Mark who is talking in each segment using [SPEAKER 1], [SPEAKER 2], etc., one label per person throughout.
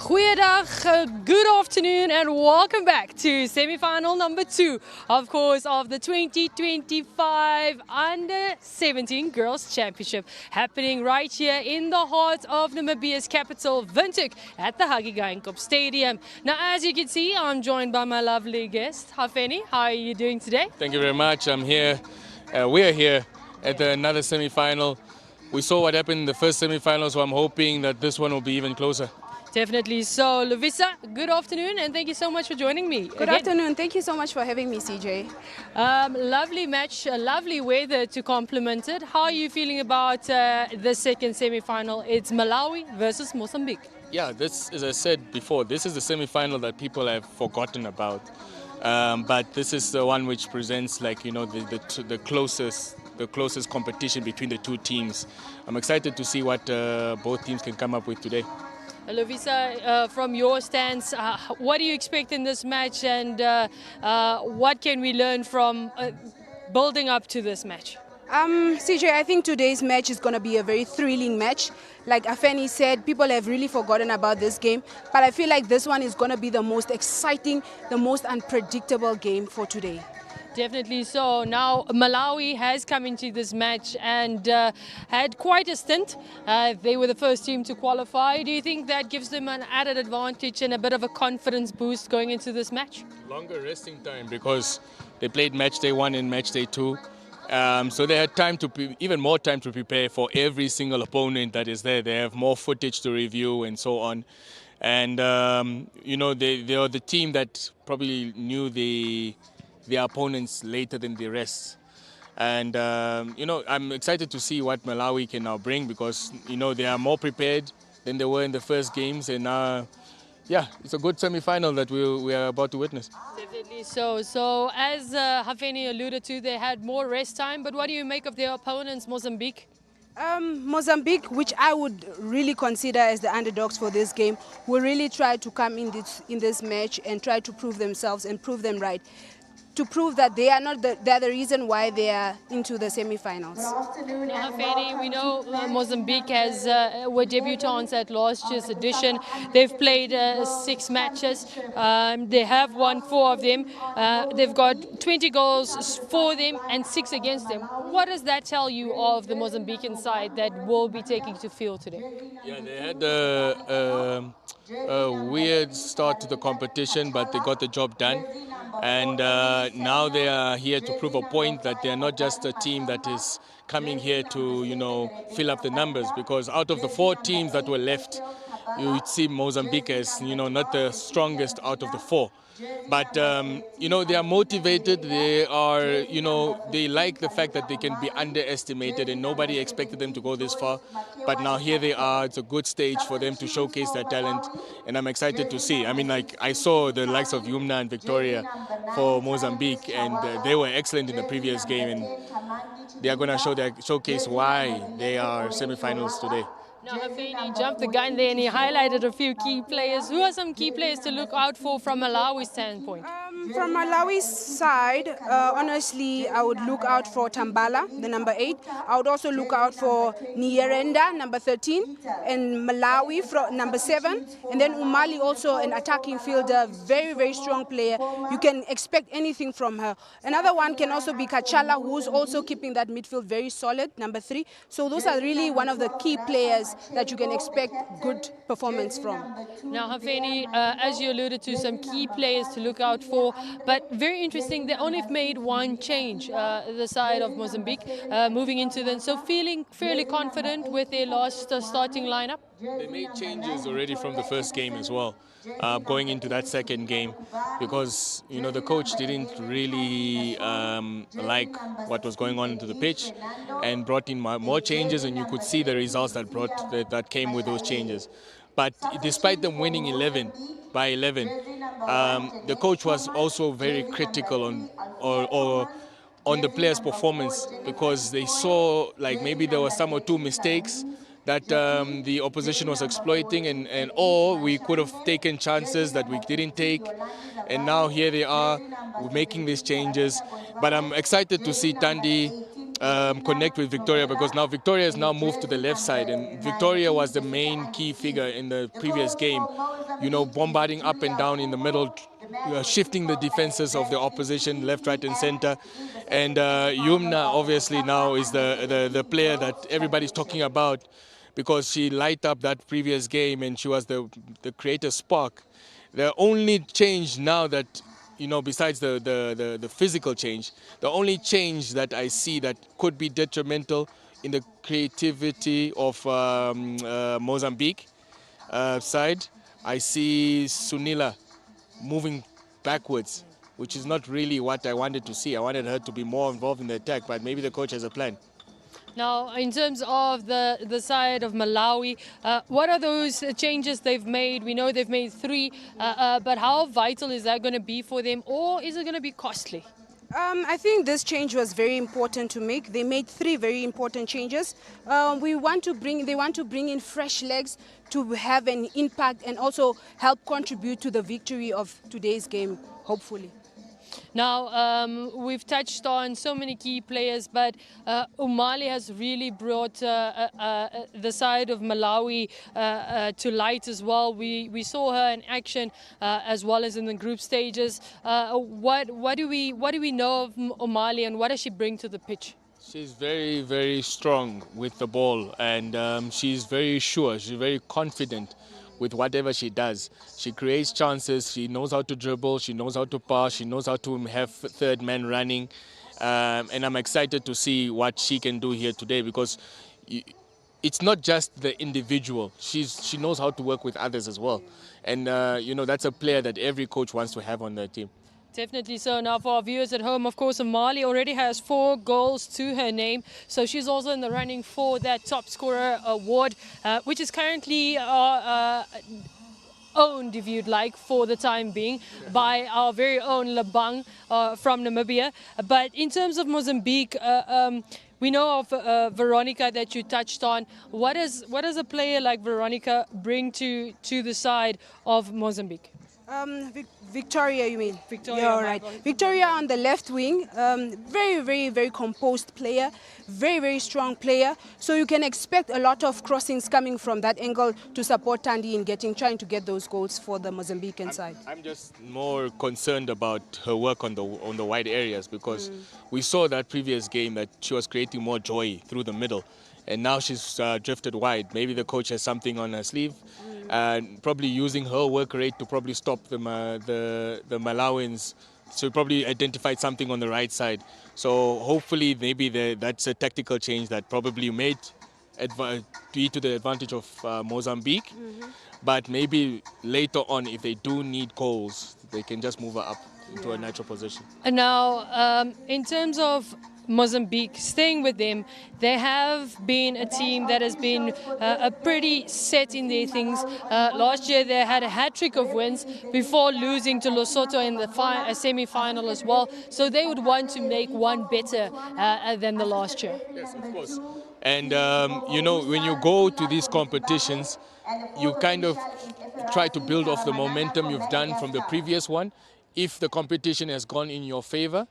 [SPEAKER 1] Goeiedag, good afternoon, and welcome back to semi-final number 2, of course, of the 2025 Under-17 Girls Championship, happening right here in the heart of Namibia's capital, Windhoek, at the Hagegeinkop Stadium. Now, as you can see, I'm joined by my lovely guest, Hafeni. How are you doing today?
[SPEAKER 2] Thank you very much. I'm here. We are here at another semi-final. We saw what happened in the first semi-final, so I'm hoping that this one will be even closer.
[SPEAKER 1] Definitely. So, Lovisa, good afternoon, and thank you so much for joining me.
[SPEAKER 3] Good afternoon. Thank you so much for having me, CJ.
[SPEAKER 1] Lovely match, lovely weather to complement it. How are you feeling about the second semi-final? It's Malawi versus Mozambique.
[SPEAKER 2] Yeah, this, as I said before, this is the semi-final that people have forgotten about. But this is the one which presents, like, the closest competition between the two teams. I'm excited to see what both teams can come up with today.
[SPEAKER 1] Lovisa, from your stance, what do you expect in this match, and what can we learn from building up to this match?
[SPEAKER 3] CJ, I think today's match is going to be a very thrilling match. Like Afeni said, people have really forgotten about this game, but I feel like this one is going to be the most exciting, the most unpredictable game for today.
[SPEAKER 1] Definitely so. Now, Malawi has come into this match and had quite a stint. They were the first team to qualify. Do you think that gives them an added advantage and a bit of a confidence boost going into this match?
[SPEAKER 2] Longer resting time because they played match day 1 and match day 2. So they had time even more time to prepare for every single opponent that is there. They have more footage to review and so on. And, they are the team that probably knew their opponents later than the rest. And, I'm excited to see what Malawi can now bring because, they are more prepared than they were in the first games. And, it's a good semi-final that we are about to witness.
[SPEAKER 1] Definitely so. So, as Hafeni alluded to, they had more rest time. But what do you make of their opponents, Mozambique?
[SPEAKER 3] Mozambique, which I would really consider as the underdogs for this game, will really try to come in this match and try to prove themselves and prove them right. To prove that they are not they're the reason why they are into the semi-finals.
[SPEAKER 1] Now, Hafeni, we know Mozambique were debutants at last year's edition. They've played 6 matches. They have won 4 of them. They've got 20 goals for them and 6 against them. What does that tell you of the Mozambican side that will be taking to field today?
[SPEAKER 2] Yeah, they had a weird start to the competition, but they got the job done. And now they are here to prove a point that they are not just a team that is coming here to, fill up the numbers. Because out of the 4 teams that were left, you would see Mozambique as, not the strongest out of the 4. But, they are motivated. They are, they like the fact that they can be underestimated and nobody expected them to go this far. But now here they are. It's a good stage for them to showcase their talent. And I'm excited to see. I mean, like, I saw the likes of Yumna and Victoria for Mozambique, and they were excellent in the previous game. And they are going to showcase why they are semi-finals today.
[SPEAKER 1] Now, Hafeni jumped the gun there and he highlighted a few key players. Who are some key players to look out for from Malawi's standpoint?
[SPEAKER 3] From Malawi's side, honestly, I would look out for Tambala, the number 8. I would also look out for Nyerenda, number 13, and Malawi, number 7. And then Umali, also an attacking fielder, very, very strong player. You can expect anything from her. Another one can also be Kachala, who's also keeping that midfield very solid, number 3. So those are really one of the key players that you can expect good performance from.
[SPEAKER 1] Now, Hafeni, as you alluded to, some key players to look out for, but very interesting, they only made 1 change, the side of Mozambique, moving into them. So feeling fairly confident with their last starting lineup?
[SPEAKER 2] They made changes already from the first game as well, going into that second game, because the coach didn't really like what was going on into the pitch, and brought in more changes, and you could see the results that came with those changes. But despite them winning 11 by 11, the coach was also very critical on the players' performance, because they saw like maybe there were 1 or 2 mistakes that the opposition was exploiting, or we could have taken chances that we didn't take. And now here they are making these changes. But I'm excited to see Tandi connect with Victoria, because now Victoria has now moved to the left side, and Victoria was the main key figure in the previous game, you know, bombarding up and down in the middle, shifting the defenses of the opposition left, right and center. And Yumna obviously now is the player that everybody's talking about, because she light up that previous game and she was the creative spark. The only change now that, you know, besides the physical change, the only change that I see that could be detrimental in the creativity of Mozambique side, I see Sunila moving backwards, which is not really what I wanted to see. I wanted her to be more involved in the attack, but maybe the coach has a plan.
[SPEAKER 1] Now, in terms of the side of Malawi, what are those changes they've made? We know they've made 3, but how vital is that going to be for them, or is it going to be costly?
[SPEAKER 3] I think this change was very important to make. They made 3 very important changes. They want to bring in fresh legs to have an impact and also help contribute to the victory of today's game, hopefully.
[SPEAKER 1] Now, we've touched on so many key players, but Umali has really brought the side of Malawi to light as well. We saw her in action as well as in the group stages. What do we know of Umali, and what does she bring to the pitch?
[SPEAKER 2] She's very, very strong with the ball, and she's very sure, she's very confident with whatever she does. She creates chances, she knows how to dribble, she knows how to pass, she knows how to have third man running. And I'm excited to see what she can do here today, because it's not just the individual. She knows how to work with others as well. And, you know, that's a player that every coach wants to have on their team.
[SPEAKER 1] Definitely so. Now, for our viewers at home, of course, Umali already has 4 goals to her name. So she's also in the running for that top scorer award, which is currently owned, if you'd like, for the time being, by our very own Labang from Namibia. But in terms of Mozambique, we know of Veronica that you touched on. What does a player like Veronica bring to the side of Mozambique?
[SPEAKER 3] Victoria, you mean?
[SPEAKER 1] Victoria,
[SPEAKER 3] you're right. Victoria on the left wing, very, very, very composed player, very, very strong player. So you can expect a lot of crossings coming from that angle to support Tandy in trying to get those goals for the Mozambican side.
[SPEAKER 2] I'm just more concerned about her work on the wide areas, because we saw that previous game that she was creating more joy through the middle. And now she's drifted wide. Maybe the coach has something on her sleeve, and probably using her work rate to probably stop the Malawians. So probably identified something on the right side. So hopefully maybe that's a tactical change that probably made be to the advantage of Mozambique. But maybe later on, if they do need goals, they can just move her up into a natural position.
[SPEAKER 1] And now, in terms of Mozambique, staying with them, they have been a team that has been pretty set in their things. Last year they had a hat-trick of wins before losing to Lesotho in the semi-final as well. So they would want to make one better than the last year.
[SPEAKER 2] Yes, of course. And, you know, when you go to these competitions, you kind of try to build off the momentum you've done from the previous one. If the competition has gone in your favor,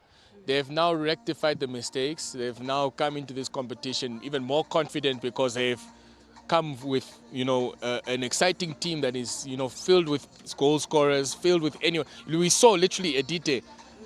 [SPEAKER 2] they've now rectified the mistakes. They've now come into this competition even more confident, because they've come with, you know, an exciting team that is, you know, filled with goal scorers, filled with anyone. We saw literally Edite,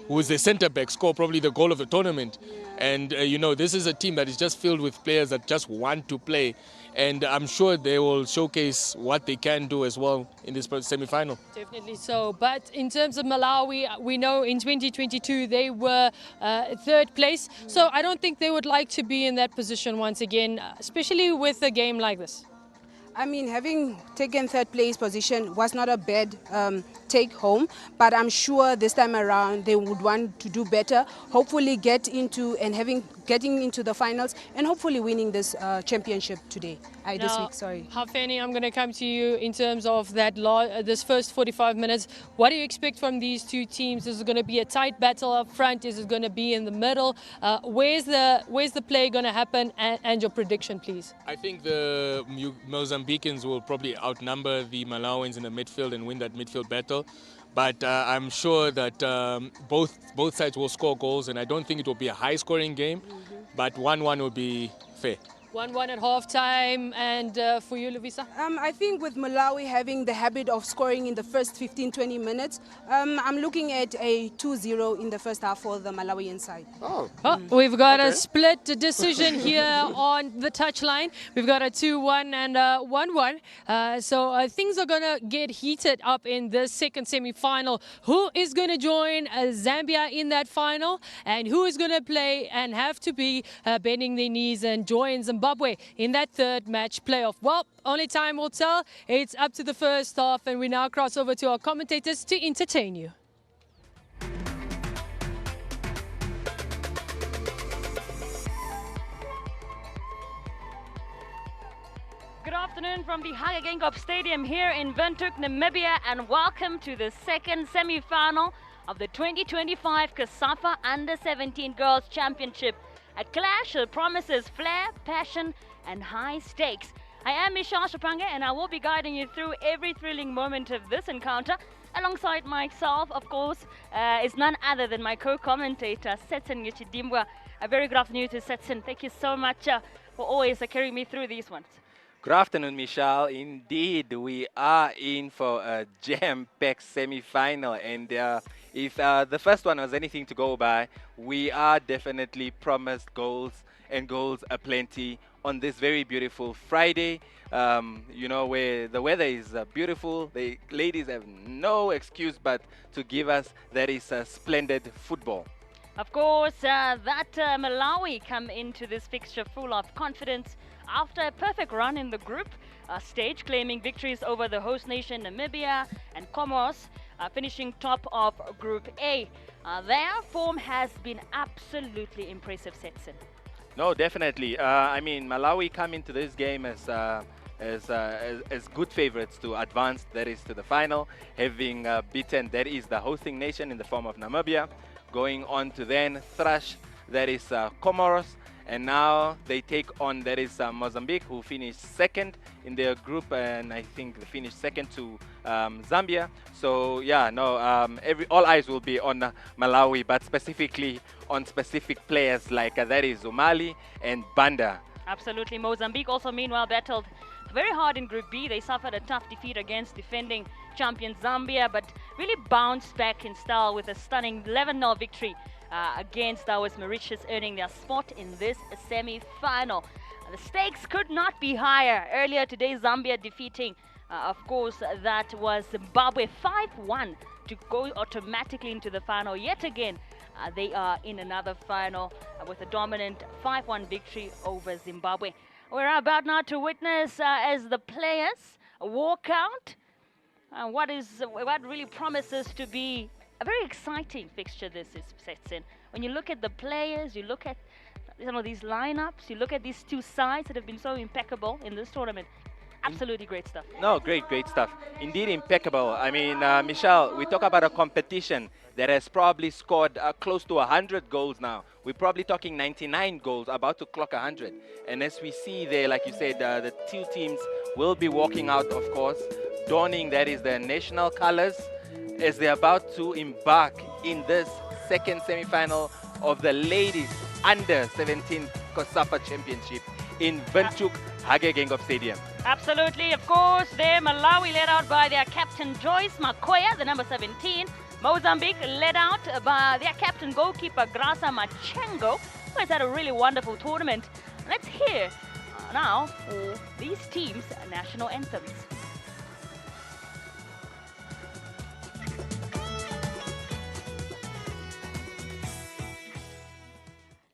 [SPEAKER 2] who is the centre back, score probably the goal of the tournament. And, you know, this is a team that is just filled with players that just want to play. And I'm sure they will showcase what they can do as well in this semi-final.
[SPEAKER 1] Definitely so. But in terms of Malawi, we know in 2022 they were 3rd place. So I don't think they would like to be in that position once again, especially with a game like this.
[SPEAKER 3] I mean, having taken 3rd place position was not a bad take home, but I'm sure this time around they would want to do better, hopefully getting into the finals and hopefully winning this championship today, this week, sorry.
[SPEAKER 1] Hafeni, I'm going to come to you in terms of that this first 45 minutes. What do you expect from these two teams? Is it going to be a tight battle up front? Is it going to be in the middle? Where's the play going to happen, and your prediction, please?
[SPEAKER 2] I think the Mozambicans will probably outnumber the Malawians in the midfield and win that midfield battle. But I'm sure that both sides will score goals, and I don't think it will be a high-scoring game, but 1-1 will be fair.
[SPEAKER 1] 1-1 at halftime, and for you, Lovisa?
[SPEAKER 3] I think with Malawi having the habit of scoring in the first 15-20 minutes, I'm looking at a 2-0 in the first half for the Malawian side.
[SPEAKER 2] Oh.
[SPEAKER 1] Oh, we've got a split decision here on the touchline. We've got a 2-1 and a 1-1. So things are going to get heated up in this second semi-final. Who is going to join Zambia in that final? And who is going to play and have to be bending their knees and join Zimbabwe in that third match playoff? Well, only time will tell. It's up to the first half, and we now cross over to our commentators to entertain you.
[SPEAKER 4] Good afternoon from the Hage Stadium here in Windhoek, Namibia, and welcome to the second semi-final of the 2025 COSAFA Under-17 Girls Championship. A clash that promises flair, passion, and high stakes. I am Michelle Shapange, and I will be guiding you through every thrilling moment of this encounter. Alongside myself, of course, is none other than my co-commentator, Setsin Yichidimbwa. A very good afternoon to Setsin. Thank you so much for always carrying me through these ones.
[SPEAKER 5] Good afternoon, Michelle. Indeed, we are in for a jam-packed semi-final, and if the first one was anything to go by, we are definitely promised goals and goals aplenty on this very beautiful Friday. You know, where the weather is beautiful, the ladies have no excuse but to give us that is splendid football.
[SPEAKER 4] Of course, that Malawi come into this fixture full of confidence after a perfect run in the group stage, claiming victories over the host nation Namibia and Comoros, finishing top of Group A. Their form has been absolutely impressive, Setsin.
[SPEAKER 5] No, definitely. I mean, Malawi come into this game as good favorites to advance, that is, to the final, having beaten, that is, the hosting nation in the form of Namibia, going on to then thrash, that is, Comoros. And now they take on, that is, Mozambique, who finished second in their group, and I think they finished second to Zambia. So yeah, no, all eyes will be on Malawi, but specifically on specific players like that is Umali and Banda.
[SPEAKER 4] Absolutely. Mozambique also meanwhile battled very hard in Group B. They suffered a tough defeat against defending champion Zambia, but really bounced back in style with a stunning 11-0 victory against ours Mauritius, earning their spot in this semi-final. The stakes could not be higher. Earlier today, Zambia defeating, of course, that was Zimbabwe 5-1 to go automatically into the final. Yet again, they are in another final with a dominant 5-1 victory over Zimbabwe. We're about now to witness as the players walk out what really promises to be a very exciting fixture. This is sets in. When you look at the players, you look at some of these lineups, you look at these two sides that have been so impeccable in this tournament. Absolutely great stuff.
[SPEAKER 5] No, great stuff. Indeed impeccable. I mean, Michelle, we talk about a competition that has probably scored close to 100 goals now. We're probably talking 99 goals, about to clock 100. And as we see there, like you said, the two teams will be walking out, of course, donning, that is, their national colors, as they're about to embark in this second semi-final of the ladies under-17 COSAFA Championship in Windhoek Hage Stadium.
[SPEAKER 4] Absolutely, of course, there Malawi led out by their captain Joyce Makoya, the number 17. Mozambique led out by their captain goalkeeper Grasa Machengo, who has had a really wonderful tournament. Let's hear now for these teams' national anthems.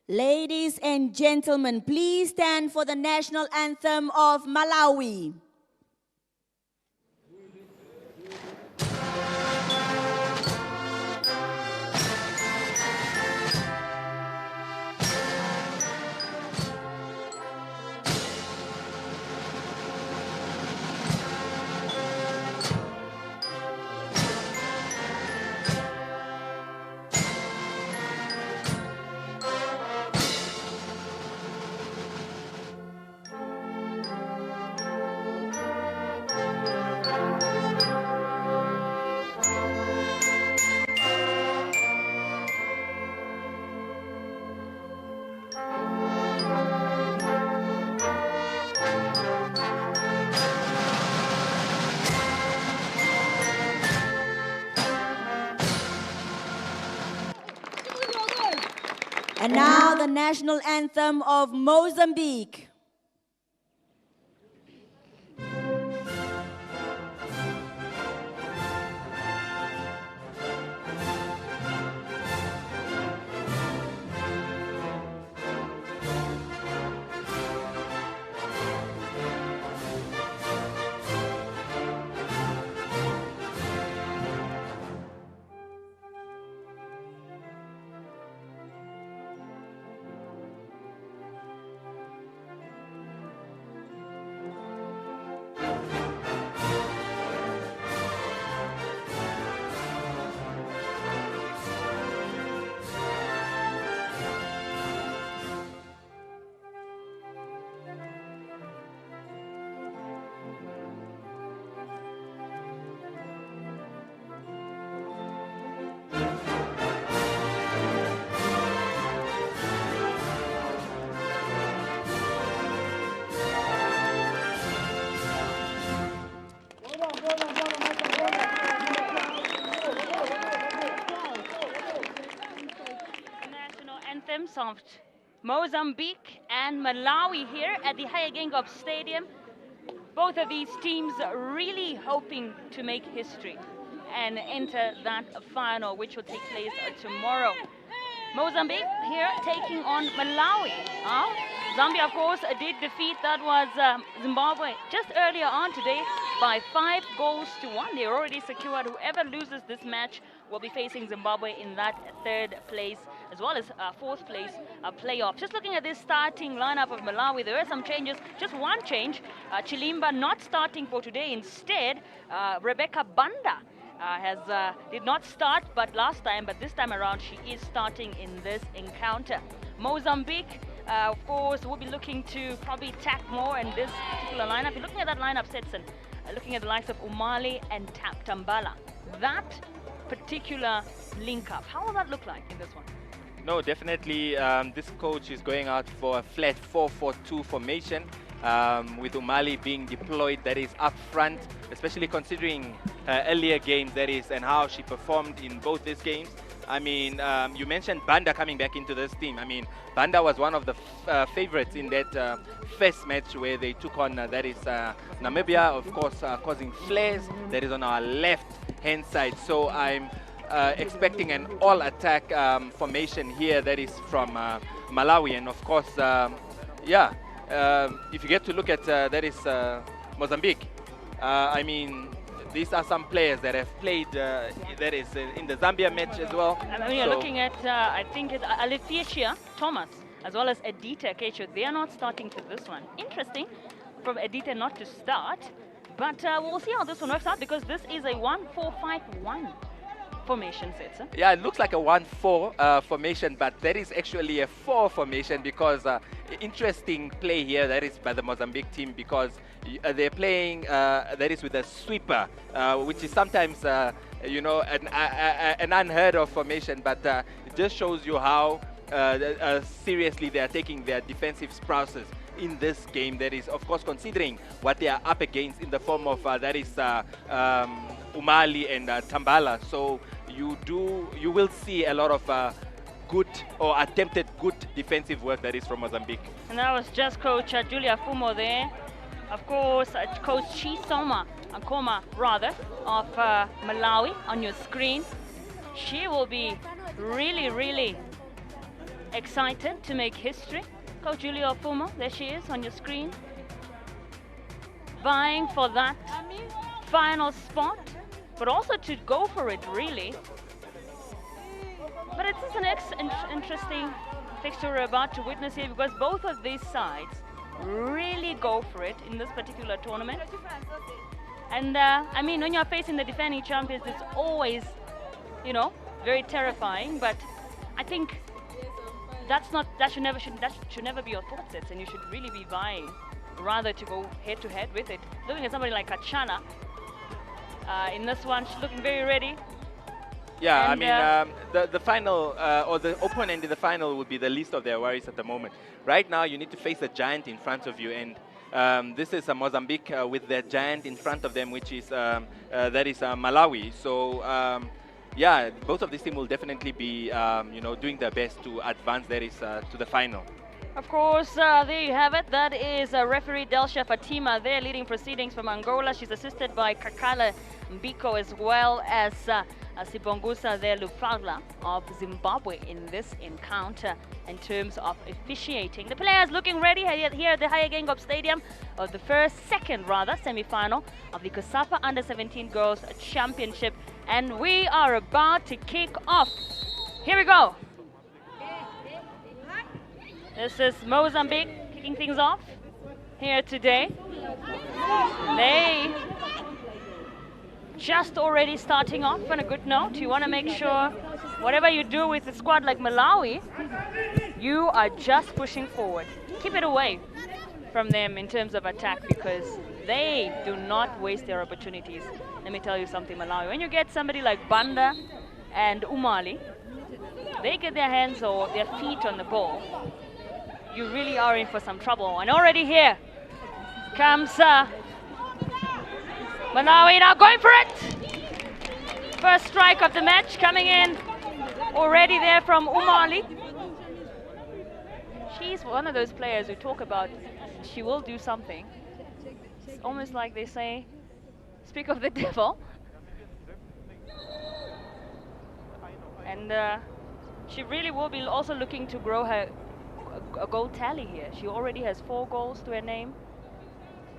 [SPEAKER 6] Ladies and gentlemen, please stand for the national anthem of Malawi. And now the national anthem of Mozambique.
[SPEAKER 4] Anthems of Mozambique and Malawi here at the Hyagengo Stadium. Both of these teams really hoping to make history and enter that final, which will take place tomorrow. Mozambique here taking on Malawi. Zambia, of course, did defeat, that was Zimbabwe, just earlier on today by 5 goals to 1. They're already secured. Whoever loses this match will be facing Zimbabwe in that 3rd place, as well as 4th place playoff. Just looking at this starting lineup of Malawi, there were some changes. Just one change. Chilimba not starting for today. Instead, Rebecca Banda did not start but this time around she is starting in this encounter. Mozambique, of course, will be looking to probably attack more in this particular lineup. You're looking at that lineup, Setson, looking at the likes of Umali and Tambala. That particular link-up, how will that look like in this one?
[SPEAKER 5] No, definitely this coach is going out for a flat 4-4-2 formation. With Umali being deployed, that is up front, especially considering earlier games, that is, and how she performed in both these games. I mean, you mentioned Banda coming back into this team. I mean, Banda was one of the favorites in that first match where they took on, that is Namibia, of course, causing flares. That is on our left-hand side. So I'm expecting an all-attack formation here, that is from Malawi. And of course, yeah, if you get to look at, that is Mozambique. I mean, these are some players that have played, that is in the Zambia match as well.
[SPEAKER 4] I mean, you're looking at, I think it's Alethea Thomas, as well as Edita Kecho. They are not starting for this one. Interesting from Edita not to start, but we'll see how this one works out, because this is a 1-4-5-1 formation, Setsa.
[SPEAKER 5] Yeah, it looks like a 1-4 formation, but that is actually a 4 formation, because interesting play here, that is by the Mozambique team, because they're playing, that is with a sweeper, which is sometimes, you know, an unheard of formation, but it just shows you how seriously they are taking their defensive sprouts in this game. That is, of course, considering what they are up against in the form of, that is Umali and Tambala. So you will see a lot of good or attempted good defensive work, that is from Mozambique.
[SPEAKER 4] And that was just Coach Julia Fumo there. Of course, Coach Chisoma Akoma, rather, of Malawi on your screen. She will be really, really excited to make history. Coach Julia Fumo, there she is on your screen, vying for that final spot, but also to go for it, really. But it is an interesting fixture we're about to witness here, because both of these sides really go for it in this particular tournament. And I mean, when you're facing the defending champions, it's always, you know, very terrifying. But I think that should never be your thought sets, and you should really be vying rather to go head to head with it. Looking at somebody like Kachana in this one, she's looking very ready.
[SPEAKER 5] Yeah,
[SPEAKER 4] and,
[SPEAKER 5] I mean, the final, or the opponent in the final would be the least of their worries at the moment. Right now, you need to face a giant in front of you, and this is Mozambique with their giant in front of them, which is, that is Malawi. So yeah, both of these teams will definitely be, doing their best to advance that is to the final.
[SPEAKER 4] Of course, there you have it. That is referee Delsha Fatima there leading proceedings from Angola. She's assisted by Kakala Mbiko as well as Sibongusa there Lufagla of Zimbabwe in this encounter in terms of officiating. The players looking ready here at the Higher Gengop Stadium of the second semi-final of the COSAPA Under-17 Girls Championship. And we are about to kick off. Here we go. This is Mozambique kicking things off here today. They just already starting off on a good note. You want to make sure whatever you do with a squad like Malawi, you are just pushing forward. Keep it away from them in terms of attack because they do not waste their opportunities. Let me tell you something, Malawi. When you get somebody like Banda and Umali, they get their hands or their feet on the ball, you really are in for some trouble. And already here comes Malawi now going for it. First strike of the match coming in already there from Umali. She's one of those players who talk about she will do something. It's almost like they say, speak of the devil. And she really will be also looking to grow her a goal tally here. She already has 4 goals to her name.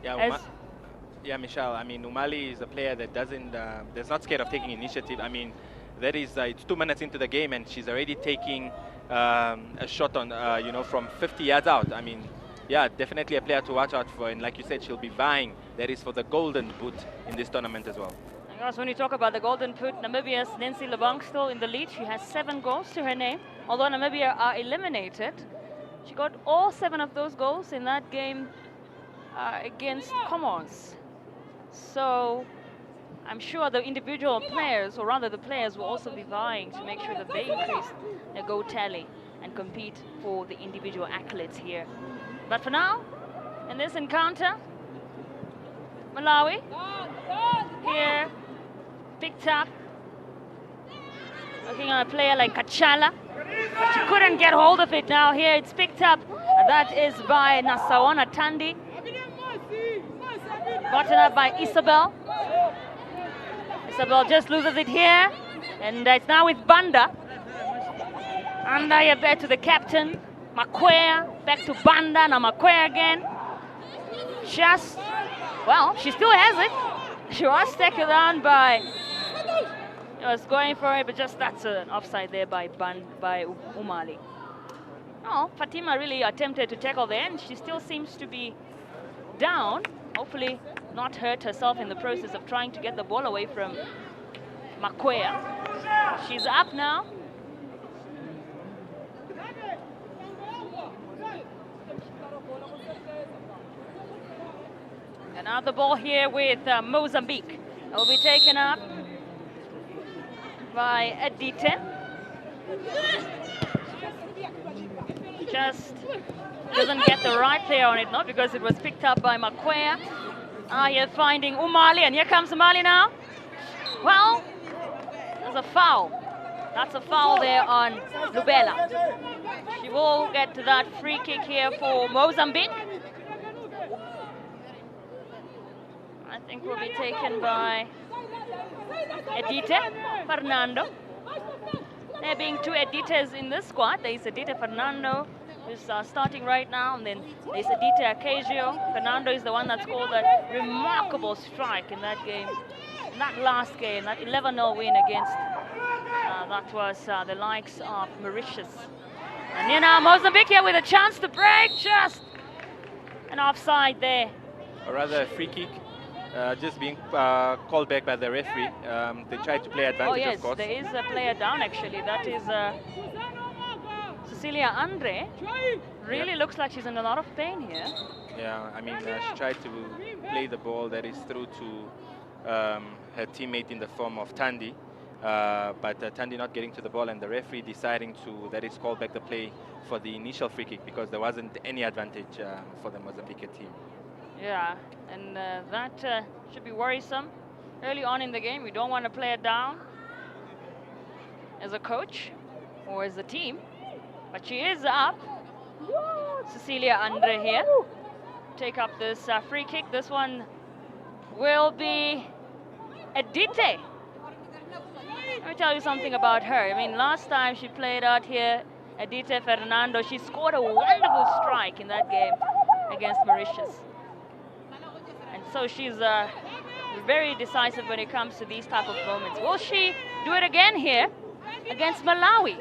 [SPEAKER 5] Yeah, Michelle. I mean, Umali is a player that that's not scared of taking initiative. I mean, that is it's 2 minutes into the game and she's already taking a shot on from 50 yards out. I mean, yeah, definitely a player to watch out for. And like you said, she'll be vying. That is for the golden boot in this tournament as well.
[SPEAKER 4] And also, when you talk about the golden boot, Namibia's Nancy Lebong still in the lead. She has 7 goals to her name. Although Namibia are eliminated, she got all 7 of those goals in that game against Comoros. So I'm sure the individual players, or rather the players, will also be vying to make sure that they increase their goal tally and compete for the individual accolades here. But for now, in this encounter, Malawi here picked up, looking at a player like Kachala. But she couldn't get hold of it now. Here it's picked up. That is by Nasaona Tandi. Gotten up by Isabel. Isabel just loses it here. And it's now with Banda. Banda here back to the captain. Makwea. Back to Banda. Now Makwea again. Just, well, she still has it. She was taken down by... was going for it, but just that's an offside there by Umali. Oh, Fatima really attempted to tackle there, and she still seems to be down. Hopefully not hurt herself in the process of trying to get the ball away from Makwea. She's up now. And now the ball here with Mozambique. It will be taken up by Edite. Just doesn't get the right player on it, not because it was picked up by Makwea. Here finding Umali, and here comes Umali now. Well, there's a foul. That's a foul there on Lubela. She will get to that free kick here for Mozambique. I think will be taken by Edite Fernando. There being 2 Edites in this squad. There is Edite Fernando, who's starting right now, and then there's Edite Acasio. Fernando is the one that scored that remarkable strike in that game, in that last game, that 11-0 win against, that was the likes of Mauritius. And here now Mozambique here with a chance to break, just an offside there.
[SPEAKER 5] Or rather a free kick. Just being called back by the referee. They tried to play advantage, of course.
[SPEAKER 4] There is a player down actually. That is Cecilia Andre. Really looks like she's in a lot of pain here.
[SPEAKER 5] Yeah, I mean, she tried to play the ball that is through to her teammate in the form of Tandi. But Tandi not getting to the ball and the referee deciding to, that is, call back the play for the initial free kick because there wasn't any advantage for the Mozambique team.
[SPEAKER 4] Yeah, and that should be worrisome. Early on in the game, we don't want to play it down. as a coach or as a team, but she is up. Cecilia Andre here. Take up this free kick. This one will be Edite. Let me tell you something about her. I mean, last time she played out here, Edite Fernando, she scored a wonderful strike in that game against Mauritius. And so she's very decisive when it comes to these type of moments. Will she do it again here against Malawi?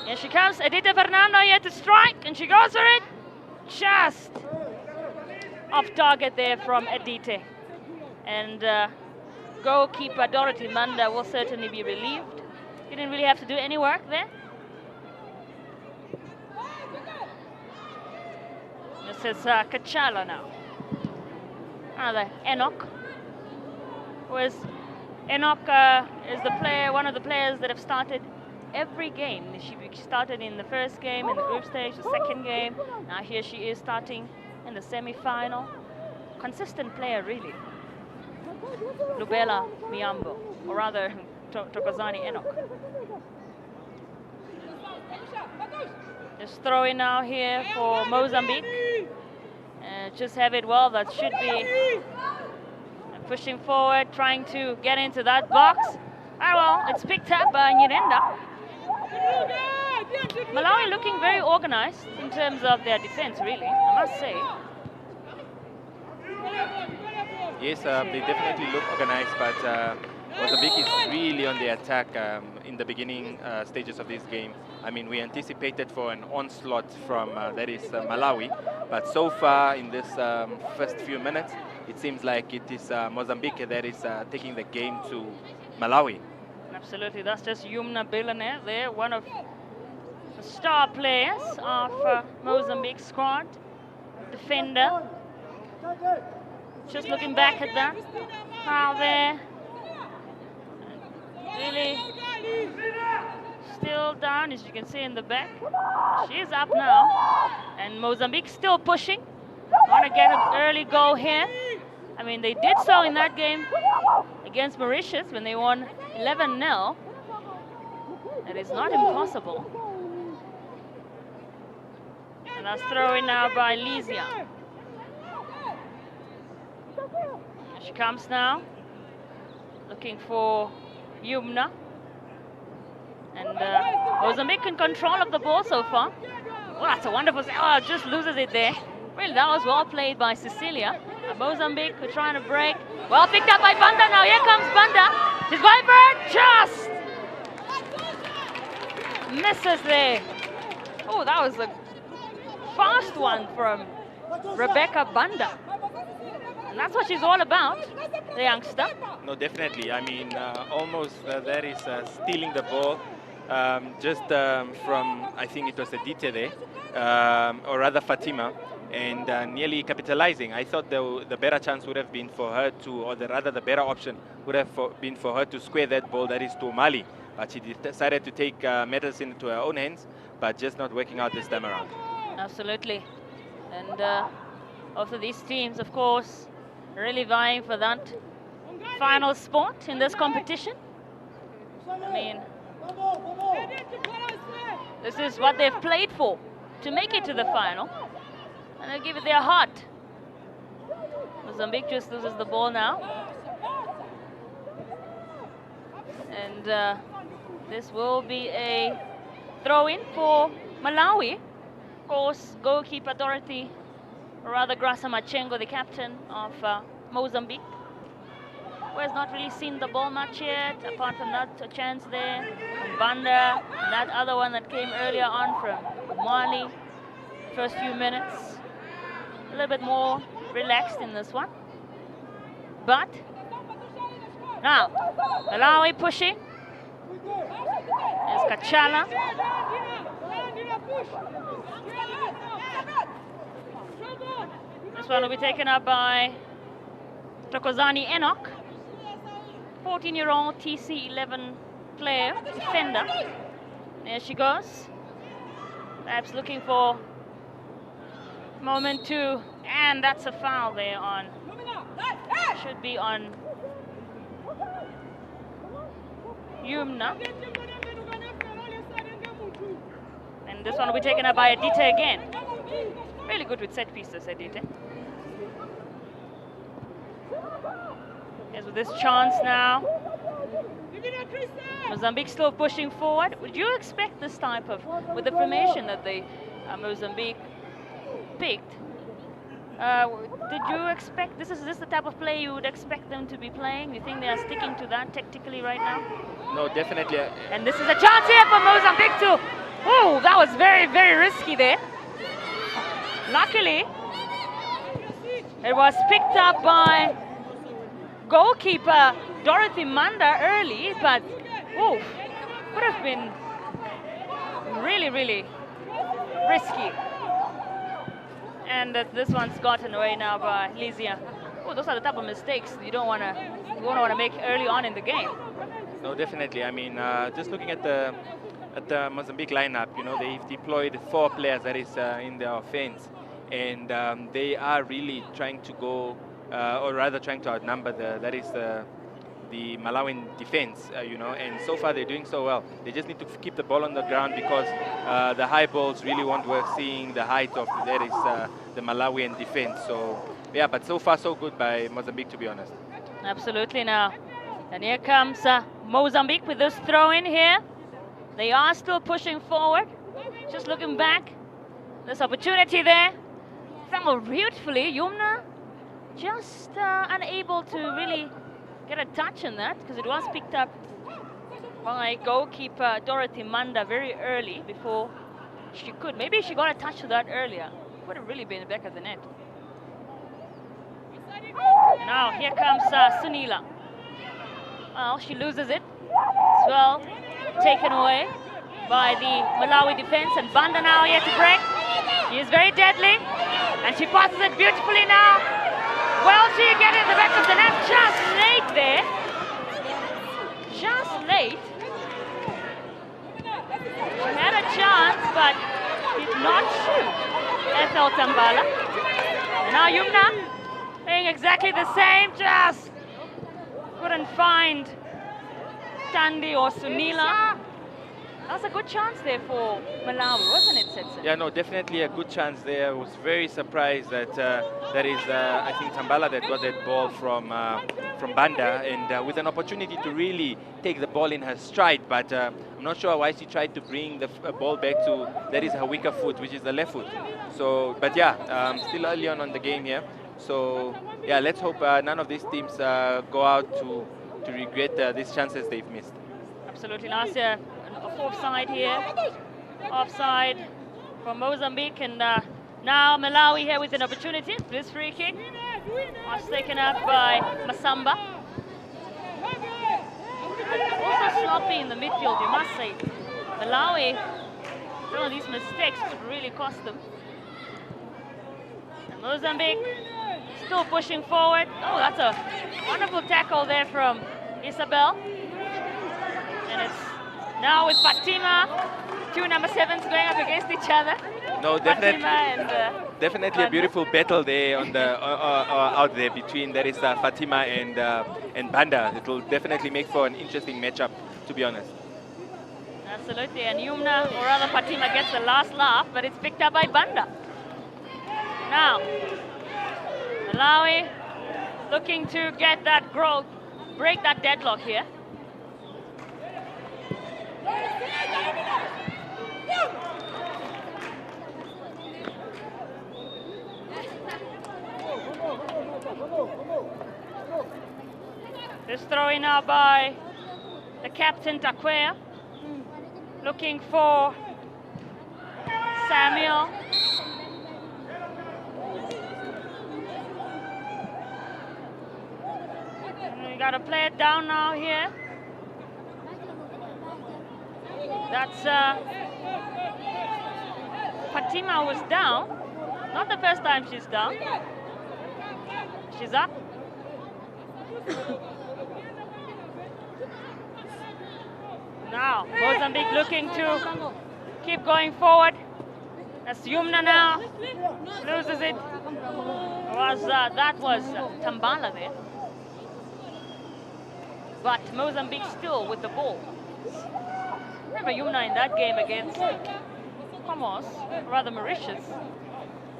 [SPEAKER 4] Here she comes, Edite Fernando here to strike, and she goes for it. Just off target there from Edite. And goalkeeper Dorothy Manda will certainly be relieved. He didn't really have to do any work there. This is Kachala now. Another Enoch. Enoch is the player, one of the players that have started every game. She started in the first game, in the group stage, the second game. Now here she is starting in the semi-final. Consistent player, really. Lubela Miambo, or rather Tokozani Enoch. Just throwing now here for Mozambique. Just have it well, that should be pushing forward, trying to get into that box. Ah, well, it's picked up by Nyirenda. Malawi looking very organized in terms of their defense, really, I must say.
[SPEAKER 5] Yes, they definitely look organized, but Mozambique is really on the attack in the beginning stages of this game. I mean, we anticipated for an onslaught from, that is Malawi, but so far in this first few minutes, it seems like it is Mozambique that is taking the game to Malawi.
[SPEAKER 4] Absolutely, that's just Yumna Bilane there, one of the star players of Mozambique's squad, defender. Just looking back at that, foul there. Really still down, as you can see in the back. She is up now, and Mozambique still pushing. Want to get an early goal here. I mean, they did so in that game against Mauritius when they won 11-0. It is not impossible. And that's thrown now by Lysia. Here she comes now, looking for Yumna. And Mozambique in control of the ball so far. Oh, that's a wonderful, oh, just loses it there. Really, that was well played by Cecilia. Mozambique were trying to break. Well picked up by Banda now. Here comes Banda. She's going for it. Just misses there. Oh, that was a fast one from Rebecca Banda. And that's what she's all about, the youngster.
[SPEAKER 5] No, definitely. I mean, almost that is stealing the ball just from, I think it was Edite there, or rather Fatima, and nearly capitalizing. I thought the better chance would have been for her to, or rather the better option would have been for her to square that ball, that is to Mali. But she decided to take matters into her own hands, but just not working out this time around.
[SPEAKER 4] Absolutely. And also these teams, of course, really vying for that final spot in this competition. I mean, this is what they've played for, to make it to the final. And they'll give it their heart. Mozambique just loses the ball now. And this will be a throw-in for Malawi. Of course, goalkeeper Dorothy, or rather Grasa Machengo, the captain of Mozambique, who has not really seen the ball much yet, apart from that chance there from Banda, and that other one that came earlier on from Mali. First few minutes, a little bit more relaxed in this one. But now, Malawi pushing. There's Kachala. This one will be taken up by Tokozani Enoch, 14-year-old TC11 player, defender. There she goes. Perhaps looking for moment two, and that's a foul there on, should be on Yumna. And this one will be taken up by Adite again. Really good with set pieces, Adite. Yes, with this chance now. Mozambique still pushing forward. Would you expect this type of, with the formation that they Mozambique picked, did you expect, is this the type of play you would expect them to be playing? Do you think they are sticking to that tactically right now?
[SPEAKER 5] No, definitely.
[SPEAKER 4] And this is a chance here for Mozambique to, oh, that was very, very risky there. Luckily, it was picked up by goalkeeper Dorothy Manda early, but oh, would have been really, really risky. And this one's gotten away now by Lysia. Oh, those are the type of mistakes you don't want to make early on in the game.
[SPEAKER 5] No, definitely. I mean, just looking at the Mozambique lineup, you know, they've deployed 4 players that is in their offense, and they are really trying to go, or rather trying to outnumber the Malawian defense, you know, and so far they're doing so well. They just need to keep the ball on the ground because the high balls really won't work, seeing the height of the Malawian defense. So yeah, but so far so good by Mozambique, to be honest.
[SPEAKER 4] Absolutely. Now, and here comes Mozambique with this throw in here. They are still pushing forward, just looking back. This opportunity there, fell beautifully. Yumna just unable to really get a touch on that because it was picked up by goalkeeper Dorothy Manda very early before she could. Maybe she got a touch to that earlier. Would have really been the back of the net. And now here comes Sunila. Well, she loses it. As well, taken away by the Malawi defense, and Banda now here to break. She is very deadly, and she passes it beautifully now. Well, she gets in the back of the net just late there. Just late. She had a chance, but did not shoot. Ethel Tambala. And now Yumna playing exactly the same, just couldn't find Tandi or Sunila. That was a good chance there for Malawi, wasn't it, Setson?
[SPEAKER 5] Yeah, no, definitely a good chance there. I was very surprised that that is, I think, Tambala that got that ball from Banda, and with an opportunity to really take the ball in her stride. But I'm not sure why she tried to bring the ball back to, that is her weaker foot, which is the left foot. So, but yeah, still early on the game here. So, yeah, let's hope none of these teams go out to regret these chances they've missed.
[SPEAKER 4] Absolutely. Last year, offside here. Offside from Mozambique, and now Malawi here with an opportunity. This free kick was taken up by Masamba. Also sloppy in the midfield, you must say. Malawi, some of these mistakes could really cost them. And Mozambique still pushing forward. Oh, that's a wonderful tackle there from Isabel. And it's now with Fatima, 2 number 7s going up against each other.
[SPEAKER 5] No, definitely,
[SPEAKER 4] definitely
[SPEAKER 5] a beautiful battle there on the out there between Fatima and Banda. It will definitely make for an interesting matchup, to be honest.
[SPEAKER 4] Absolutely, and Yumna, or rather Fatima, gets the last laugh, but it's picked up by Banda. Now, Malawi looking to get that growth, break that deadlock here. This throw in now by the captain Takwea, looking for Samuel. And we got to play it down now here. That's Fatima was down. Not the first time she's down. She's up. Now, Mozambique looking to keep going forward. That's Yumna now. Loses it. That was Tambala there. But Mozambique still with the ball. Remember Yumna in that game against Comoros, rather Mauritius.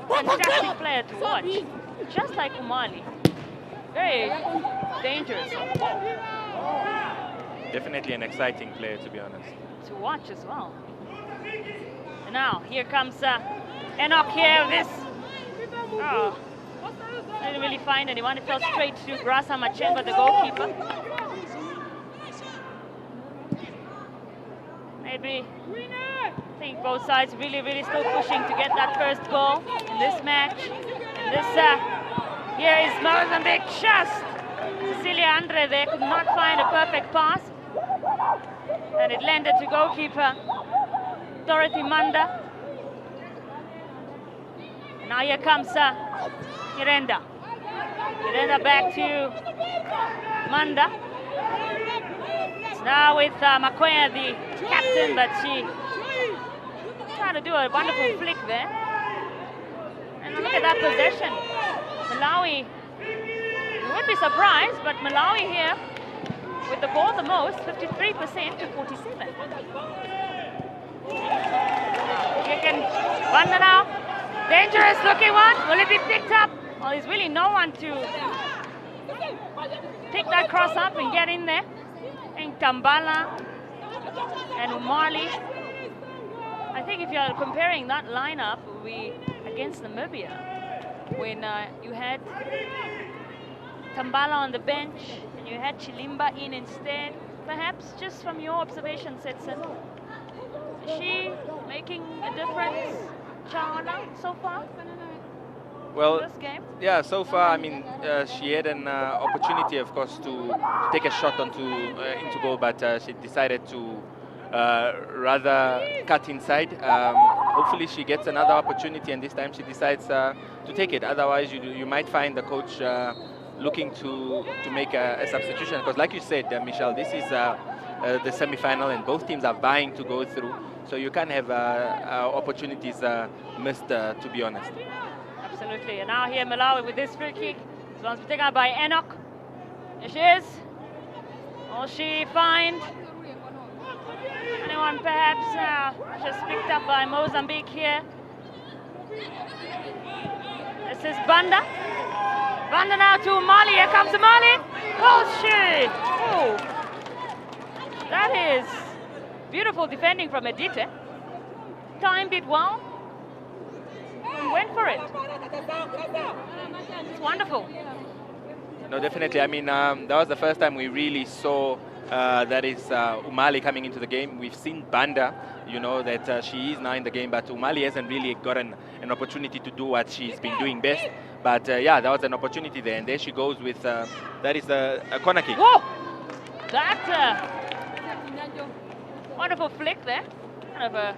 [SPEAKER 4] Fantastic player to watch, just like Umali. Very dangerous on the ball.
[SPEAKER 5] Definitely an exciting player, to be honest.
[SPEAKER 4] To watch as well. And now, here comes Enoch here. This. Oh, didn't really find anyone. It fell straight to Grasa Machemba, the goalkeeper. Maybe, I think both sides really still pushing to get that first goal in this match. And this, here is Mozambique just. Cecilia Andre there could not find a perfect pass. And it landed to goalkeeper Dorothy Manda. And now here comes Irenda. Irenda back to Manda. It's now with Makoya, the captain, but she tried to do a wonderful flick there. And look at that possession. Malawi, you would be surprised, but Malawi here with the ball the most, 53% to 47. You can wonder now. Dangerous looking one. Will it be picked up? Well, there's really no one to pick that cross up and get in there. And Tambala and Umali. I think if you're comparing that lineup, we against Namibia, when you had Tambala on the bench and you had Chilimba in instead, perhaps just from your observation, Setson, is she making a difference, Chawana, so far?
[SPEAKER 5] Well,
[SPEAKER 4] This game?
[SPEAKER 5] yeah, so far, I mean, she had an opportunity, of course, to take a shot into goal, but she decided to rather cut inside. Hopefully she gets another opportunity, and this time she decides to take it. Otherwise, you might find the coach looking to make a substitution, because like you said, Michelle, this is the semi-final, and both teams are vying to go through, so you can't have opportunities missed, to be honest.
[SPEAKER 4] Absolutely. And now here Malawi with this free kick. This one's taken out by Enoch. Here she is. Will she find anyone perhaps just picked up by Mozambique here? This is Banda. Banda now to Mali. Here comes Mali. Oh, she! Oh. That is beautiful defending from Edite. Timed it well. And went for it. It's wonderful.
[SPEAKER 5] No, definitely. I mean, that was the first time we really saw that is Umali coming into the game. We've seen Banda, you know, that she is now in the game, but Umali hasn't really gotten an opportunity to do what she's been doing best. But yeah, that was an opportunity there, and there she goes with that is a corner kick.
[SPEAKER 4] Whoa! That wonderful flick there. Kind of a,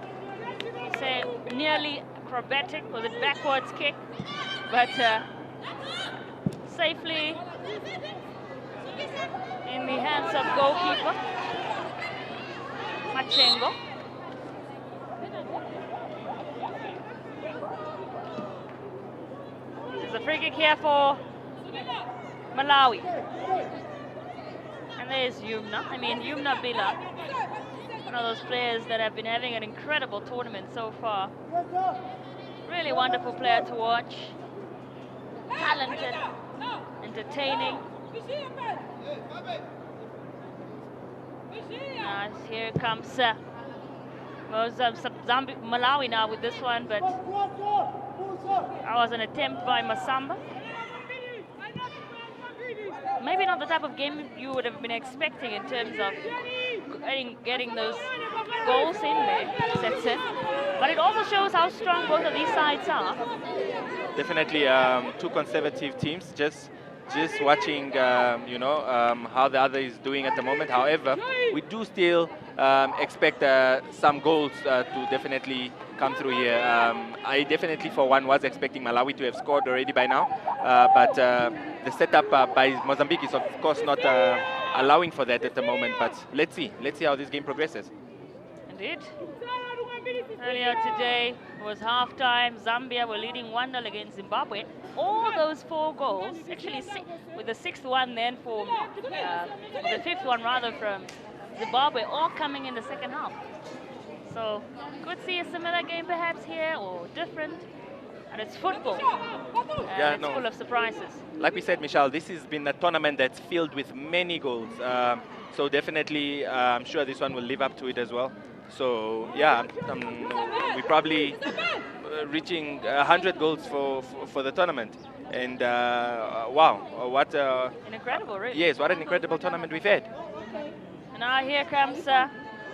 [SPEAKER 4] say, nearly acrobatic, was it backwards kick, but safely in the hands of goalkeeper Machengo. There's a free kick here for Malawi. And there's Yumna. I mean, Yumna Bila, one of those players that have been having an incredible tournament so far. Really wonderful player to watch. Talented, entertaining. Here comes Malawi now with this one, but that was an attempt by Masamba. Maybe not the type of game you would have been expecting in terms of getting those goals in there, sets in. But it also shows how strong both of these sides are.
[SPEAKER 5] Definitely two conservative teams, just watching you know, how the other is doing at the moment. However, we do still expect some goals to definitely come through here. I definitely, for one, was expecting Malawi to have scored already by now, but the setup by Mozambique is of course not allowing for that at the moment. But let's see how this game progresses.
[SPEAKER 4] Indeed. Earlier today was half-time. Zambia were leading 1-0 against Zimbabwe. All those 4 goals, actually with the 6th one then for, the 5th one rather from Zimbabwe, all coming in the second half. So could see a similar game perhaps here, or different. And it's football, and it's full of surprises.
[SPEAKER 5] Like we said, Michelle, this has been a tournament that's filled with many goals. So definitely, I'm sure this one will live up to it as well. So yeah, we're probably reaching 100 goals for the tournament. And wow, what
[SPEAKER 4] An incredible, really.
[SPEAKER 5] yes, what an incredible tournament we've had.
[SPEAKER 4] And now here comes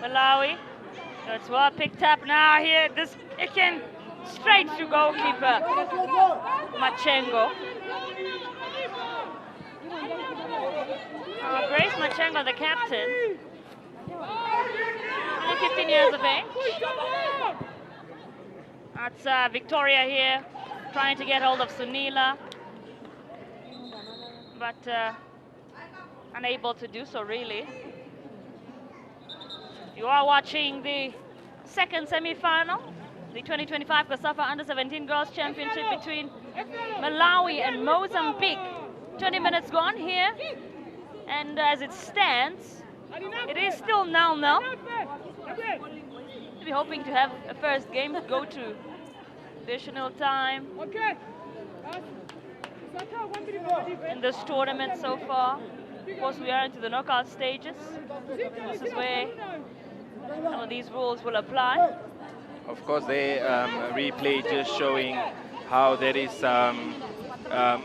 [SPEAKER 4] Malawi. So it's well picked up now here. This again straight to goalkeeper Machengo. Grace Machengo, the captain, only 15 years of age. That's Victoria here, trying to get hold of Sunila, but unable to do so really. You are watching the second semi-final, the 2025 COSAFA Under-17 Girls Championship between Malawi and Mozambique. 20 minutes gone here, and as it stands, it is still 0-0. We're hoping to have a first game go to additional time in this tournament so far. Of course, we are into the knockout stages. This is where some of these rules will apply.
[SPEAKER 5] Of course, the replay just showing how there is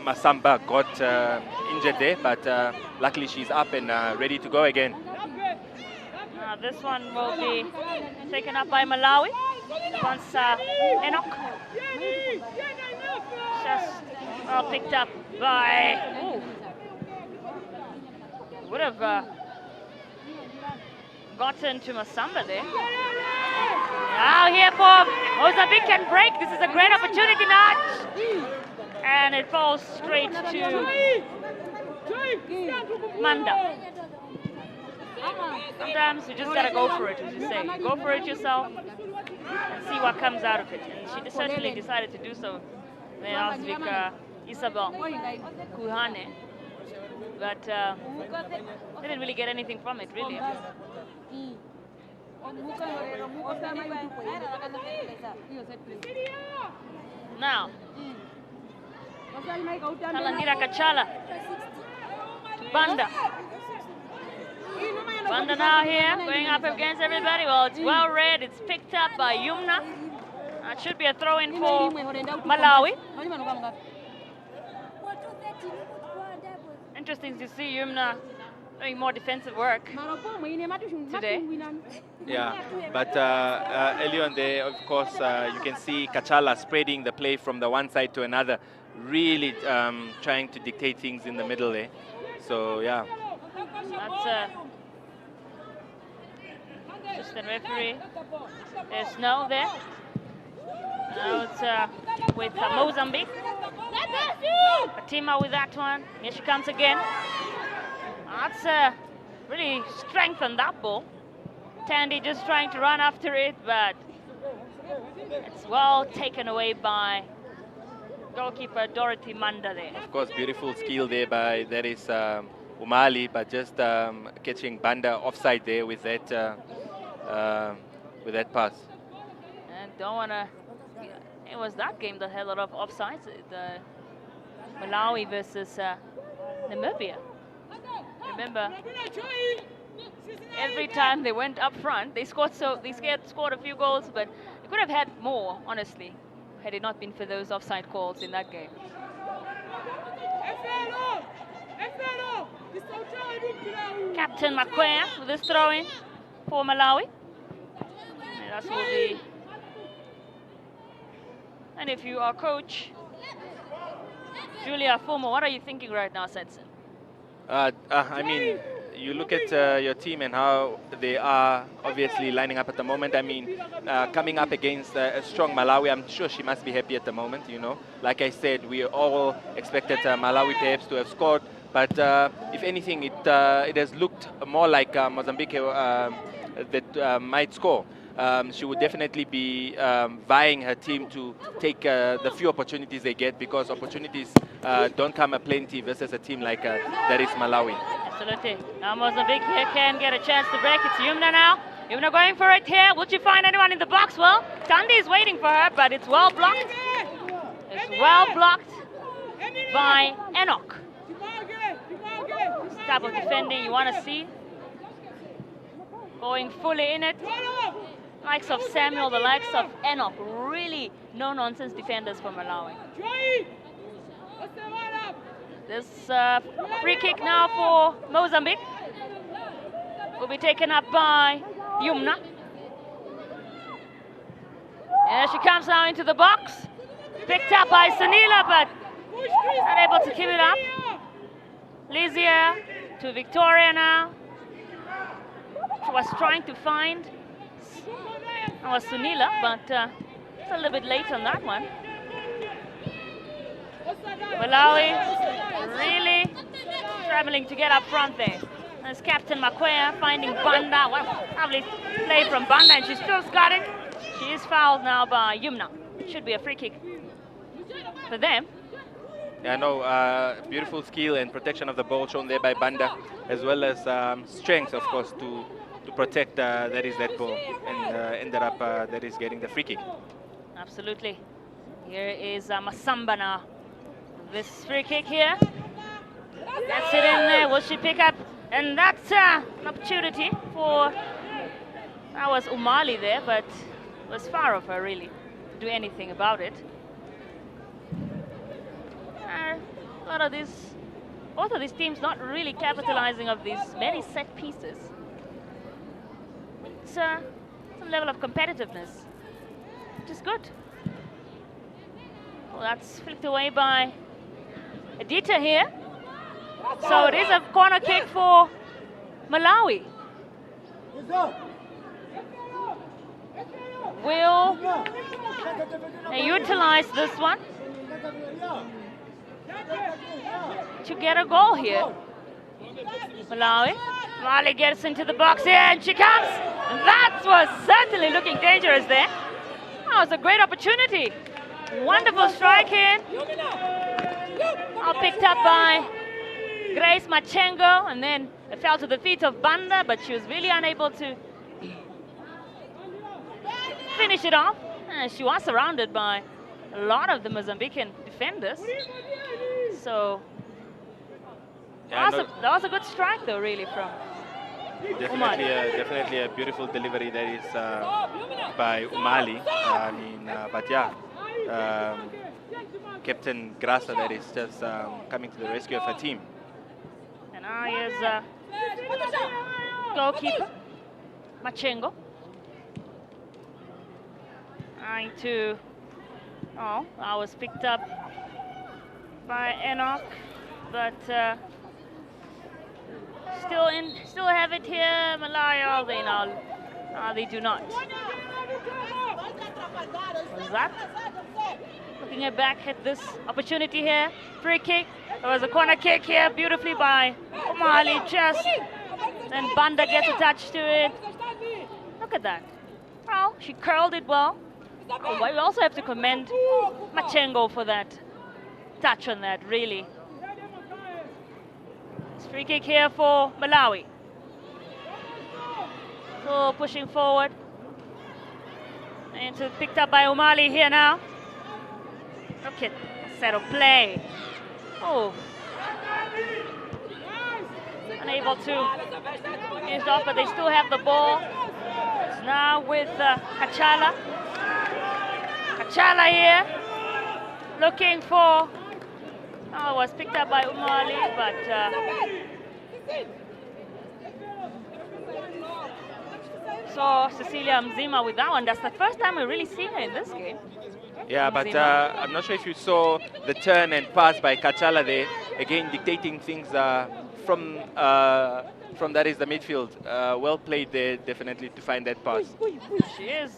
[SPEAKER 5] Masamba got injured there, but luckily she's up and ready to go again.
[SPEAKER 4] This one will be taken up by Malawi. Once Enoch just well picked up by. Ooh, would have gotten to Masamba there. Now here for Mozambique can break. This is a great opportunity now. And it falls straight to Manda. Sometimes you just gotta go for it, as you say. Go for it yourself and see what comes out of it. And she certainly decided to do so. Then asked Isabel Kuhane. But didn't really get anything from it, really. Now, Talandira Kachala to Banda. Banda now here, going up against everybody. Well, it's well read. It's picked up by Yumna. It should be a throw-in for Malawi. Interesting to see Yumna doing more defensive work today.
[SPEAKER 5] Yeah, but early on there, of course, you can see Kachala spreading the play from the one side to another, really trying to dictate things in the middle there. So, yeah.
[SPEAKER 4] That's assistant referee. There's no there. Now it's with Mozambique. Fatima with that one. Here she comes again. That's really strengthened that ball. Tandy just trying to run after it, but it's well taken away by goalkeeper Dorothy Manda there.
[SPEAKER 5] Of course, beautiful skill there by, that is Umali, but just catching Banda offside there with that pass.
[SPEAKER 4] And don't want to, it was that game that had a lot of offsides, the Malawi versus Namibia. Remember, every time they went up front, they scored a few goals, but they could have had more, honestly, had it not been for those offside calls in that game. Captain Makwea with this throw-in for Malawi. And that will be. And if you are coach Julia Fumo, what are you thinking right now, Setson?
[SPEAKER 5] I mean, you look at your team and how they are obviously lining up at the moment. I mean, coming up against a strong Malawi, I'm sure she must be happy at the moment, you know. Like I said, we all expected Malawi perhaps to have scored, but if anything, it has looked more like Mozambique that might score. She would definitely be vying her team to take the few opportunities they get, because opportunities don't come aplenty versus a team like that is Malawi.
[SPEAKER 4] Absolutely. Now Mozambique here can get a chance to break. It's Yumna now. Yumna going for it here. Will she find anyone in the box? Well, Tandi is waiting for her, but it's well blocked. It's well blocked by Enoch. This type of defending you want to see. Going fully in it. Likes of Samuel, the likes of Enoch. Really no-nonsense defenders for Malawi. This free kick now for Mozambique will be taken up by Yumna. And she comes now into the box. Picked up by Sunila, but not able to keep it up. Lizia to Victoria now. She was trying to find Sunila, but it's a little bit late on that one. Malawi really traveling to get up front there. There's Captain Makwea finding Banda. What a lovely play from Banda, and she still got it. She is fouled now by Yumna. Should be a free kick for them.
[SPEAKER 5] Yeah, no, beautiful skill and protection of the ball shown there by Banda, as well as strength, of course, to protect that ball, and ended up that is getting the free kick.
[SPEAKER 4] Absolutely. Here is Masamba now. This free kick here. Gets it in there. Will she pick up? And that's an opportunity for, that was Umali there, but it was far of her really to do anything about it. Both of these teams not really capitalizing of these many set pieces. It's some level of competitiveness, which is good. Well, that's flicked away by Edita here. So it is a corner kick for Malawi. Will they utilize this one to get a goal here? Malawi. Mali gets into the box here, and she comes. And that was certainly looking dangerous there. That was a great opportunity. Wonderful strike in. All picked up by Grace Machengo, and then it fell to the feet of Banda, but she was really unable to finish it off. And she was surrounded by a lot of the Mozambican defenders. So
[SPEAKER 5] yeah,
[SPEAKER 4] that was a good strike, though, really, from
[SPEAKER 5] definitely a beautiful delivery that is by Umali. I mean, but yeah, Captain Grasa that is just coming to the rescue of her team.
[SPEAKER 4] And now here's goalkeeper Machengo. Trying to, oh, I was picked up by Enoch, but still have it here. Malawi, they do not. Was that? Looking back at this opportunity here, free kick. There was a corner kick here, beautifully by Umali, just, and Banda gets attached to it. Look at that. Well, she curled it well. Oh, we also have to commend Machengo for that touch on that, really. It's free kick here for Malawi. So pushing forward. And it's picked up by Umali here now. Look at set of play. Oh. Unable to finish off, but they still have the ball. It's now with Kachala. Kachala here. Looking for, oh, was picked up by Umali, but so Cecilia Mzima with that one. That's the first time we're really seeing her in this game.
[SPEAKER 5] Yeah, but I'm not sure if you saw the turn and pass by Kachala there, again dictating things from that is the midfield. Well played there, definitely, to find that pass.
[SPEAKER 4] She is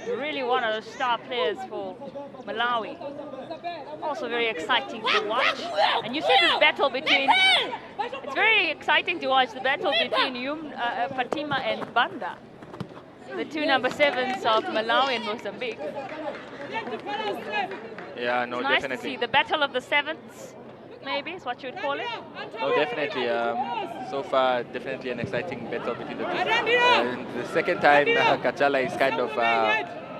[SPEAKER 4] really one of the star players for Malawi. Also very exciting to watch. And you see this battle between, it's very exciting to watch the battle between Fatima and Banda, the two number 7s of Malawi and Mozambique.
[SPEAKER 5] Yeah, no,
[SPEAKER 4] It's nice
[SPEAKER 5] definitely.
[SPEAKER 4] to see the battle of the 7s. maybe, is what you would call it.
[SPEAKER 5] No, definitely. So far, definitely an exciting battle between the two. And the second time, Kachala is kind of,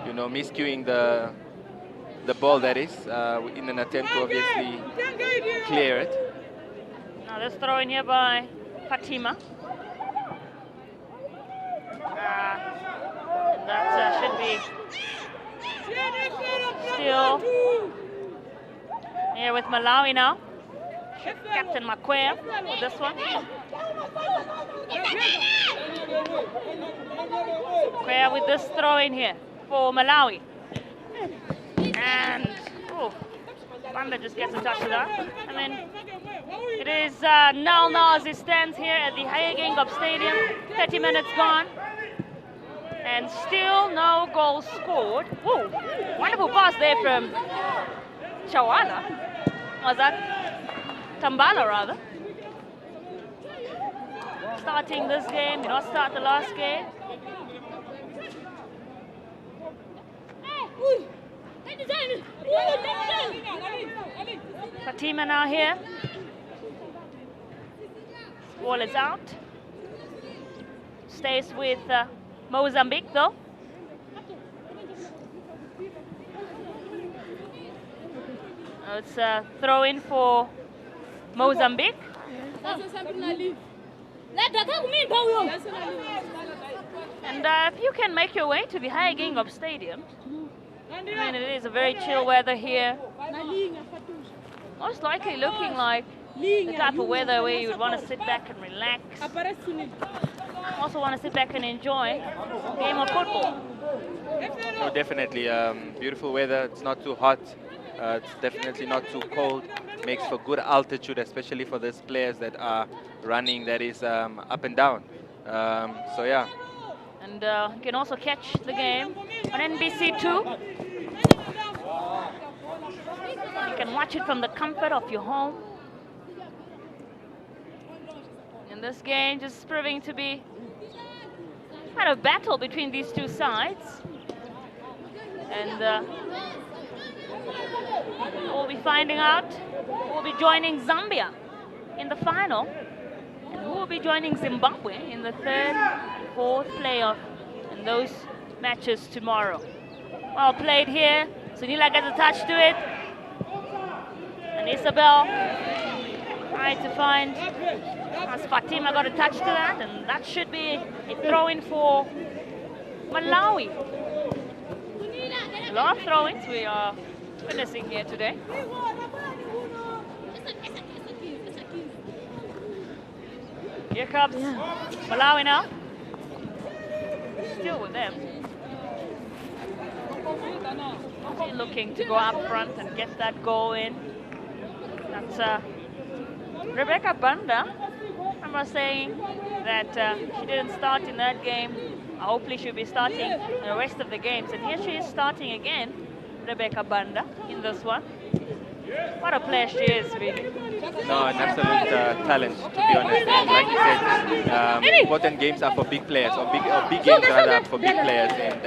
[SPEAKER 5] you know, miscuing the ball, that is, in an attempt to obviously clear it.
[SPEAKER 4] Now this throw in here by Fatima. That should be still here with Malawi now. Captain Makwea with this one. Makwea with this throw in here for Malawi. And, oh, Banda just gets a touch of that. I mean, it is 0-0 as it stands here at the Hayegengup Stadium. 30 minutes gone. And still no goal scored. Whoa, wonderful pass there from Chawala. Was that Tambala, rather? Starting this game, did not start the last game. Fatima now here. Ball is out. Stays with Mozambique though. It's a throw in for Mozambique. And if you can make your way to the Hayegengup Stadium, I mean, it is a very chill weather here. Most likely looking like the type of weather where you would want to sit back and relax. Also want to sit back and enjoy a game of football.
[SPEAKER 5] No, definitely. Beautiful weather. It's not too hot. It's definitely not too cold. Makes for good altitude, especially for these players that are running, that is up and down. So yeah.
[SPEAKER 4] And you can also catch the game on NBC2. You can watch it from the comfort of your home. And this game just proving to be kind of battle between these two sides. And we'll be finding out who will be joining Zambia in the final and who will be joining Zimbabwe in the third, fourth playoff in those matches tomorrow. Well played here. Sunila gets a touch to it. And Isabel trying to find, as Fatima got a touch to that, and that should be a throw-in for Malawi. A lot of throw-ins we are witnessing here today. Here comes Malawi now. Still with them. Still looking to go up front and get that goal in. That's Rebecca Banda. I remember saying that she didn't start in that game. Hopefully she'll be starting in the rest of the games. And here she is starting again, Rebecca Banda, in this one. What a player she is, really.
[SPEAKER 5] No, an absolute talent, to be honest. And like you said, important games are for big players, or big games rather for big players. And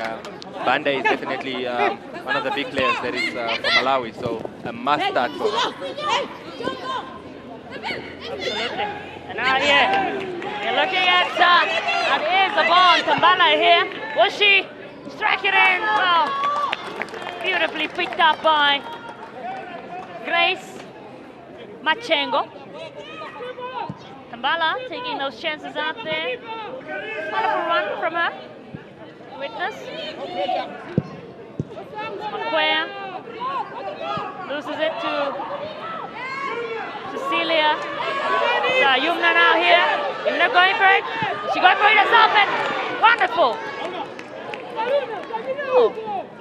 [SPEAKER 5] Banda is definitely one of the big players that is for Malawi. So a must start for her.
[SPEAKER 4] Absolutely. And now here, you're looking at that is the ball. Tambala here. Will she strike it in? Well, beautifully picked up by Grace Machengo. Tambala taking those chances out there. Wonderful run from her. Witness. Makwea loses it to Cecilia. Yumna now here. Yumna going for it. She got for it herself and wonderful. Oh,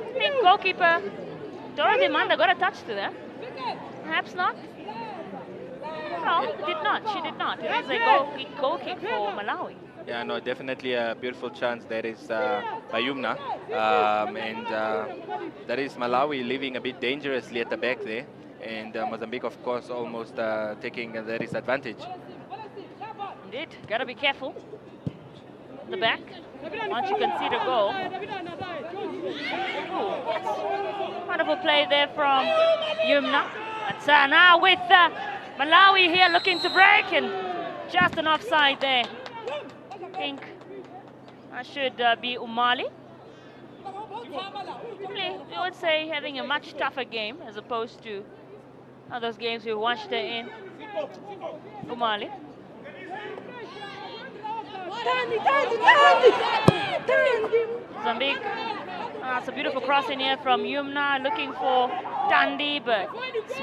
[SPEAKER 4] I think goalkeeper Dorothy Manda got a touch to that. Perhaps not. No, did not. She did not. It is a goal kick for Malawi.
[SPEAKER 5] Yeah, no, definitely a beautiful chance. That is by Yumna. And that is Malawi living a bit dangerously at the back there. And Mozambique, of course, almost taking their disadvantage.
[SPEAKER 4] Indeed, gotta be careful. The back, once you concede a goal. Ooh, wonderful play there from Yumna. But now with Malawi here looking to break, and just an offside there. I think I should be Umali. Probably, I would say, having a much tougher game as opposed to those games we watched in Umali. Mozambique. It's a beautiful cross in here from Yumna, looking for Dundee, but it's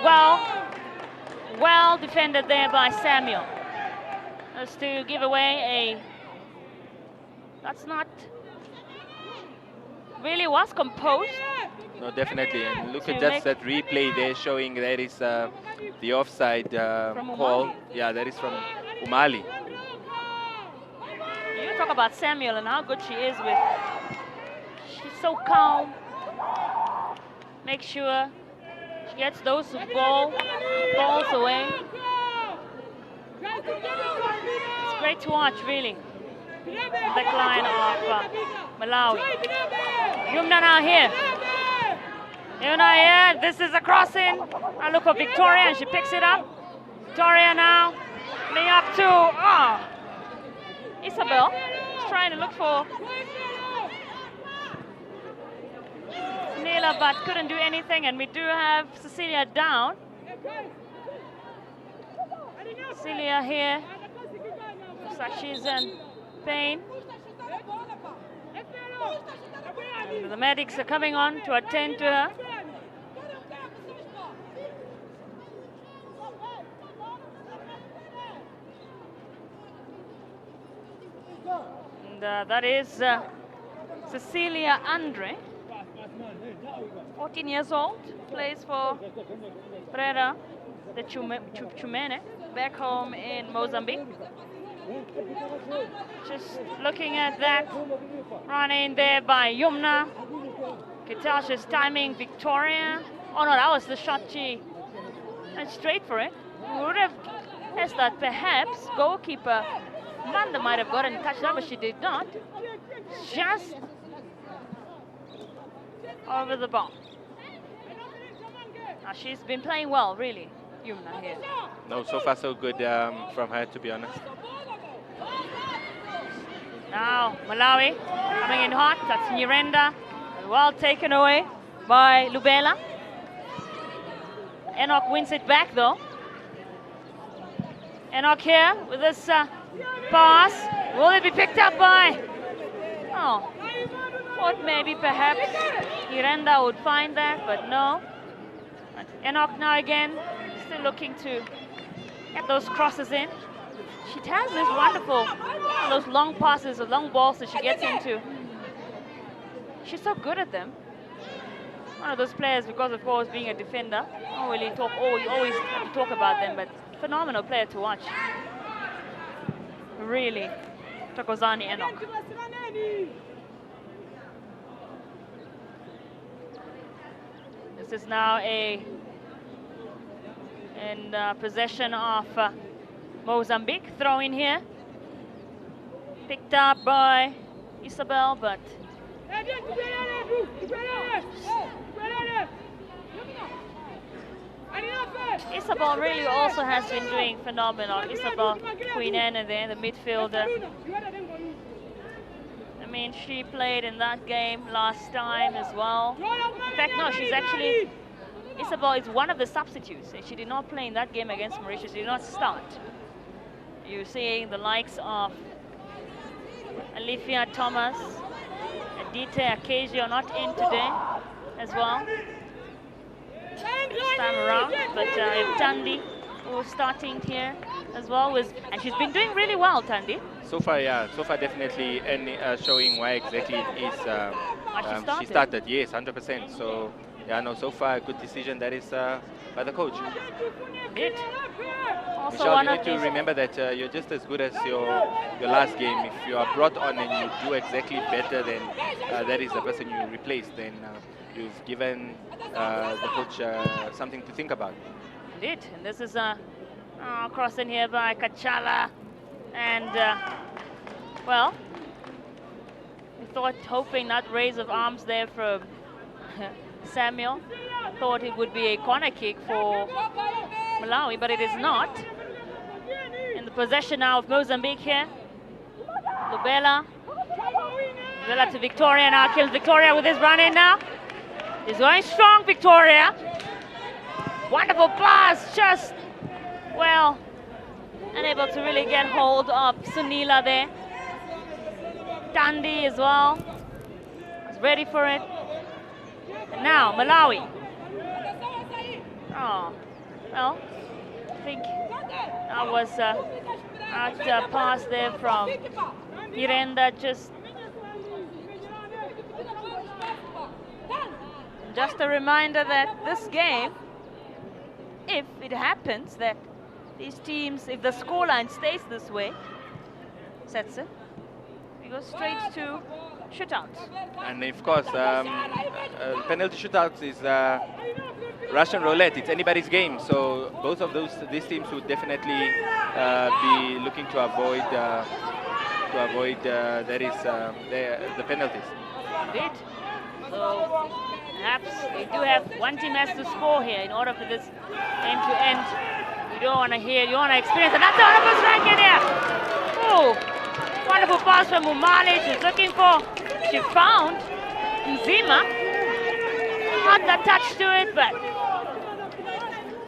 [SPEAKER 4] well defended there by Samuel. As to give away that's not really was composed.
[SPEAKER 5] No, definitely. And look at just that replay there showing that is the offside call. Yeah, that is from Umali.
[SPEAKER 4] You talk about Samuel and how good she is with. She's so calm. Make sure she gets those balls away. It's great to watch, really. Back line of Malawi. Yumna now here. Yumna here. This is a crossing. I look for Victoria and she picks it up. Victoria now. Laying up to Isabel. She's trying to look for Nila, but couldn't do anything. And we do have Cecilia down. Cecilia here. Looks like she's in pain. And the medics are coming on to attend to her. And that is Cecilia Andre, 14 years old, plays for Brera de Chumene, back home in Mozambique. Just looking at that run in there by Yumna. Kitasha's timing Victoria. Oh no, that was the shot she went straight for it. We would have guessed that perhaps goalkeeper Manda might have gotten touched up, but she did not. Just over the bar. Now she's been playing well, really, Yumna here.
[SPEAKER 5] No, so far so good from her, to be honest.
[SPEAKER 4] Now Malawi coming in hot. That's Nyirenda. Well taken away by Lubela. Enoch wins it back though. Enoch here with this pass. Will it be picked up by? Oh, thought maybe perhaps Nyirenda would find that, but no. Enoch now again, still looking to get those crosses in. She has this wonderful, those long passes, the long balls that she gets into. She's so good at them. One of those players, because of course being a defender, don't really talk. We always have to talk about them, but phenomenal player to watch. Really, Tokozani Enoch. This is now in possession of Mozambique. Throw in here. Picked up by Isabel, but Isabel really also has been doing phenomenal. Isabel Queen Anne there, the midfielder. I mean, she played in that game last time as well. In fact, no, she's actually, Isabel is one of the substitutes. She did not play in that game against Mauritius. She did not start. You're seeing the likes of Alifia Thomas, Adite Acacio not in today as well. This time around, but Tandi, who was starting here as well, and she's been doing really well, Tandi.
[SPEAKER 5] So far, yeah, so far definitely, and showing why exactly it is she started. Yes, 100%. So yeah, no, so far a good decision that is by the coach.
[SPEAKER 4] It. Also,
[SPEAKER 5] Michelle, you need to remember that you're just as good as your last game. If you are brought on and you do exactly better than that is the person you replaced, then you've given the coach something to think about.
[SPEAKER 4] Indeed, and this is a cross in here by Kachala, and well, we thought, hoping that raise of arms there from Samuel, thought it would be a corner kick for Malawi, but it is not. In the possession now of Mozambique here. Lubela. Lubela to Victoria now, kills Victoria with his run in now. He's going strong, Victoria. Wonderful pass, just, well, unable to really get hold of Sunila there. Tandy as well. Was ready for it. And now, Malawi. Oh, well, I think that was out pass there from Miranda. Just a reminder that this game, if it happens that these teams, if the scoreline stays this way, sets it, we go straight to shootouts.
[SPEAKER 5] And of course, penalty shootouts is Russian roulette. It's anybody's game. So both of these teams would definitely be looking to avoid the penalties.
[SPEAKER 4] Indeed. So perhaps they do have one team has to score here in order for this end to end. You don't want to hear, you want to experience it. That's a wonderful strike in here. Oh, wonderful pass from Umali. She's looking for, she found Nzima. Not the touch to it, but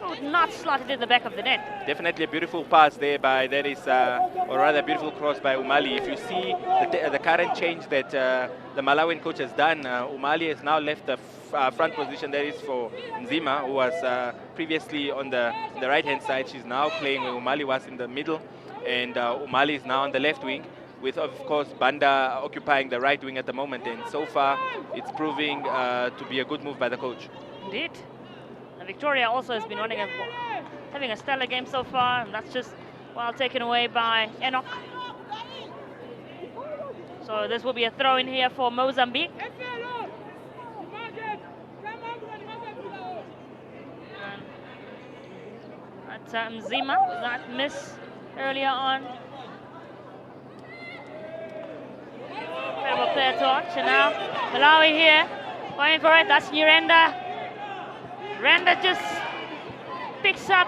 [SPEAKER 4] would not slot it in the back of the net.
[SPEAKER 5] Definitely a beautiful pass there by, that is, or rather beautiful cross by Umali. If you see the current change that the Malawian coach has done, Umali has now left the front position. That is for Nzima, who was previously on the right-hand side. She's now playing where Umali was in the middle, and Umali is now on the left wing, with, of course, Banda occupying the right wing at the moment. And so far, it's proving to be a good move by the coach.
[SPEAKER 4] Indeed. And Victoria also has been having a stellar game so far, and that's just, well, taken away by Enoch. So this will be a throw in here for Mozambique. That's Mzima, that miss earlier on. Incredible player torch, and now Malawi here, going for it. That's Nyirenda. Renda just picked up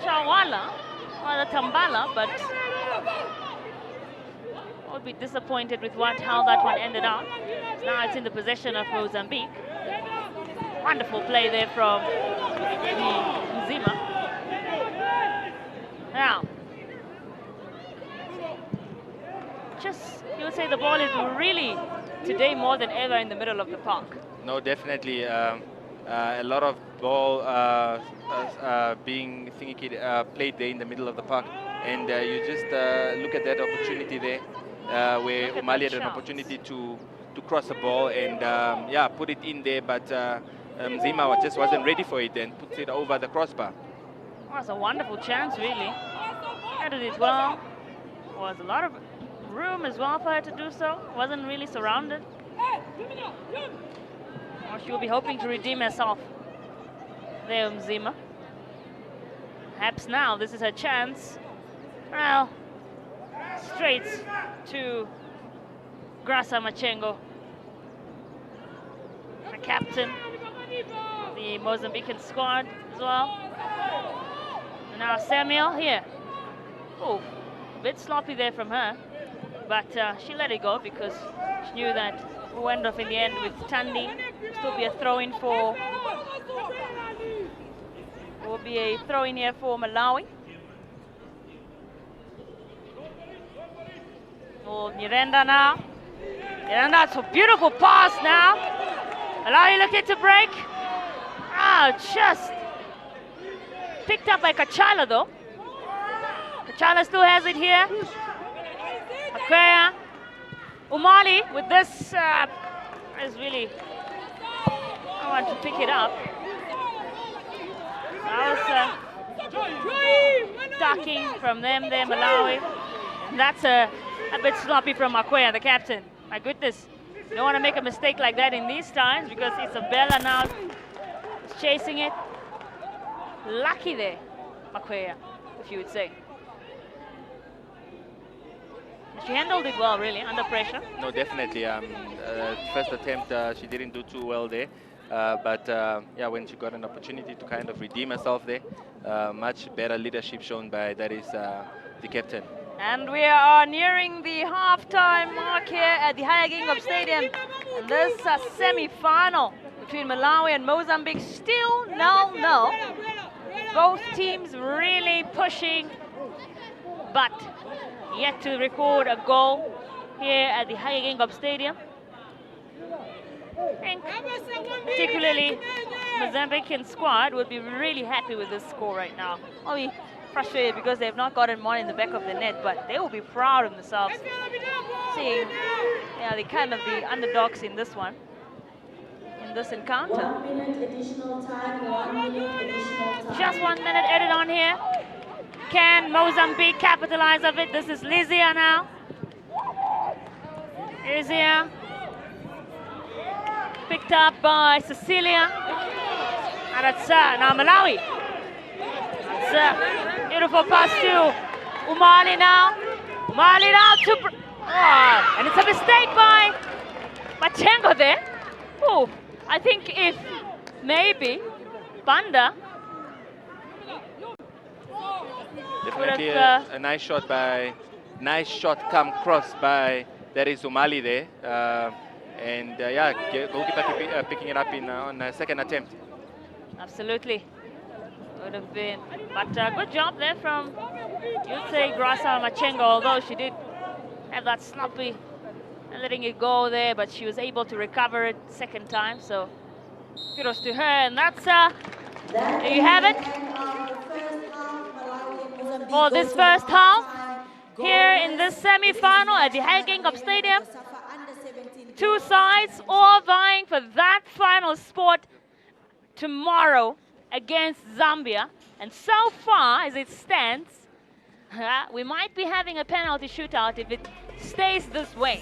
[SPEAKER 4] Chawala, or the Tambala, but would be disappointed with how that one ended up. Now it's in the possession of Mozambique. Wonderful play there from Nzima. Now, just, you would say the ball is really today more than ever in the middle of the park.
[SPEAKER 5] No, definitely. A lot of ball being played there in the middle of the park. And you just look at that opportunity there, where Umali had an opportunity to cross the ball and, yeah, put it in there. But Mzima just wasn't ready for it and puts it over the crossbar.
[SPEAKER 4] Well, it's a wonderful chance, really. Handled it well. Was a lot of room as well for her to do so. Wasn't really surrounded. Or she will be hoping to redeem herself there, Mzima. Perhaps now this is her chance. Well, straight to Grasa Machengo, the captain of the Mozambican squad as well. And now Samuel here. Oh, a bit sloppy there from her, but she let it go because she knew that we'll end off in the end with Tandy. Still be a throw-in for, will be a throw-in here for Malawi. Oh, Nyirenda now. Nyirenda, it's a beautiful pass now. Malawi looking to break. Ah, just picked up by Kachala though. Kachala still has it here. Akwea. Umali with this is really, I want to pick it up. That was ducking from them there, Malawi. That's a bit sloppy from Akwea, the captain. My goodness, you don't want to make a mistake like that in these times because Isabella now is chasing it. Lucky there, Akwea, if you would say. She handled it well, really, under pressure.
[SPEAKER 5] No, definitely. First attempt, she didn't do too well there. Yeah, when she got an opportunity to kind of redeem herself there, much better leadership shown by that is the captain.
[SPEAKER 4] And we are nearing the halftime mark here at the Hyagingham Stadium. And this semi-final between Malawi and Mozambique still 0-0. Both teams really pushing, but yet to record a goal here at the Hyagingham Stadium. I think particularly Mozambican squad would be really happy with this score right now. I'll be frustrated because they've not gotten one in the back of the net, but they will be proud of themselves seeing the kind of the underdogs in this one, in this encounter.
[SPEAKER 6] 1 minute additional time, 1 minute additional time.
[SPEAKER 4] Just 1 minute added on here. Can Mozambique capitalize of it? This is Lizia now. Lizia. Picked up by Cecilia. And that's now Malawi. That's beautiful pass to Umali now. Umali now to... Oh, and it's a mistake by Machengo there. Oh, I think if maybe Banda...
[SPEAKER 5] Definitely a nice shot come cross by there is Umali there. Yeah, goalkeeper picking it up on a second attempt.
[SPEAKER 4] Absolutely. Would have been. But good job there from, you'd say, Grasa Machengo, although she did have that sloppy and letting it go there, but she was able to recover it second time. So kudos to her. And that's, there you have it. For this first half, here in this semi-final at the Hyagingham Stadium. Two sides all vying for that final spot tomorrow against Zambia. And so far as it stands, we might be having a penalty shootout if it stays this way.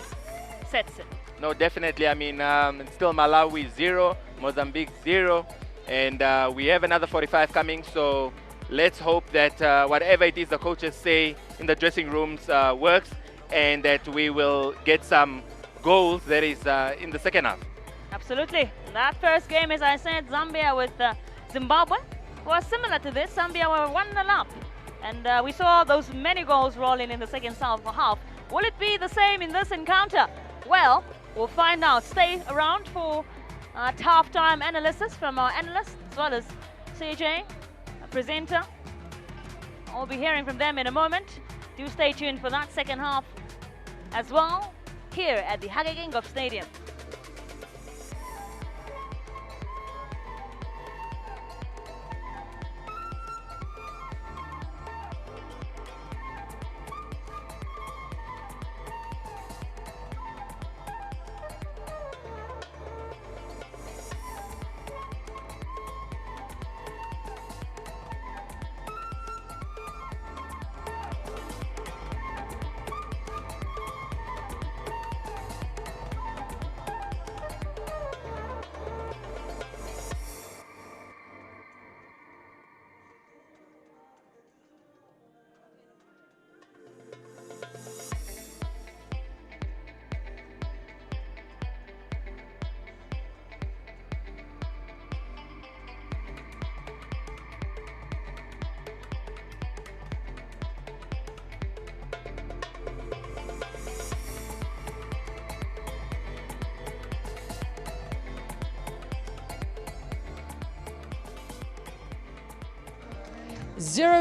[SPEAKER 4] Setson.
[SPEAKER 5] No, definitely. I mean, it's still Malawi 0, Mozambique 0, and we have another 45 coming. So let's hope that whatever it is the coaches say in the dressing rooms works, and that we will get some goals that is in the second half.
[SPEAKER 4] Absolutely. That first game, as I said, Zambia with Zimbabwe was similar to this. Zambia were 1-0 up, and we saw those many goals rolling in the second half. Will it be the same in this encounter? Well, we'll find out. Stay around for half-time analysis from our analysts as well as CJ, a presenter. I'll be hearing from them in a moment. Do stay tuned for that second half as well here at the Hyagingham Stadium.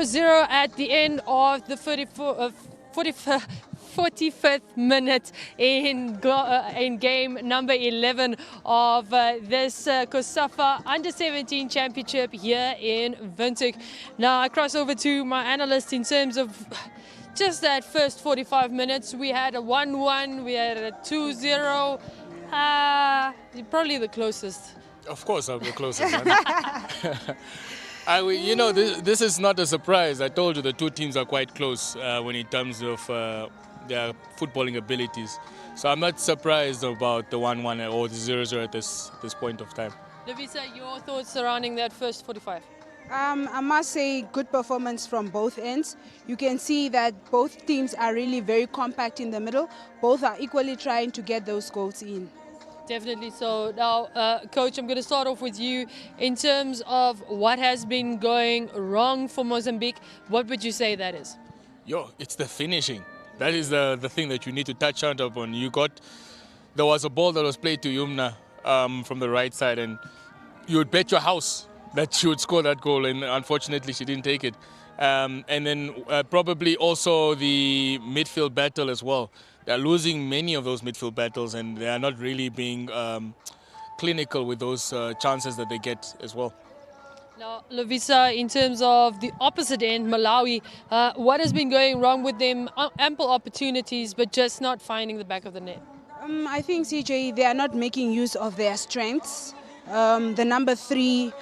[SPEAKER 1] Zero at the end of the 45th minute in game number 11 of this COSAFA Under-17 Championship here in Windhoek. Now I cross over to my analyst in terms of just that first 45 minutes. We had a 1-1, we had a 2-0. Probably the closest.
[SPEAKER 2] Of course, I'm the closest. You know, this is not a surprise. I told you the two teams are quite close when in terms of their footballing abilities. So I'm not surprised about the 1-1 or the 0-0 at this point of time.
[SPEAKER 1] Lovisa, your thoughts surrounding that first 45?
[SPEAKER 3] I must say good performance from both ends. You can see that both teams are really very compact in the middle. Both are equally trying to get those goals in.
[SPEAKER 1] Definitely so. Now, Coach, I'm going to start off with you. In terms of what has been going wrong for Mozambique, what would you say that is?
[SPEAKER 2] It's the finishing. That is the thing that you need to touch on upon. There was a ball that was played to Yumna from the right side, and you would bet your house that she would score that goal, and unfortunately she didn't take it. And then probably also the midfield battle as well. They're losing many of those midfield battles, and they are not really being clinical with those chances that they get as well.
[SPEAKER 1] Now, Lovisa, in terms of the opposite end, Malawi, what has been going wrong with them? Ample opportunities, but just not finding the back of the net.
[SPEAKER 3] I think, CJ, they are not making use of their strengths. The number 7,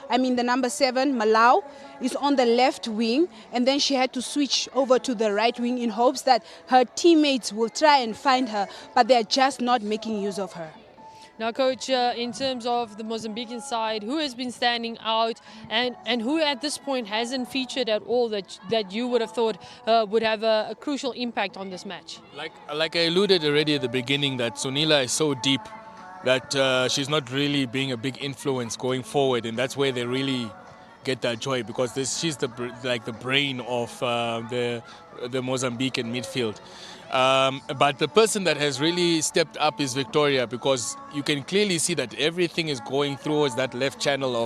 [SPEAKER 3] Malawi, is on the left wing, and then she had to switch over to the right wing in hopes that her teammates will try and find her, but they're just not making use of her.
[SPEAKER 1] Now, Coach, in terms of the Mozambican side, who has been standing out and who at this point hasn't featured at all that you would have thought would have a crucial impact on this match?
[SPEAKER 2] Like I alluded already at the beginning, that Sunila is so deep that she's not really being a big influence going forward, and that's where they really get that joy, because she's the brain of the Mozambican midfield. But the person that has really stepped up is Victoria, because you can clearly see that everything is going towards that left channel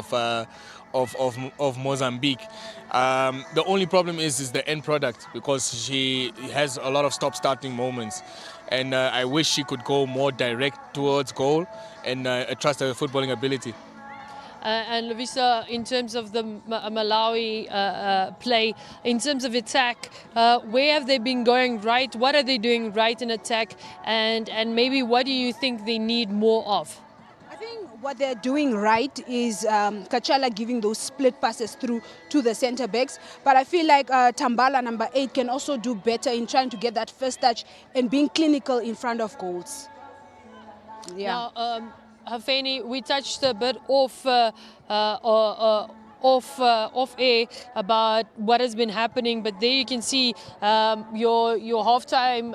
[SPEAKER 2] of Mozambique. The only problem is the end product, because she has a lot of stop-starting moments, and I wish she could go more direct towards goal and trust her footballing ability.
[SPEAKER 1] And Lovisa, in terms of the Malawi play, in terms of attack, where have they been going right? What are they doing right in attack? And maybe what do you think they need more of?
[SPEAKER 3] I think what they're doing right is Kachala giving those split passes through to the centre backs. But I feel like Tambala, number 8, can also do better in trying to get that first touch and being clinical in front of goals. Yeah.
[SPEAKER 1] Now, Hafeni, we touched a bit off air about what has been happening, but there you can see your halftime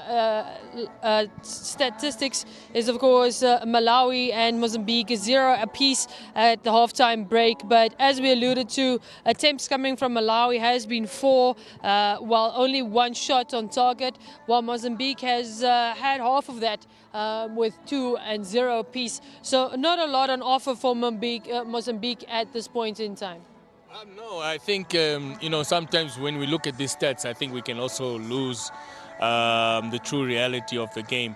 [SPEAKER 1] statistics is, of course, Malawi and Mozambique is 0 apiece at the halftime break. But as we alluded to, attempts coming from Malawi has been 4, while only 1 shot on target, while Mozambique has had half of that with 2 and 0 apiece. So not a lot on offer for Mozambique at this point in time.
[SPEAKER 2] No, I think, sometimes when we look at these stats, I think we can also lose the true reality of the game.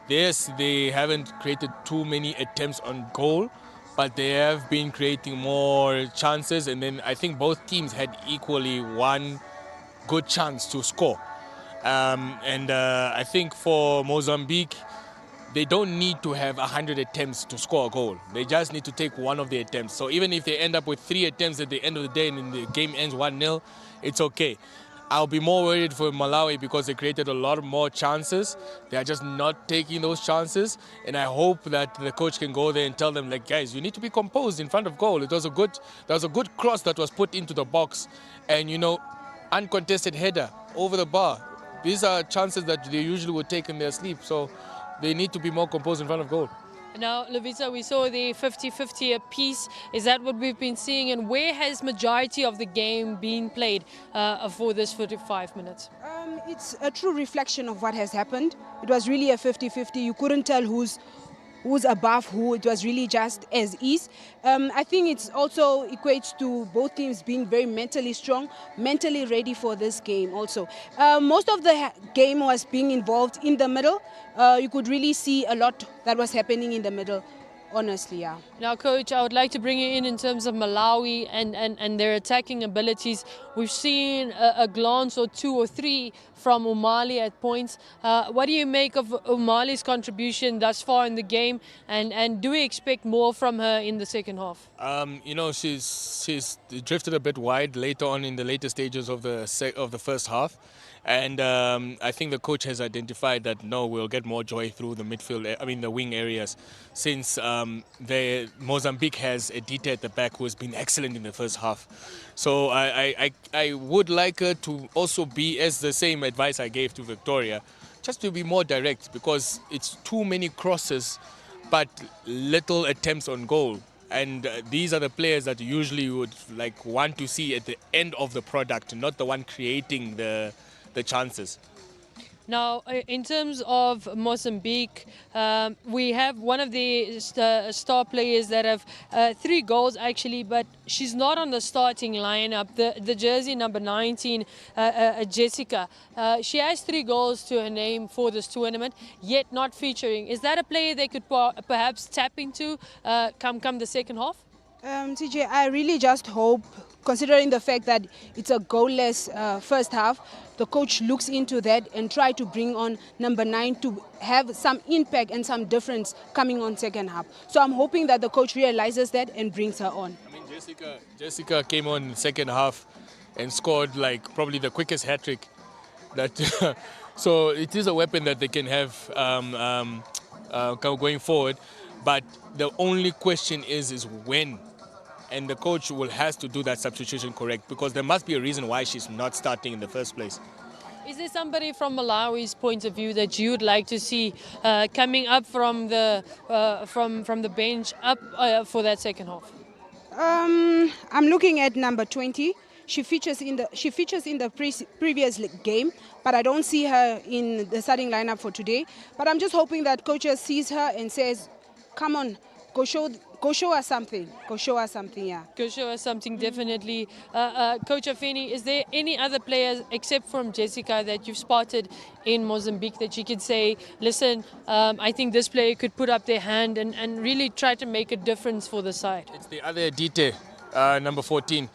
[SPEAKER 2] Yes, they haven't created too many attempts on goal, but they have been creating more chances, and then I think both teams had equally 1 good chance to score. I think for Mozambique, they don't need to have 100 attempts to score a goal. They just need to take 1 of the attempts. So even if they end up with 3 attempts at the end of the day and the game ends 1-0, it's okay. I'll be more worried for Malawi because they created a lot more chances. They are just not taking those chances. And I hope that the coach can go there and tell them, like, guys, you need to be composed in front of goal. There was a good cross that was put into the box. And, uncontested header over the bar. These are chances that they usually would take in their sleep. So they need to be more composed in front of goal.
[SPEAKER 1] Now, Lovisa, we saw the 50-50 apiece. Is that what we've been seeing? And where has majority of the game been played for this 45 minutes?
[SPEAKER 3] It's a true reflection of what has happened. It was really a 50-50. You couldn't tell who's above who. It was really just as is. I think it also equates to both teams being very mentally strong, mentally ready for this game also. Most of the game was being involved in the middle. You could really see a lot that was happening in the middle. Honestly, yeah.
[SPEAKER 1] Now, Coach, I would like to bring you in terms of Malawi and their attacking abilities. We've seen a glance or 2 or 3 from Umali at points. What do you make of Umali's contribution thus far in the game? And do we expect more from her in the second half?
[SPEAKER 2] She's drifted a bit wide later on in the later stages of the first half. And I think the coach has identified that, no, we'll get more joy through the the wing areas, since Mozambique has Edita at the back who has been excellent in the first half. So I would like her to also be, as the same advice I gave to Victoria, just to be more direct, because it's too many crosses but little attempts on goal. And these are the players that usually you would like want to see at the end of the product, not the one creating the chances.
[SPEAKER 1] Now, in terms of Mozambique, we have one of the star players that have 3 goals actually, but she's not on the starting lineup. The jersey number 19, Jessica, she has 3 goals to her name for this tournament, yet not featuring. Is that a player they could perhaps tap into come the second half?
[SPEAKER 3] TJ, I really just hope, considering the fact that it's a goalless first half, the coach looks into that and try to bring on number 9 to have some impact and some difference coming on second half. So I'm hoping that the coach realizes that and brings her on.
[SPEAKER 2] I mean, Jessica came on second half and scored like probably the quickest hat-trick. That so it is a weapon that they can have going forward. But the only question is when. And the coach has to do that substitution correct, because there must be a reason why she's not starting in the first place.
[SPEAKER 1] Is there somebody from Malawi's point of view that you would like to see coming up from the bench up for that second half?
[SPEAKER 3] I'm looking at number 20. She features in the previous game, but I don't see her in the starting lineup for today. But I'm just hoping that coach sees her and says, "Come on, go show us something. Go show us something, yeah."
[SPEAKER 1] Go show us something, definitely. Coach Afeni, is there any other players except from Jessica that you've spotted in Mozambique that you could say, listen, I think this player could put up their hand and really try to make a difference for the side?
[SPEAKER 2] It's the other Dite, number 14.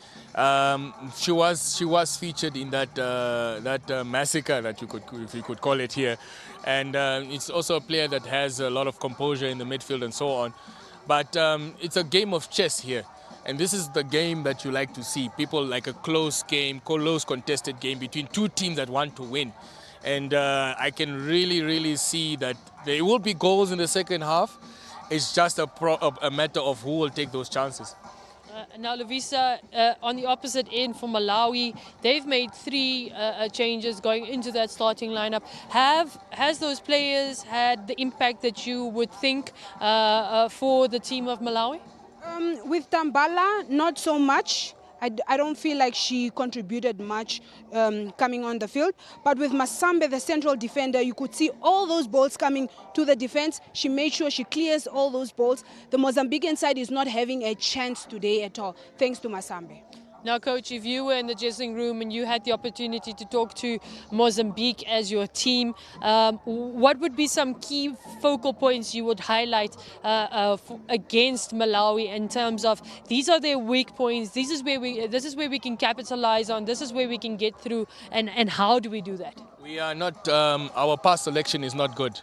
[SPEAKER 2] She was featured in that massacre that if you could call it here, and it's also a player that has a lot of composure in the midfield and so on. But it's a game of chess here, and this is the game that you like to see. People like a close game, close contested game between 2 teams that want to win. And I can really see that there will be goals in the second half. It's just a matter of who will take those chances.
[SPEAKER 1] Now, Lovisa, on the opposite end for Malawi, they've made 3 changes going into that starting lineup. Has those players had the impact that you would think for the team of Malawi?
[SPEAKER 3] With Tambala, not so much. I don't feel like she contributed much coming on the field. But with Masambe, the central defender, you could see all those balls coming to the defense. She made sure she clears all those balls. The Mozambican side is not having a chance today at all, thanks to Masambe.
[SPEAKER 1] Now, Coach, if you were in the dressing room and you had the opportunity to talk to Mozambique as your team, what would be some key focal points you would highlight against Malawi in terms of these are their weak points, this is where we can capitalize on, this is where we can get through, and how do we do that?
[SPEAKER 2] We are not, our pass selection is not good.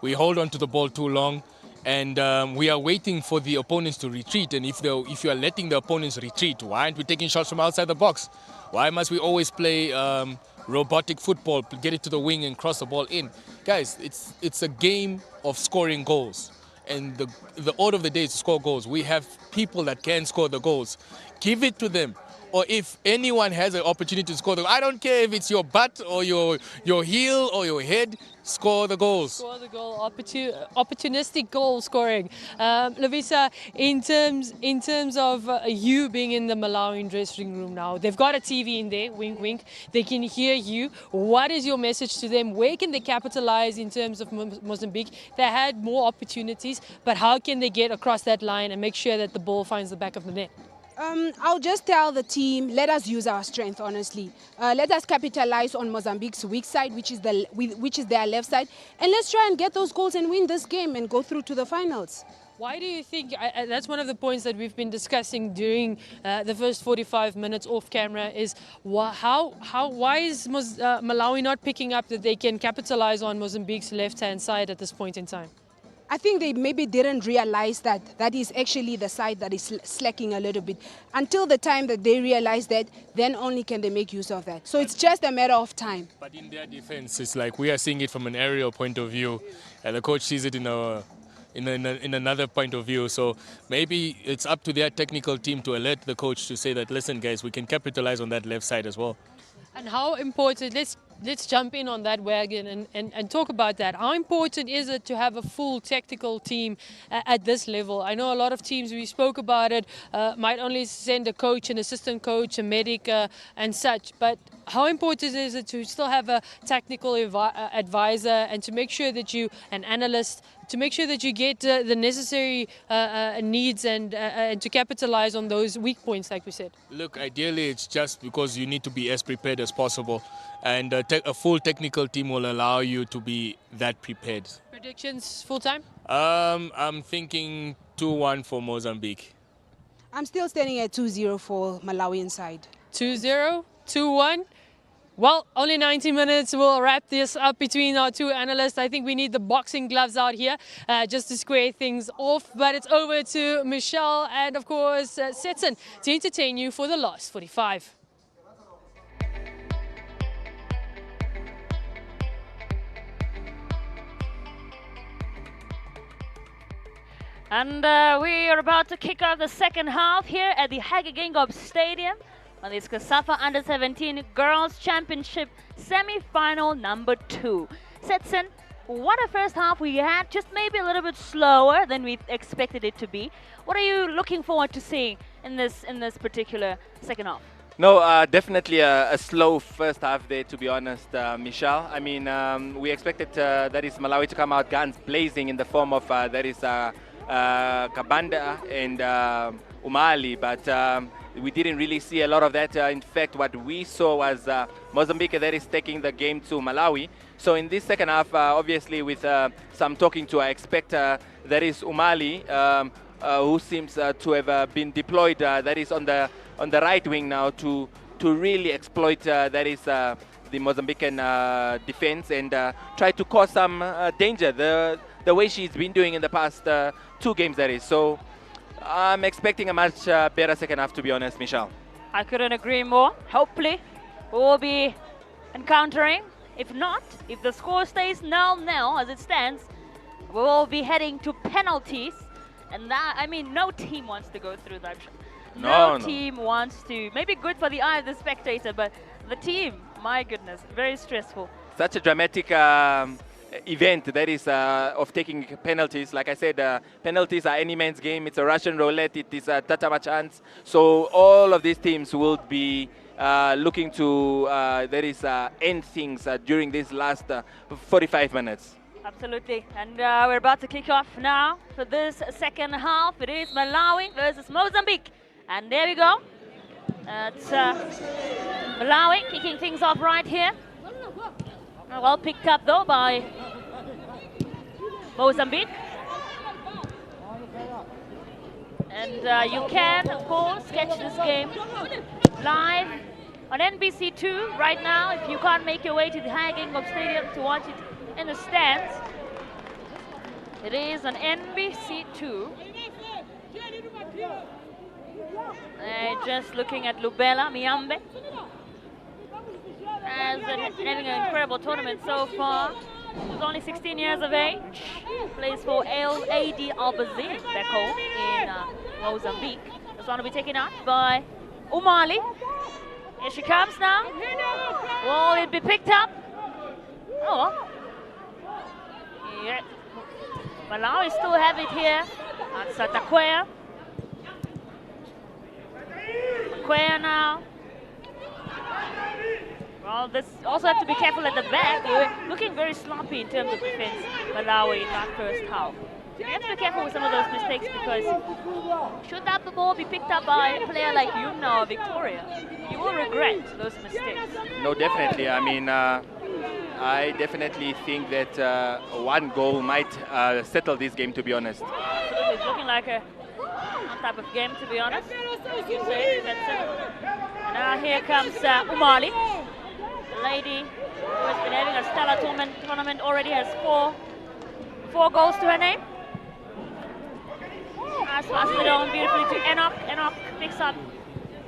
[SPEAKER 2] We hold on to the ball too long. And we are waiting for the opponents to retreat. And if you are letting the opponents retreat, why aren't we taking shots from outside the box? Why must we always play robotic football, get it to the wing and cross the ball in? Guys, it's a game of scoring goals. And the order of the day is to score goals. We have people that can score the goals. Give it to them. Or if anyone has an opportunity to score the goal, I don't care if it's your butt or your heel or your head, score the goals.
[SPEAKER 1] Score the goal, opportunistic goal scoring. Lovisa, in terms of you being in the Malawian dressing room now, they've got a TV in there, wink wink, they can hear you. What is your message to them? Where can they capitalize in terms of Mozambique? They had more opportunities, but how can they get across that line and make sure that the ball finds the back of the net?
[SPEAKER 3] I'll just tell the team, let us use our strength, honestly. Let us capitalize on Mozambique's weak side, which is their left side. And let's try and get those goals and win this game and go through to the finals.
[SPEAKER 1] Why do you think, that's one of the points that we've been discussing during the first 45 minutes off camera, is why is Malawi not picking up that they can capitalize on Mozambique's left-hand side at this point in time?
[SPEAKER 3] I think they maybe didn't realize that is actually the side that is slacking a little bit. Until the time that they realize that, then only can they make use of that. So it's just a matter of time.
[SPEAKER 2] But in their defense, it's like we are seeing it from an aerial point of view, and the coach sees it in another point of view. So maybe it's up to their technical team to alert the coach to say that, listen, guys, we can capitalize on that left side as well.
[SPEAKER 1] And how important, let's let's jump in on that wagon and talk about that. How important is it to have a full technical team at this level? I know a lot of teams, we spoke about it, might only send a coach, an assistant coach, a medic and such, but how important is it to still have a technical advisor and to make sure that you, an analyst, to make sure that you get the necessary needs and to capitalize on those weak points, like we said?
[SPEAKER 2] Look, ideally it's just because you need to be as prepared as possible, and a full technical team will allow you to be that prepared.
[SPEAKER 1] Predictions full time?
[SPEAKER 2] I'm thinking 2-1 for Mozambique.
[SPEAKER 3] I'm still standing at 2-0 for Malawian side.
[SPEAKER 1] 2-0, 2-1. Well, only 90 minutes. We'll wrap this up between our two analysts. I think we need the boxing gloves out here just to square things off. But it's over to Michelle and, of course, Setson to entertain you for the last 45.
[SPEAKER 4] And we are about to kick off the second half here at the Hage Stadium on this COSAFA Under-17 Girls Championship semi-final number 2. Setson, what a first half we had, just maybe a little bit slower than we expected it to be. What are you looking forward to seeing in this particular second half?
[SPEAKER 5] No, definitely a slow first half there, to be honest, Michelle. I mean, we expected that is Malawi to come out guns blazing in the form of that is Kabanda and Umali, but we didn't really see a lot of that. In fact, what we saw was Mozambique that is taking the game to Malawi. So in this second half, obviously with some talking to, I expect that is Umali, who seems to have been deployed, that is on the right wing now to really exploit that is the Mozambican defense and try to cause some danger the way she's been doing in the past 2 games, that is. So I'm expecting a much better second half, to be honest, Michelle.
[SPEAKER 4] I couldn't agree more. Hopefully we will be encountering, if not, if the score stays 0-0 as it stands, we will be heading to penalties. And that, I mean, no team wants to go through that. No team wants to. Maybe good for the eye of the spectator, but the team, my goodness, very stressful.
[SPEAKER 5] Such a dramatic event that is of taking penalties. Like I said, penalties are any man's game. It's a Russian roulette. It is a tatama chance. So all of these teams will be looking to end things during these last 45 minutes.
[SPEAKER 4] Absolutely. And we're about to kick off now for this second half. It is Malawi versus Mozambique. And there we go. It's Malawi kicking things off right here. Well picked up though by Mozambique. And you can, of course, catch this game live on NBC2 right now if you can't make your way to the Hage Stadium to watch it in the stands. It is on NBC2. Just looking at Lubela Miambe. Has been having an incredible tournament so far. He's only 16 years of age. Plays for AD Albazin back home in Mozambique. This one will be taken out by Umali. Here she comes now. Will it be picked up? Oh. Yeah. Malawi still have it here. That's Takwea. Takwea now. Well, this also have to be careful at the back. They were looking very sloppy in terms of defense, Malawi, in that first half. So you have to be careful with some of those mistakes because should that ball be picked up by a player like Yumna or Victoria, you will regret those mistakes.
[SPEAKER 5] No, definitely. I mean, I definitely think that one goal might settle this game, to be honest.
[SPEAKER 4] Absolutely. It's looking like one type of game, to be honest. You say that's it. And now here comes Umali. The lady who has been having a stellar tournament already has four goals to her name. Passed it on beautifully to Enoch. Enoch picks up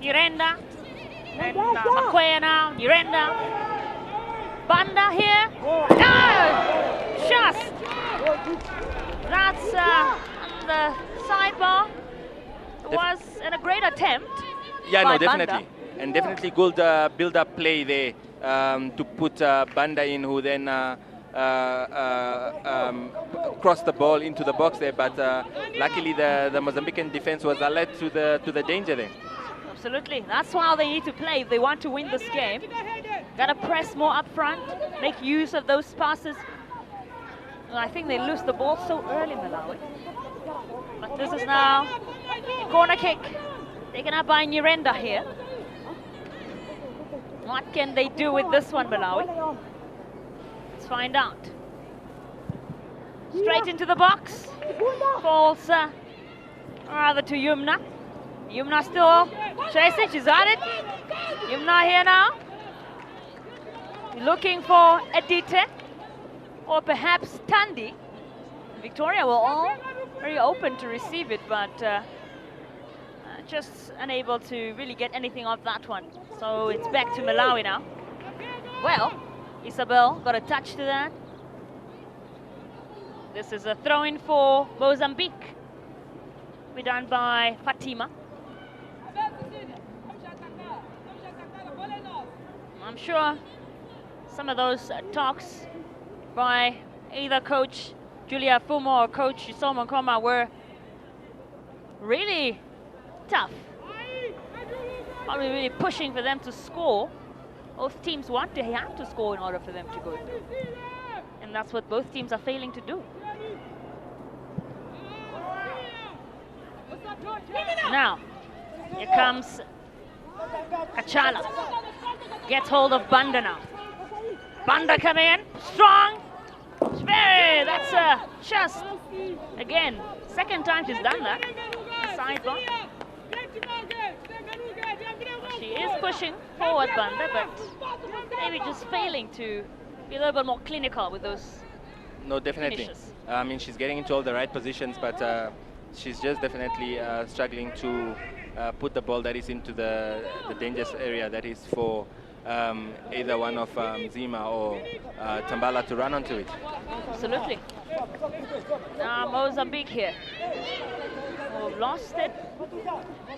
[SPEAKER 4] Nirenda. And Makwea now, Nirenda. Banda here. No! Just! That's on the sidebar. It was a great attempt.
[SPEAKER 5] Yeah,
[SPEAKER 4] by
[SPEAKER 5] no, definitely.
[SPEAKER 4] Banda.
[SPEAKER 5] and definitely good build-up play there to put Banda in, who then crossed the ball into the box there. But luckily, the Mozambican defense was alert to the danger there.
[SPEAKER 4] Absolutely. That's how they need to play if they want to win this game. Got to press more up front, make use of those passes. Well, I think they lose the ball so early, Malawi. But this is now a corner kick taken up by Nyirenda here. What can they do with this one, Malawi? Let's find out. Straight into the box. Falls rather to Yumna. Yumna still chasing, she's at it. Yumna here now. Looking for Edite or perhaps Tandi. Victoria were all very open to receive it, but just unable to really get anything off that one. So it's back to Malawi now. Well, Isabel got a touch to that. This is a throw-in for Mozambique. Be done by Fatima. I'm sure some of those talks by either Coach Julia Fumo or Coach Isomo Nkoma were really tough. Probably really pushing for them to score. Both teams want to have to score in order for them to go through. And that's what both teams are failing to do. Now, here comes Achala. Gets hold of Banda now. Banda coming in, strong. That's just, again, second time she's done that. Sidebar. She is pushing forward, Banda, but maybe just failing to be a little bit more clinical with those.
[SPEAKER 5] No, definitely.
[SPEAKER 4] Finishes.
[SPEAKER 5] I mean, she's getting into all the right positions, but she's just definitely struggling to put the ball that is into the dangerous area that is for either one of Zima or Tambala to run onto it.
[SPEAKER 4] Absolutely. Now Mozambique here. Oh, lost it.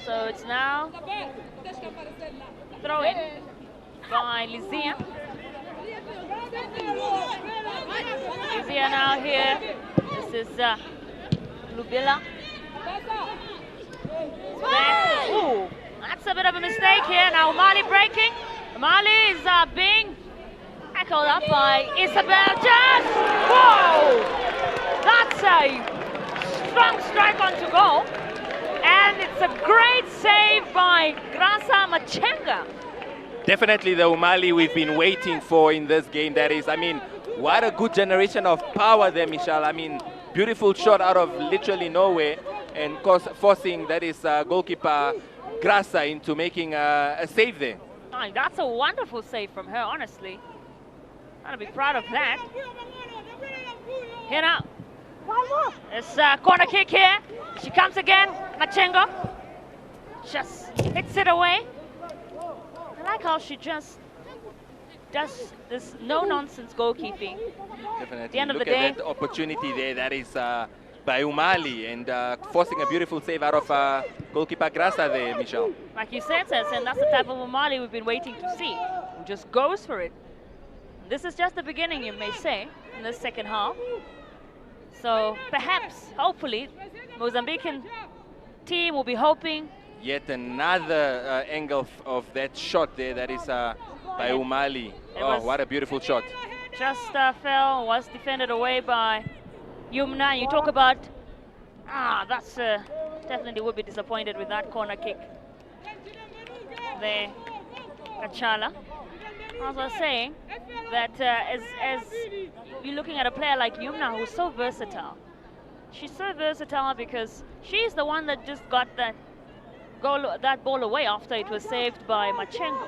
[SPEAKER 4] So it's now throw in by Lizia. Lizia now here. This is Lubila. Ooh, that's a bit of a mistake here. Now Mali breaking. Mali is being tackled up by Isabel. Just, whoa! That's a strong strike onto goal. And it's a great save by Grasa Machenga.
[SPEAKER 5] Definitely the Umali we've been waiting for in this game. That is, I mean, what a good generation of power there, Michelle. I mean, beautiful shot out of literally nowhere, and forcing that is goalkeeper Grasa into making a save there.
[SPEAKER 4] Oh, that's a wonderful save from her, honestly. I'll be proud of that. Here now. It's a corner kick here. She comes again. Machengo just hits it away. I like how she just does this no-nonsense goalkeeping.
[SPEAKER 5] Definitely.
[SPEAKER 4] At the end of
[SPEAKER 5] Look
[SPEAKER 4] the day,
[SPEAKER 5] at that opportunity there. That is by Umali, and forcing a beautiful save out of goalkeeper Grasa there, Michelle.
[SPEAKER 4] like you said, and that's the type of Umali we've been waiting to see. Who just goes for it. This is just the beginning, you may say, in the second half. So perhaps, hopefully, Mozambican team will be hoping.
[SPEAKER 5] Yet another angle of that shot there. That is by Umali. Oh, what a beautiful shot.
[SPEAKER 4] Just fell, was defended away by Yumna. You talk about, that's definitely would be disappointed with that corner kick there, Achala. As I was saying, that as you're looking at a player like Yumna, who's so versatile. She's so versatile because she's the one that just got that ball away after it was saved by Machengo.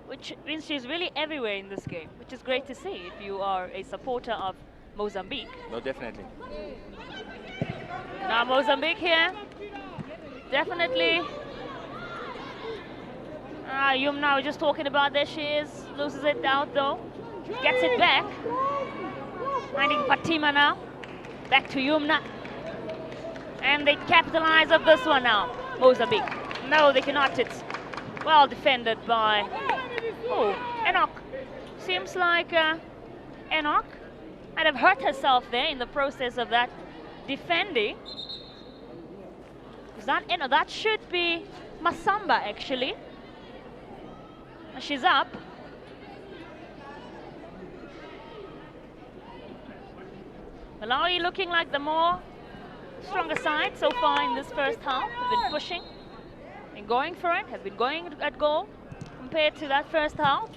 [SPEAKER 4] Which means she's really everywhere in this game, which is great to see if you are a supporter of Mozambique.
[SPEAKER 5] No, definitely.
[SPEAKER 4] Now Mozambique here, definitely. Yumna, we're just talking about, there she is, loses it out though, gets it back. Finding Fatima now, back to Yumna. And they capitalize on this one now, Mozambique. No, they cannot. Well defended by Enoch. Seems like Enoch might have hurt herself there in the process of that defending. That should be Masamba actually. She's up. Malawi looking like the more stronger side so far in this first half. Have been pushing, been going for it, have been going at goal compared to that first half.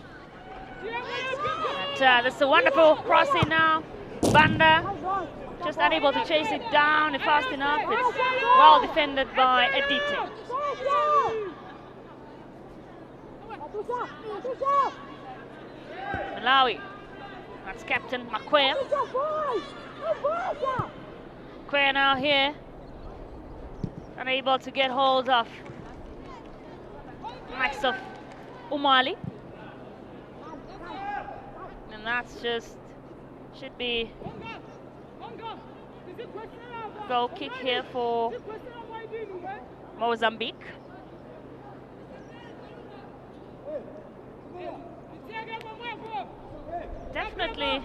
[SPEAKER 4] That's a wonderful crossing now. Banda just unable to chase it down fast enough. It's well defended by Edite. Malawi, that's Captain Makwea. Makwea now here, unable to get hold of likes of Umali. And that's just, should be goal kick here for Mozambique. Definitely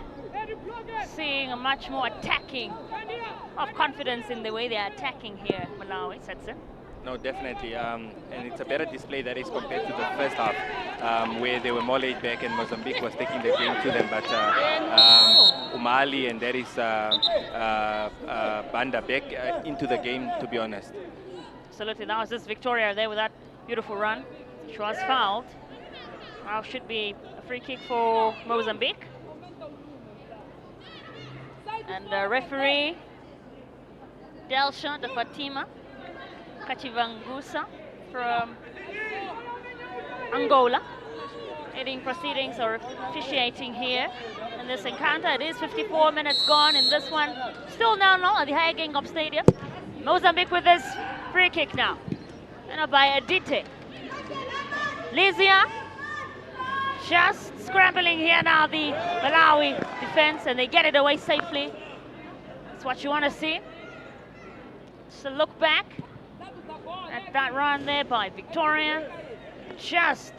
[SPEAKER 4] seeing a much more attacking of confidence in the way they are attacking here, Malawi. Setson.
[SPEAKER 5] No, definitely, and it's a better display that is compared to the first half, where they were more laid back and Mozambique was taking the game to them. But Umali and there is Banda back into the game, to be honest.
[SPEAKER 4] Absolutely, that was just Victoria there with that beautiful run. She was fouled. Now should be a free kick for Mozambique. And the referee, Delsha de Fatima Kachivangusa from Angola, heading proceedings or officiating here in this encounter. It is 54 minutes gone in this one. Still now at the High Stadium. Mozambique with this free kick now. And by Edite. Lizia just scrambling here now, the Malawi defense, and they get it away safely. That's what you want to see. So look back at that run there by Victoria. Just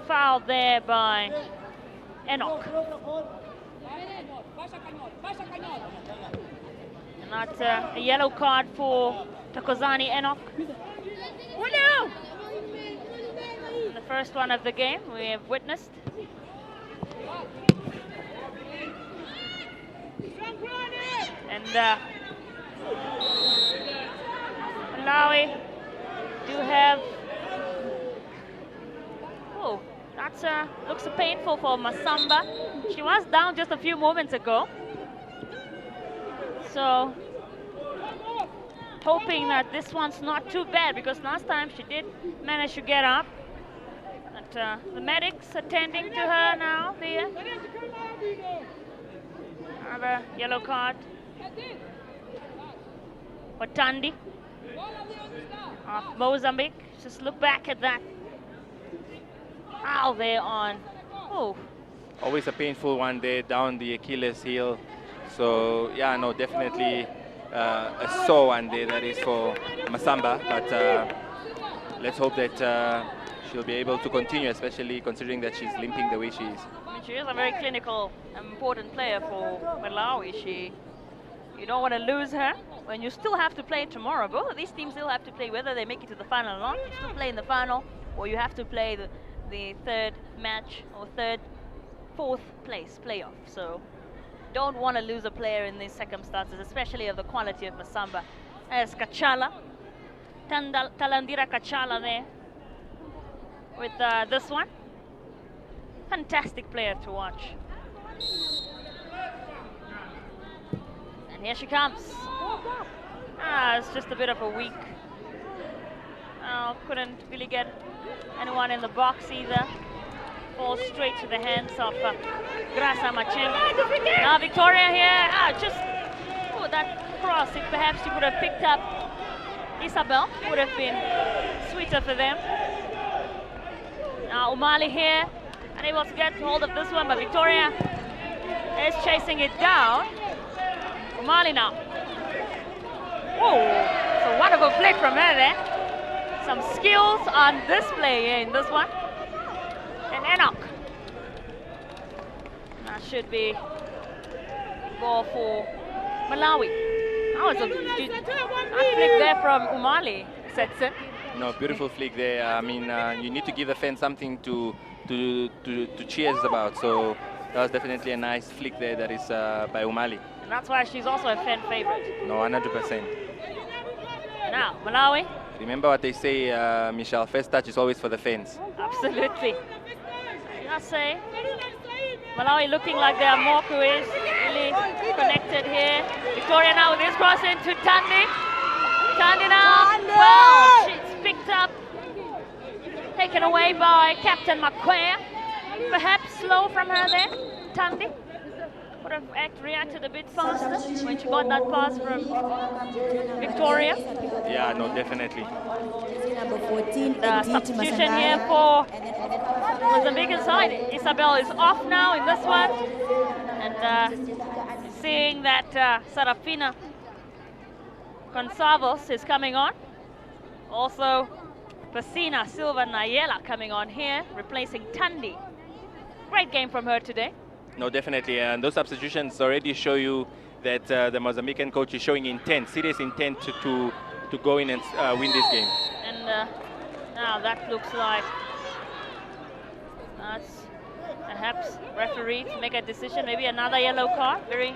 [SPEAKER 4] fouled there by Enoch. And that's a yellow card for Takozani Enoch. The first one of the game we have witnessed. And Malawi do have, that's looks painful for Masamba. She was down just a few moments ago. So hoping that this one's not too bad, because last time she did manage to get up. But the medics attending to her now there. Another yellow card. Otandi of Mozambique. Just look back at that. How they're on. Oh.
[SPEAKER 5] Always a painful one there down the Achilles heel. So yeah, no, definitely a sore one there that is for Masamba. But let's hope that she'll be able to continue, especially considering that she's limping the way she is.
[SPEAKER 4] I mean, she is a very clinical, important player for Malawi. You don't want to lose her when you still have to play tomorrow. Both of these teams still have to play, whether they make it to the final or not. You still play in the final, or you have to play the third match or fourth place playoff. So don't want to lose a player in these circumstances, especially of the quality of Masamba. There's Kachala, Talandira Kachala there with this one. Fantastic player to watch. And here she comes. It's just a bit of a weak. Couldn't really get anyone in the box either. Falls straight to the hands of Grasa Machenga. Now Victoria here, just that cross. If perhaps she would have picked up Isabel, would have been sweeter for them. Now Umali here, unable to get hold of this one, but Victoria is chasing it down. Umali now. Oh, it's a wonderful flick from her there. Some skills on display in this one. And Enoch. That should be ball for Malawi. That was a flick there from Umali, Setson.
[SPEAKER 5] No, beautiful flick there. I mean, you need to give the fans something to cheers about. So that was definitely a nice flick there. That is by Umali.
[SPEAKER 4] And that's why she's also a fan favorite.
[SPEAKER 5] No, 100%.
[SPEAKER 4] Now, Malawi.
[SPEAKER 5] Remember what they say, Michelle, first touch is always for the fans.
[SPEAKER 4] Absolutely. I say, Malawi looking like their Moku is really connected here. Victoria now with this cross into Tandi. Tandi now, well, she's picked up, taken away by Captain McQuair. Perhaps slow from her there, Tandi. Would have reacted a bit faster when she got that pass from Victoria.
[SPEAKER 5] Yeah, no, definitely.
[SPEAKER 6] Number 14,
[SPEAKER 4] The substitution here for Mozambique side. Isabel is off now in this one. And seeing that Sarafina Gonçalves is coming on. Also, Pacina Silva Nayela coming on here, replacing Tandi. Great game from her today.
[SPEAKER 5] No, definitely. And those substitutions already show you that the Mozambican coach is showing intent, serious intent to go in and win this game.
[SPEAKER 4] And now that looks like that's perhaps referee to make a decision, maybe another yellow card. Very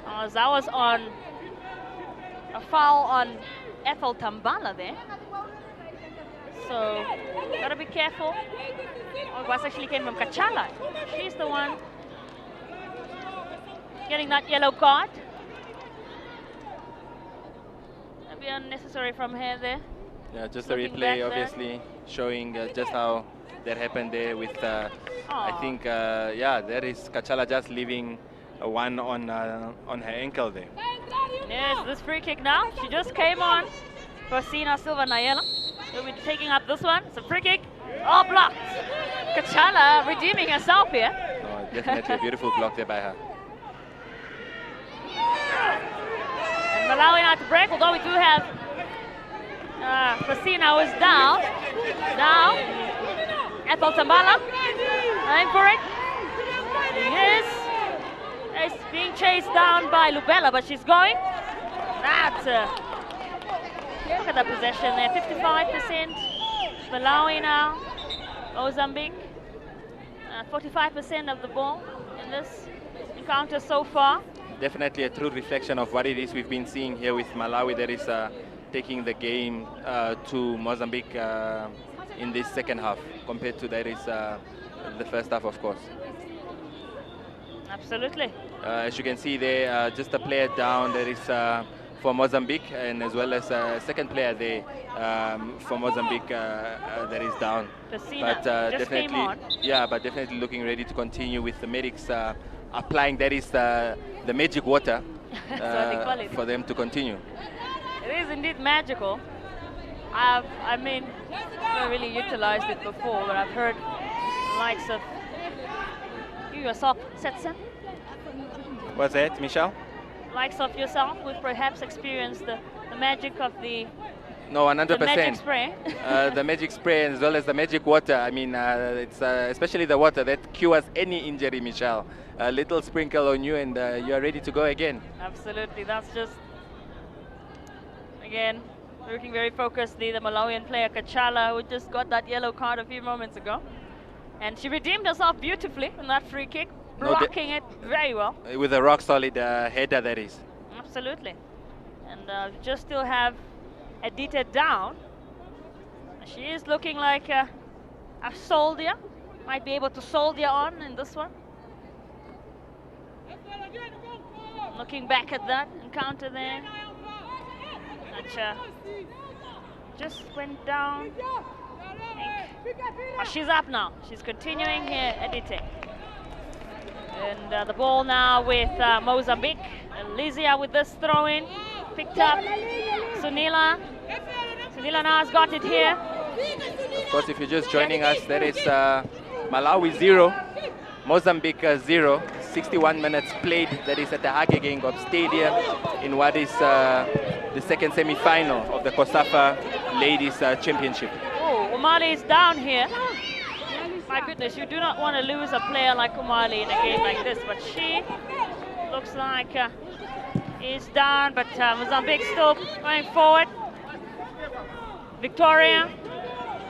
[SPEAKER 4] that was on a foul on Ethel Tambala there. So gotta be careful. Oh, it was actually came from Kachala. She's the one getting that yellow card. That'd be unnecessary from her there.
[SPEAKER 5] Yeah, just a
[SPEAKER 4] Looking
[SPEAKER 5] replay,
[SPEAKER 4] back
[SPEAKER 5] obviously, showing just how that happened there with, I think, yeah, there is Kachala just leaving one on her ankle there.
[SPEAKER 4] Yes, this free kick now. She just came on for Sina Silva Nayela. She'll be taking up this one. It's a free kick. Oh, blocked. Kachala redeeming herself here.
[SPEAKER 5] Oh, definitely a beautiful block there by her.
[SPEAKER 4] And Malawi now to break, although we do have Christina was down. Now, Ethel Tambala, going for it. Yes, it's being chased down by Lubella, but she's going. That's look at the possession there, 55%. Malawi now, Mozambique, 45% of the ball in this encounter so far.
[SPEAKER 5] Definitely a true reflection of what it is we've been seeing here with Malawi. That is taking the game to Mozambique in this second half compared to that is the first half, of course.
[SPEAKER 4] Absolutely.
[SPEAKER 5] As you can see there, just a player down. There is for Mozambique, and as well as a second player there for Mozambique that is down.
[SPEAKER 4] Pacina
[SPEAKER 5] But
[SPEAKER 4] just came
[SPEAKER 5] definitely,
[SPEAKER 4] on.
[SPEAKER 5] yeah, but definitely looking ready to continue with the medics applying. That is the magic water
[SPEAKER 4] That's what they call it.
[SPEAKER 5] for them to continue.
[SPEAKER 4] It is indeed magical. I mean, I've never really utilized it before, but I've heard the likes of you yourself, Setsen,
[SPEAKER 5] What's that, Michelle?
[SPEAKER 4] likes of yourself would perhaps experience the magic of the
[SPEAKER 5] No, 100%.
[SPEAKER 4] the magic spray.
[SPEAKER 5] The magic spray as well as the magic water. I mean, it's especially the water that cures any injury, Michelle. A little sprinkle on you and you are ready to go again.
[SPEAKER 4] Absolutely, that's just, again, looking very focusedly, the Malawian player Kachala, who just got that yellow card a few moments ago. And she redeemed herself beautifully in that free kick, blocking it very well.
[SPEAKER 5] With a rock-solid header, that is.
[SPEAKER 4] Absolutely. And just still have Edita down. She is looking like a soldier. Might be able to soldier on in this one. Looking back at that encounter there. That just went down. Oh, she's up now. She's continuing here, Edite. And the ball now with Mozambique. Lizia with this throw-in. Picked up Sunila. Sunila now has got it here.
[SPEAKER 5] Of course, if you're just joining us, there is Malawi 0, Mozambique 0. 61 minutes played. That is at the Hage Geingob Stadium in what is the second semi-final of the COSAFA ladies championship.
[SPEAKER 4] Oh, Umali is down here. My goodness, you do not want to lose a player like Umali in a game like this, but she looks like is down, but Mozambique still going forward. Victoria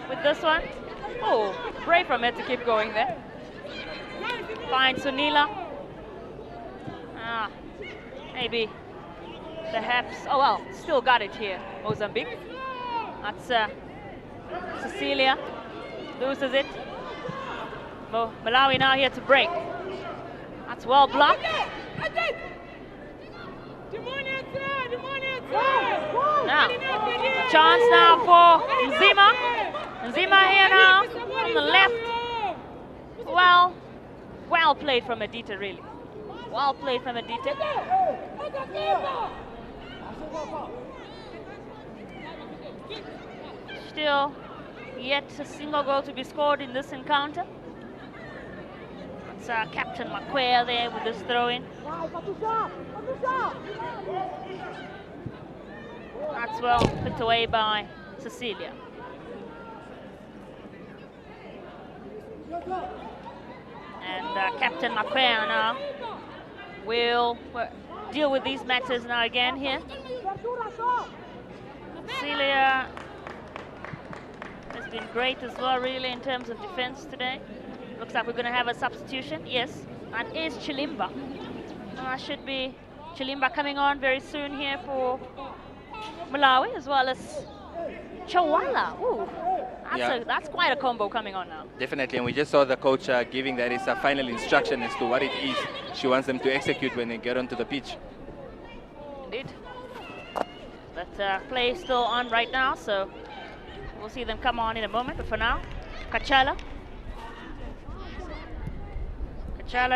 [SPEAKER 4] with this one. Oh, brave from her to keep going there. Finds Sunila. Maybe, perhaps, oh well, still got it here, Mozambique. That's Cecilia, loses it. Malawi now here to break. That's well blocked. Now, chance now for Nzima. Nzima here now on the left. Well played from Adita, really. Well played from Adita. Still yet a single goal to be scored in this encounter. It's Captain McQuair there with this throw-in. That's well put away by Cecilia. And Captain McQuair now will deal with these matters now again here. Cecilia has been great as well, really, in terms of defense today. Looks like we're going to have a substitution. Yes, that is Chilimba. Should be Chilimba coming on very soon here for Malawi, as well as Chawala. Ooh, that's quite a combo coming on now.
[SPEAKER 5] Definitely, and we just saw the coach giving that is a final instruction as to what it is she wants them to execute when they get onto the pitch.
[SPEAKER 4] Indeed. But play is still on right now, so we'll see them come on in a moment. But for now, Kachala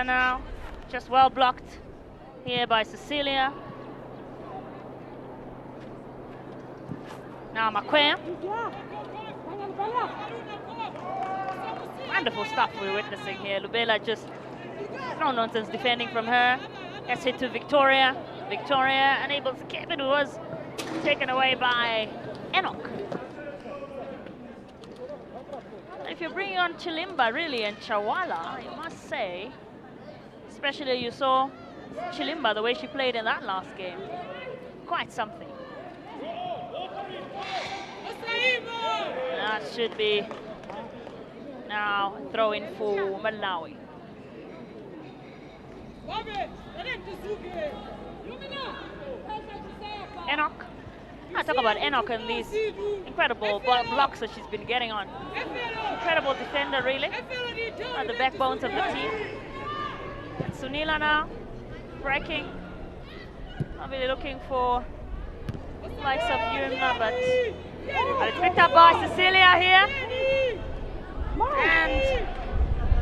[SPEAKER 4] now, just well blocked here by Cecilia. Now McQuair. Wonderful stuff we're witnessing here. Lubela just no nonsense defending from her. Gets hit to Victoria. Victoria unable to keep it. It was taken away by Enoch. If you're bringing on Chilimba really and Chawala, I must say, especially you saw Chilimba, the way she played in that last game, quite something. That should be now throw in for Malawi. Enoch. I talk about Enoch and these incredible blocks that she's been getting on. Incredible defender, really. At the backbones of the team. And Sunila now breaking. Not really looking for likes of Yumna, but it's picked up by Cecilia here. And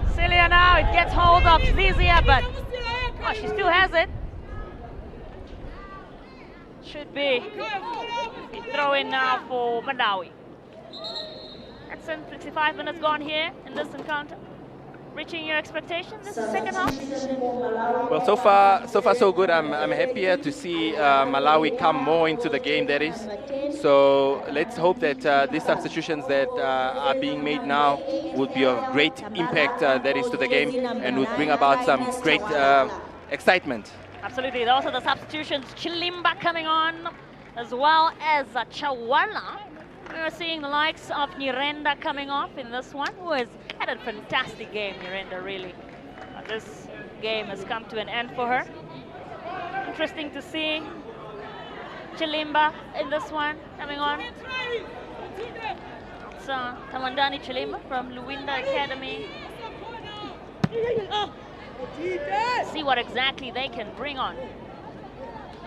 [SPEAKER 4] Cecilia now, it gets hold of Zizia, but she still has it. Should be throw in now for Malawi. That's 65 minutes gone here in this encounter. Reaching your expectations this second half?
[SPEAKER 5] Well, so far so good. I'm happier to see Malawi come more into the game, that is. So let's hope that these substitutions that are being made now would be of great impact, that is, to the game, and would bring about some great excitement.
[SPEAKER 4] Absolutely. Also the substitutions, Chilimba coming on, as well as Chawala. We were seeing the likes of Nirenda coming off in this one, who has had a fantastic game, Nirenda, really. This game has come to an end for her. Interesting to see Chilimba in this one coming on. It's Tamandani Chilimba from Luwinda Academy. See what exactly they can bring on.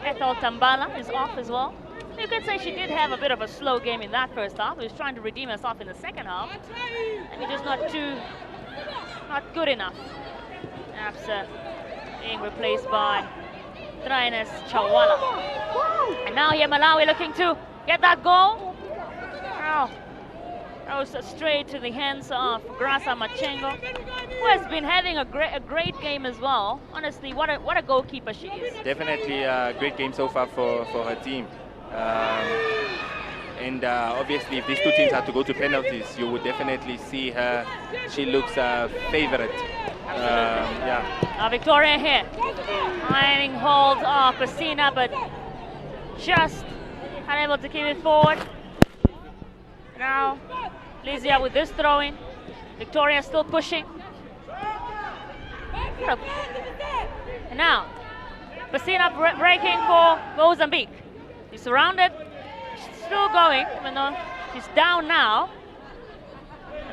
[SPEAKER 4] Ethel Tambala is off as well. You could say she did have a bit of a slow game in that first half. She was trying to redeem herself in the second half. Maybe just not good enough. Perhaps being replaced by Traines Chawala. And now here Malawi looking to get that goal. Oh, that was straight to the hands of Grasa Machengo, who has been having a great game as well. Honestly, what a goalkeeper she is.
[SPEAKER 5] Definitely a great game so far for her team. And obviously, if these two teams have to go to penalties, you would definitely see her. She looks a favorite. Yeah.
[SPEAKER 4] Now Victoria here, finding hold of Christina, but just unable to keep it forward. Now, Lizia with this throw-in. Victoria still pushing. And now, Christina breaking for Mozambique. She's surrounded, she's still going, even though she's down now.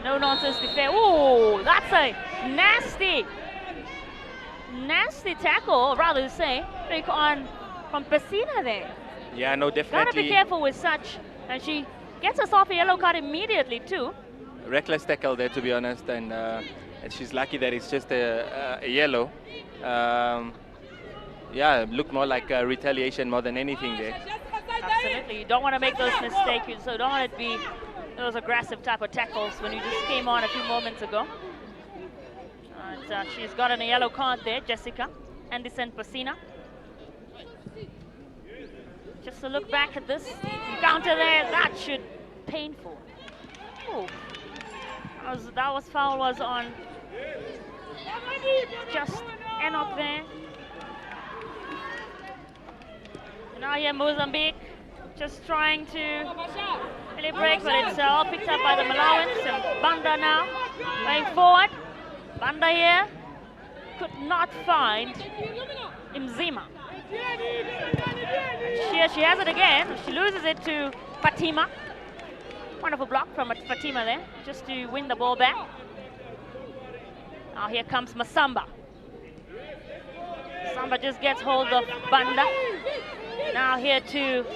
[SPEAKER 4] No nonsense defense. Ooh, that's a nasty tackle, or rather to say, on from Christina there.
[SPEAKER 5] Yeah, no, definitely.
[SPEAKER 4] Gotta be careful with such, and she gets us off a yellow card immediately too.
[SPEAKER 5] Reckless tackle there, to be honest, and she's lucky that it's just a yellow. Yeah, looked more like a retaliation more than anything there.
[SPEAKER 4] Absolutely, you don't want to make those mistakes, so don't want it to be those aggressive type of tackles when you just came on a few moments ago. And she's gotten a yellow card there, Jessica Anderson Pacina. Just to look back at this encounter there, that should painful. Ooh. That was foul was on just Enoch there. And now here Mozambique just trying to really break, but it's all picked up by the Malawans. And Banda now going forward. Banda here could not find Mzima. Here she has it again. She loses it to Fatima. Wonderful block from Fatima there, just to win the ball back. Now here comes Masamba. Masamba just gets hold of Banda. Now here to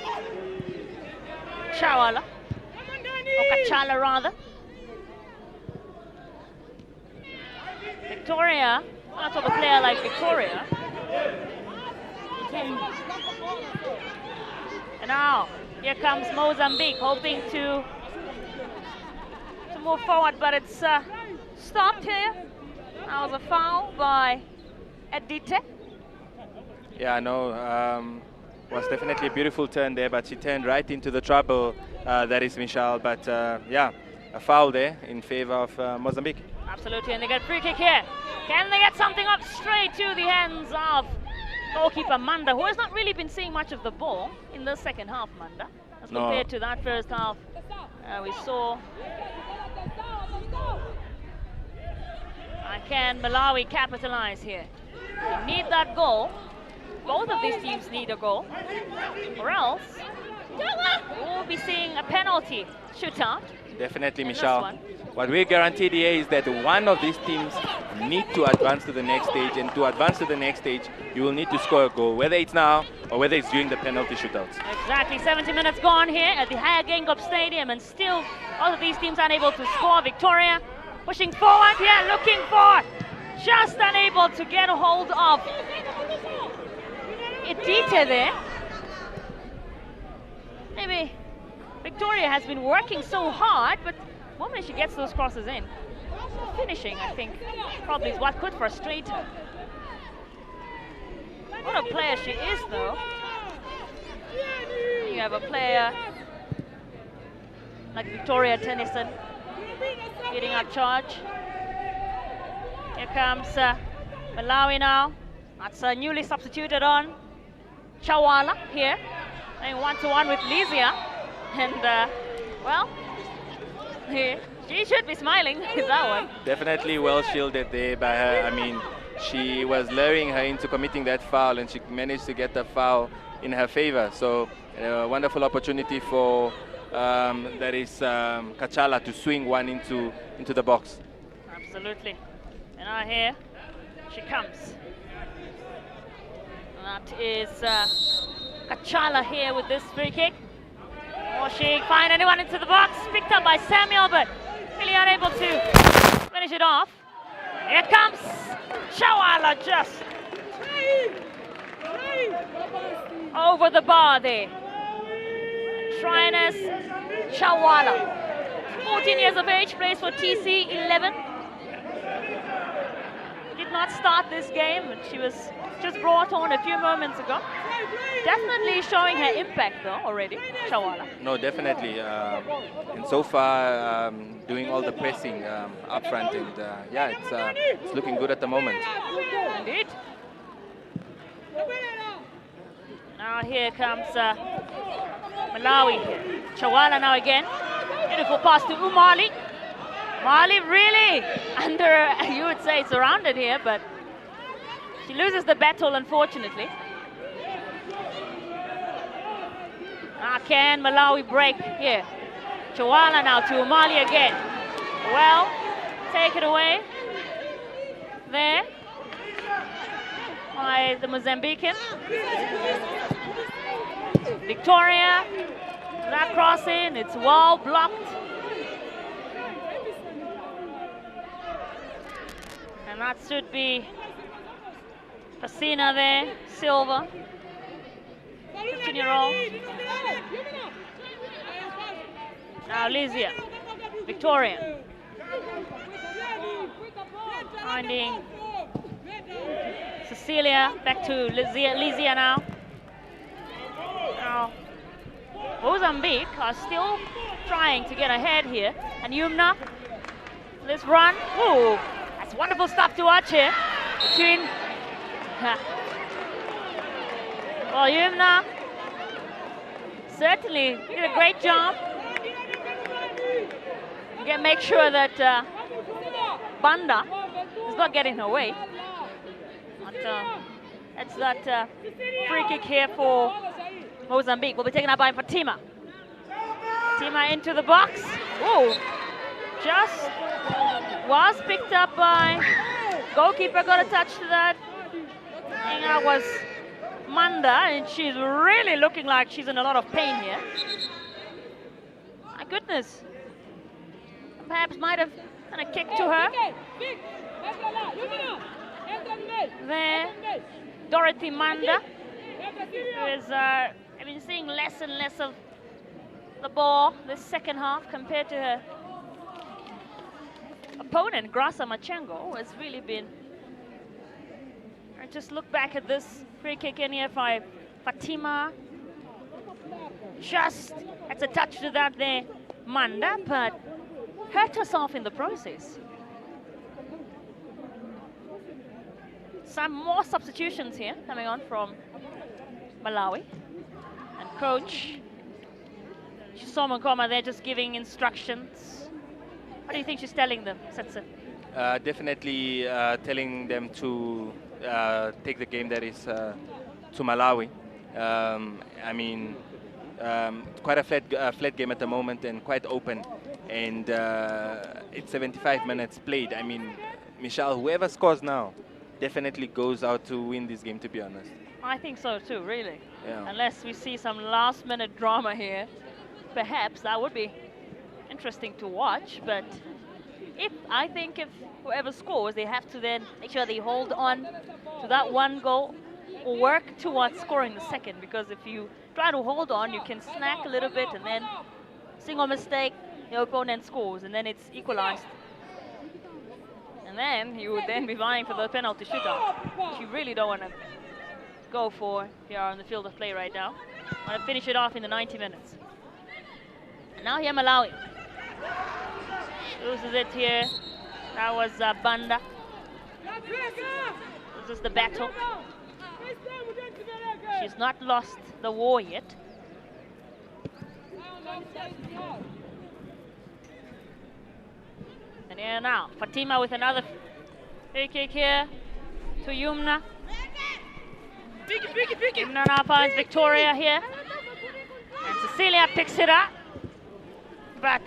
[SPEAKER 4] Chawala, or Kachala rather. Victoria, not of a player like Victoria. And now here comes Mozambique, hoping to move forward, but it's stopped here. That was a foul by Edite.
[SPEAKER 5] Yeah, no, was definitely a beautiful turn there, but she turned right into the trouble that is Michelle. But yeah, a foul there in favor of Mozambique.
[SPEAKER 4] Absolutely, and they get a free kick here. Can they get something up straight to the hands of goalkeeper Manda, who has not really been seeing much of the ball in the second half, Manda, as compared to that first half we saw. Can Malawi capitalize here? They need that goal. Both of these teams need a goal, or else we'll be seeing a penalty shootout.
[SPEAKER 5] Definitely, Michelle. What we're guaranteed here is that one of these teams need to advance to the next stage, and to advance to the next stage, you will need to score a goal, whether it's now or whether it's during the penalty shootouts.
[SPEAKER 4] Exactly, 70 minutes gone here at the Hyagengup Stadium, and still all of these teams unable to score. Victoria pushing forward here, looking for, just unable to get a hold of Edite there. Maybe Victoria has been working so hard, but the moment she gets those crosses in, finishing, I think, probably is what could frustrate her. What a player she is, though. You have a player like Victoria Tennyson leading up charge. Here comes Malawi now. That's newly substituted on Chawala here, playing one-to-one with Lizia. And, well, she should be smiling with that one.
[SPEAKER 5] Definitely well shielded there by her. I mean, she was luring her into committing that foul, and she managed to get the foul in her favor. So, a wonderful opportunity for Kachala to swing one into the box.
[SPEAKER 4] Absolutely. And now here she comes. And that is Kachala here with this free kick. Or she find anyone into the box, picked up by Samuel, but really unable to finish it off. Here comes Chawala, just over the bar there. Trinus Chawala, 14 years of age, plays for TC 11. Did not not start this game, but she was just brought on a few moments ago. Definitely showing her impact though already, Chawala.
[SPEAKER 5] No, definitely. And so far, doing all the pressing up front, and yeah, it's looking good at the moment.
[SPEAKER 4] Indeed. Now here comes Malawi here. Chawala now again. Beautiful pass to Umali. Mali really under, you would say, surrounded here, but she loses the battle, unfortunately. Can Malawi break here? Chawala now to Umali again. Well, take it away there by the Mozambican. Victoria, that crossing, it's well blocked. And that should be Fasina there, Silva, 15-year-old. Now Lizia, Victoria. Finding Cecilia, back to Lizia now. Now, Mozambique are still trying to get ahead here. And Yumna, this run, ooh, that's wonderful stuff to watch here. Between, well, Yumna certainly did a great job. Again, make sure that Banda is not getting her way. But, that's that free kick here for Mozambique. Will be taken up by Fatima. Fatima into the box. Ooh, just was picked up by goalkeeper. Got a touch to that. I think that was Manda, and she's really looking like she's in a lot of pain here. My goodness. Perhaps might have done a kick to her. There, Dorothy Manda, who is, I've been seeing less and less of the ball this second half compared to her opponent, Grasa Machengo, who has really been. I just look back at this free kick in here by Fatima. Just, it's a touch to that there, Manda, but hurt herself in the process. Some more substitutions here coming on from Malawi. And coach Chisomo Nkoma there just giving instructions. What do you think she's telling them, Setsa?
[SPEAKER 5] Definitely telling them to take the game that is to Malawi. I mean, quite a flat game at the moment and quite open. And it's 75 minutes played. I mean, Michelle, whoever scores now definitely goes out to win this game, to be honest.
[SPEAKER 4] I think so too, really.
[SPEAKER 5] Yeah.
[SPEAKER 4] Unless we see some last-minute drama here, perhaps that would be interesting to watch. But I think if whoever scores, they have to then make sure they hold on to that one goal or work towards scoring the second. Because if you try to hold on, you can snack a little bit and then single mistake, your opponent scores, and then it's equalized. And then you would then be vying for the penalty shootout, which you really don't want to go for if you are on the field of play right now. Want to finish it off in the 90 minutes. And now here Malawi. Loses it here. That was Banda. This is the battle. She's not lost the war yet. And here now, Fatima with another free kick here to Yumna. Yumna now finds Victoria here. And Cecilia picks it up. But,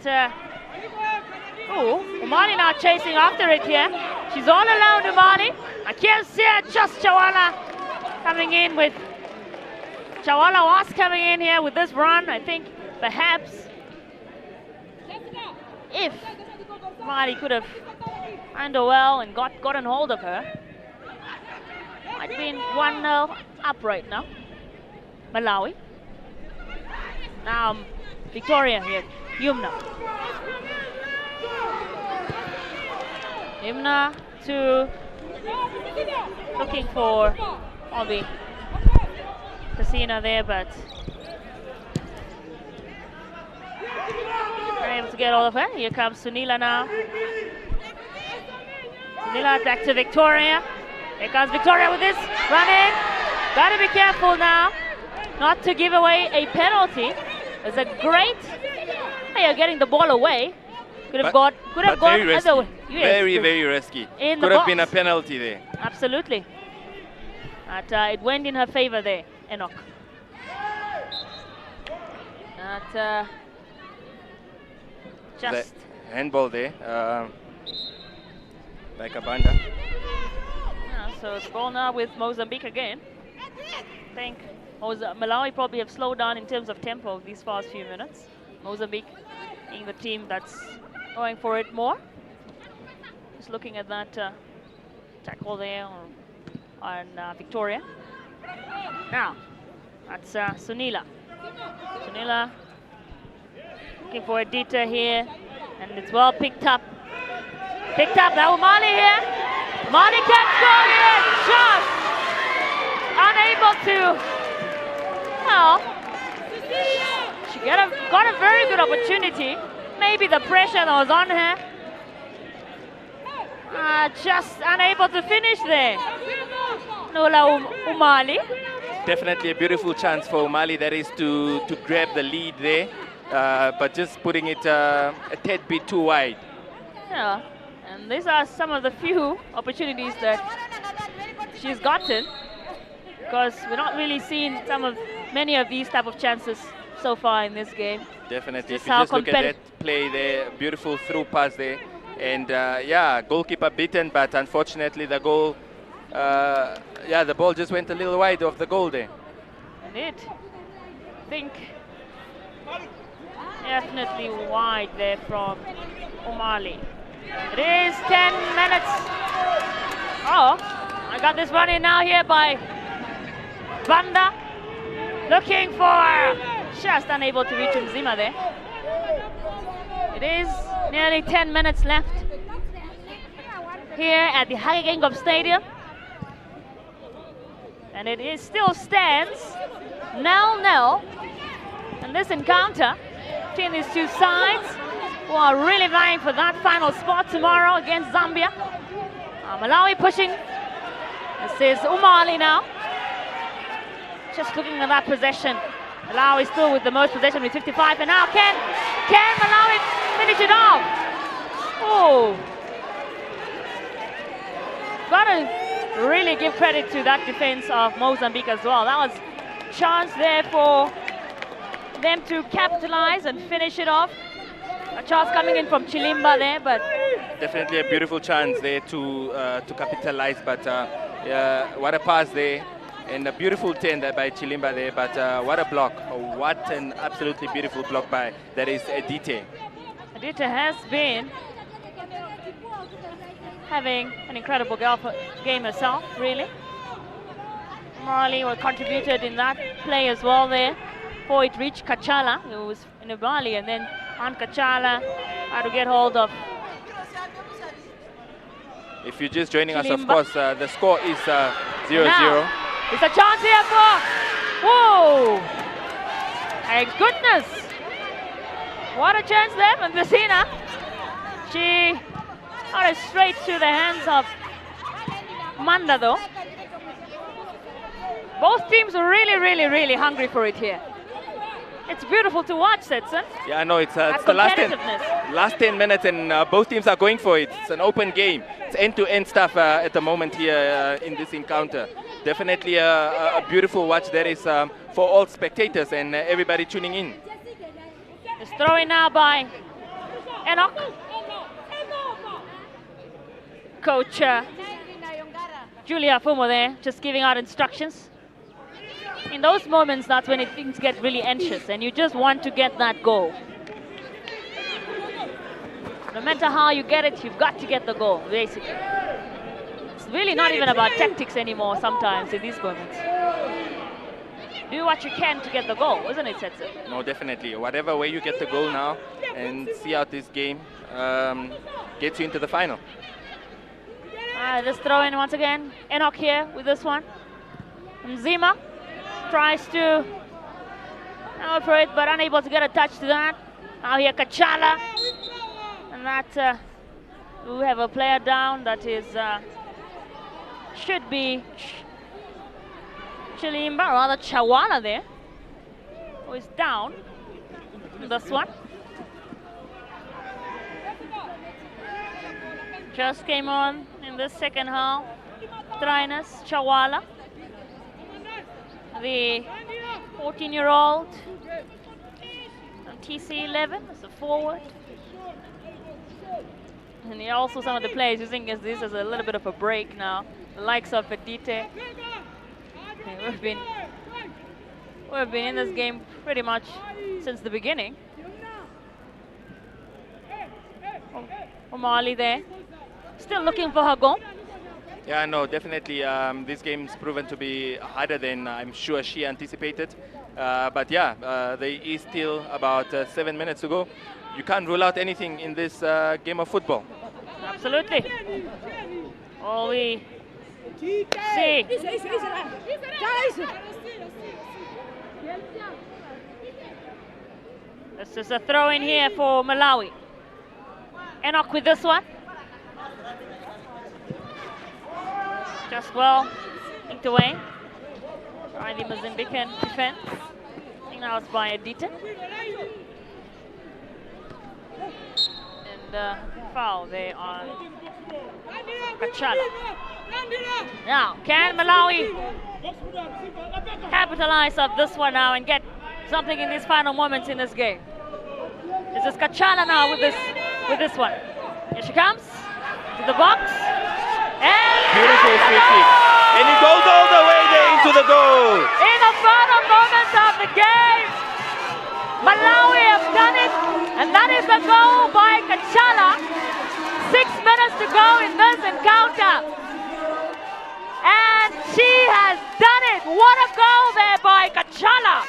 [SPEAKER 4] Umani now chasing after it here. She's all alone, Umani. I can't see her, just Chawala coming in with... Chawala was coming in here with this run. I think perhaps if Mari could have handled well and gotten hold of her, might have been 1-0 up right now. Malawi. Now Victoria here, Yumna. Yumna to Looking for Obi Casina there, but able to get all of her. Here comes Sunila now. Sunila back to Victoria. Here comes Victoria with this running. Gotta be careful now not to give away a penalty. It's a great. You're getting the ball away. Could have gone other way. Yes,
[SPEAKER 5] very risky.
[SPEAKER 4] Could
[SPEAKER 5] have been a penalty there.
[SPEAKER 4] Absolutely. But it went in her favor there, Enoch. Just
[SPEAKER 5] the handball there by Kabanda.
[SPEAKER 4] Yeah, so the ball now with Mozambique again. I think Malawi probably have slowed down in terms of tempo these past few minutes. Mozambique being the team that's going for it more. Just looking at that tackle there on Victoria. Now, that's Sunila. Sunila looking for a detour here, and it's well picked up. Picked up by Umali here. Umali can score here. Shot! Unable to. Well, she got a very good opportunity. Maybe the pressure that was on her. Just unable to finish there. Nola Umali.
[SPEAKER 5] Definitely a beautiful chance for Umali, that is to grab the lead there, but just putting it a tad bit too wide.
[SPEAKER 4] Yeah, and these are some of the few opportunities that she's gotten, because we're not really seeing many of these type of chances so far in this game.
[SPEAKER 5] Definitely, if you just look at that play there, beautiful through pass there, and yeah, goalkeeper beaten, but unfortunately the goal, the ball just went a little wide of the goal there.
[SPEAKER 4] Indeed. I think definitely wide there from Umali. It is 10 minutes. Oh, I got this one in now here by Banda. Looking for, just unable to reach Mzima there. It is nearly 10 minutes left here at the Hagegengop Stadium. And it still stands 0-0 in this encounter between these two sides, who are really vying for that final spot tomorrow against Zambia. Malawi pushing. This is Umali now. Just looking at that possession. Malawi still with the most possession with 55, and now can Malawi finish it off? Oh, gotta really give credit to that defense of Mozambique as well. That was a chance there for them to capitalize and finish it off. A chance coming in from Chilimba there, but
[SPEAKER 5] definitely a beautiful chance there to capitalize. But what a pass there, and a beautiful turn there by Chilimba there. But what a block! What an absolutely beautiful block by that is Edite.
[SPEAKER 4] Edite has been having an incredible game herself, really. Marley contributed in that play as well there, before it reached Kachala, who was in Ubali, and then on Kachala had to get hold of.
[SPEAKER 5] If you're just joining us, of course, the score is 0-0.
[SPEAKER 4] It's a chance here for, whoa! My goodness! What a chance there from Vesina. She got it straight to the hands of Manda though. Both teams are really hungry for it here. It's beautiful to watch, Setson.
[SPEAKER 5] Yeah, I know, it's the last 10 minutes, and both teams are going for it. It's an open game. It's end-to-end stuff at the moment here in this encounter. Definitely a beautiful watch that is for all spectators and everybody tuning in.
[SPEAKER 4] It's thrown now by Enoch. Coach Julia Fumo there, just giving out instructions. In those moments, that's when things get really anxious and you just want to get that goal. No matter how you get it, you've got to get the goal, basically. It's really not even about tactics anymore sometimes in these moments. Do what you can to get the goal, isn't it, Setsu?
[SPEAKER 5] No, definitely. Whatever way you get the goal now and see out this game gets you into the final.
[SPEAKER 4] Just throw in once again. Enoch here with this one. Zima tries to go for it, but unable to get a touch to that. Now here Kachala. And that we have a player down that is should be Chilimba, rather Chawala there, who is down. This one. Just came on in the second half. Trainers Chawala, the 14-year-old on TC11 as a forward. And he also some of the players using this as a little bit of a break now. The likes of Edite. We've been in this game pretty much since the beginning. O'Malley there, still looking for her goal.
[SPEAKER 5] Yeah, no, definitely. This game's proven to be harder than I'm sure she anticipated. But yeah, there is still about 7 minutes to go. You can't rule out anything in this game of football.
[SPEAKER 4] Absolutely. All we see. This is a throw in here for Malawi. Enoch with this one. Just well linked away by the Mozambican defense. I think that was by Edita. And foul there on Kachala. Now, can Malawi capitalize on this one now and get something in these final moments in this game? This is Kachala now with this one. Here she comes to the box. And
[SPEAKER 5] beautiful free kick. And he goes all the way there into the goal.
[SPEAKER 4] In the final moments of the game, Malawi have done it, and that is the goal by Kachala. 6 minutes to go in this encounter. And she has done it. What a goal there by Kachala.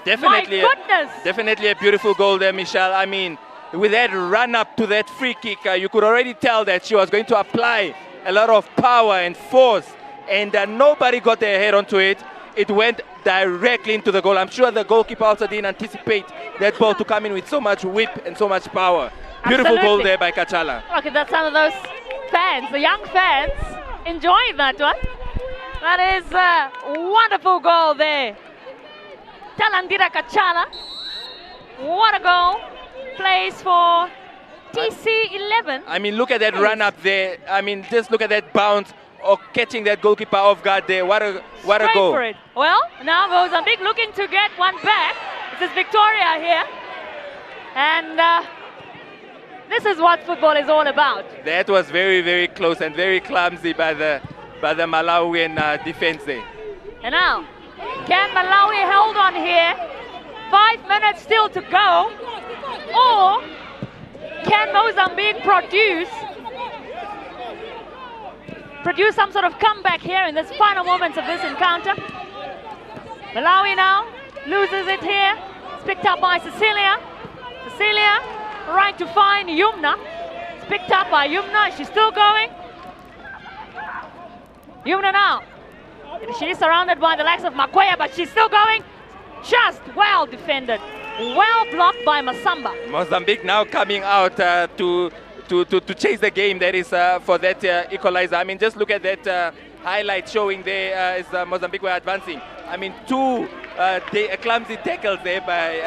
[SPEAKER 5] Definitely,
[SPEAKER 4] my goodness.
[SPEAKER 5] Definitely a beautiful goal there, Michelle. I mean, with that run up to that free kick, you could already tell that she was going to apply a lot of power and force, and nobody got their head onto it. It went directly into the goal. I'm sure the goalkeeper also didn't anticipate that ball to come in with so much whip and so much power. Beautiful goal there by Kachala.
[SPEAKER 4] Look at that, some of those fans, the young fans, enjoying that one. That is a wonderful goal there. Talandira Kachala. What a goal. Plays for TC11.
[SPEAKER 5] I mean, look at that run up there. I mean, just look at that bounce or catching that goalkeeper off guard there. What a goal.
[SPEAKER 4] For it. Well, now Mozambique looking to get one back. This is Victoria here. And this is what football is all about.
[SPEAKER 5] That was very, very close and very clumsy by the Malawian defense there.
[SPEAKER 4] And now, can Malawi hold on here? 5 minutes still to go. Or can Mozambique produce some sort of comeback here in this final moments of this encounter? Malawi now loses it here. It's picked up by Cecilia. Cecilia right to find Yumna. It's picked up by Yumna. She's still going. Yumna now. She's surrounded by the likes of Makwaya, but she's still going. Just well defended. Well blocked by Masamba.
[SPEAKER 5] Mozambique now coming out to chase the game. That is for that equalizer. I mean, just look at that highlight showing there as Mozambique were advancing. I mean, two clumsy tackles there by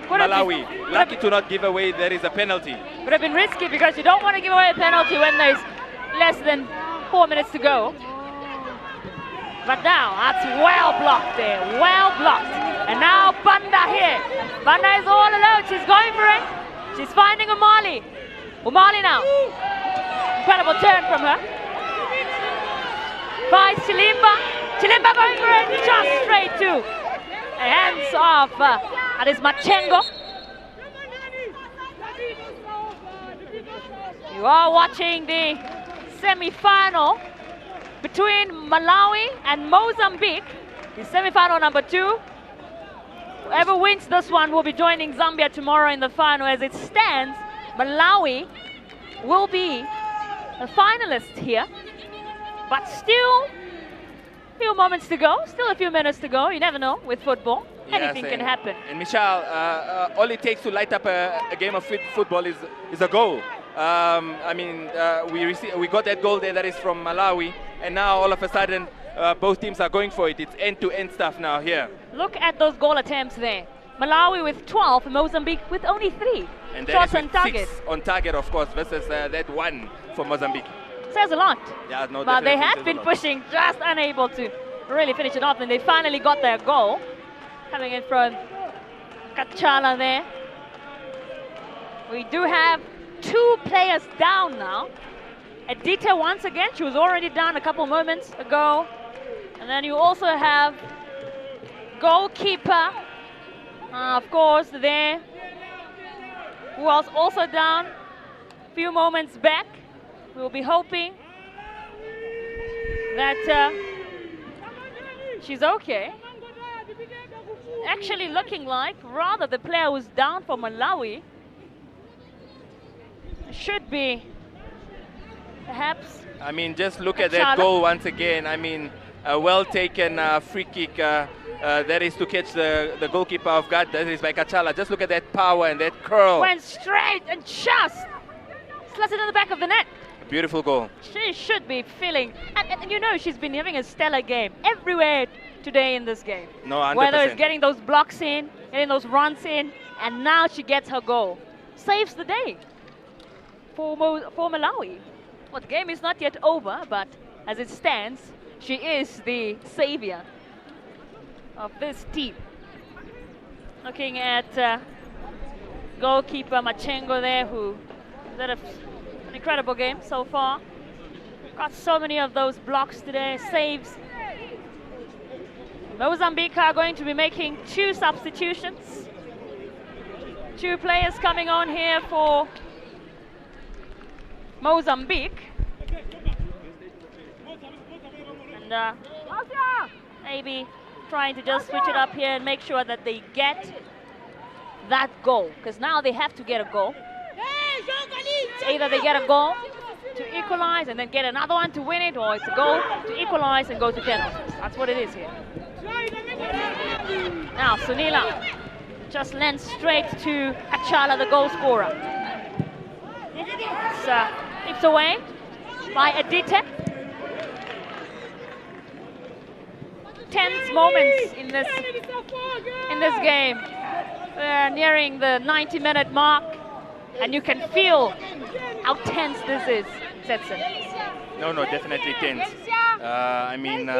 [SPEAKER 5] Malawi. Lucky to not give away. There is a penalty.
[SPEAKER 4] Would have been risky because you don't want to give away a penalty when there's less than 4 minutes to go. But now, that's well blocked there, well blocked. And now Banda here. Banda is all alone, she's going for it. She's finding Umali. Umali now. Incredible turn from her. Finds Chilimba. Chilimba going for it, just straight to the hands of, that is Machengo. You are watching the semi-final between Malawi and Mozambique, the semi-final number 2. Whoever wins this one will be joining Zambia tomorrow in the final. As it stands, Malawi will be a finalist here. But still, a few moments to go, still a few minutes to go. You never know with football. Anything can happen.
[SPEAKER 5] And Michelle, all it takes to light up a game of football is a goal. I mean, we got that goal there that is from Malawi, and now all of a sudden both teams are going for it. It's end-to-end stuff now here.
[SPEAKER 4] Look at those goal attempts there. Malawi with 12, Mozambique with only 3.
[SPEAKER 5] And
[SPEAKER 4] shots
[SPEAKER 5] that is
[SPEAKER 4] on target.
[SPEAKER 5] 6 on target, of course, versus that 1 for Mozambique.
[SPEAKER 4] Says a lot.
[SPEAKER 5] Yeah, no,
[SPEAKER 4] but they
[SPEAKER 5] definitely
[SPEAKER 4] have
[SPEAKER 5] says
[SPEAKER 4] been
[SPEAKER 5] a lot.
[SPEAKER 4] pushing, just unable to really finish it off, and they finally got their goal. Coming in from Kachala there. We do have 2 players down now. Edita once again, she was already down a couple moments ago. And then you also have goalkeeper, of course, there, who was also down a few moments back. We'll be hoping that she's okay. Actually looking like rather the player who's down for Malawi should be perhaps.
[SPEAKER 5] I mean, just look at that goal once again. I mean, a well-taken free kick. That is to catch the goalkeeper off guard. That is by Kachala. Just look at that power and that curl.
[SPEAKER 4] Went straight and just slid it in the back of the net.
[SPEAKER 5] Beautiful goal.
[SPEAKER 4] She should be feeling, and you know she's been having a stellar game everywhere today in this game.
[SPEAKER 5] No, 100%.
[SPEAKER 4] Whether it's getting those blocks in, getting those runs in, and now she gets her goal. Saves the day for Malawi. Well, the game is not yet over, but as it stands, she is the savior of this team. Looking at goalkeeper Machengo there, who did an incredible game so far. Got so many of those blocks today, saves. Mozambique are going to be making 2 substitutions. 2 players coming on here for Mozambique. And maybe trying to just switch it up here and make sure that they get that goal, because now they have to get a goal. It's either they get a goal to equalize and then get another one to win it, or it's a goal to equalize and go to penalties. That's what it is here. Now Sunila just lends straight to Kachala, the goal scorer. It's tipped away by Edita. Tense moments in this game. We're nearing the 90-minute mark, and you can feel how tense this is, Setson.
[SPEAKER 5] No, definitely tense. I mean,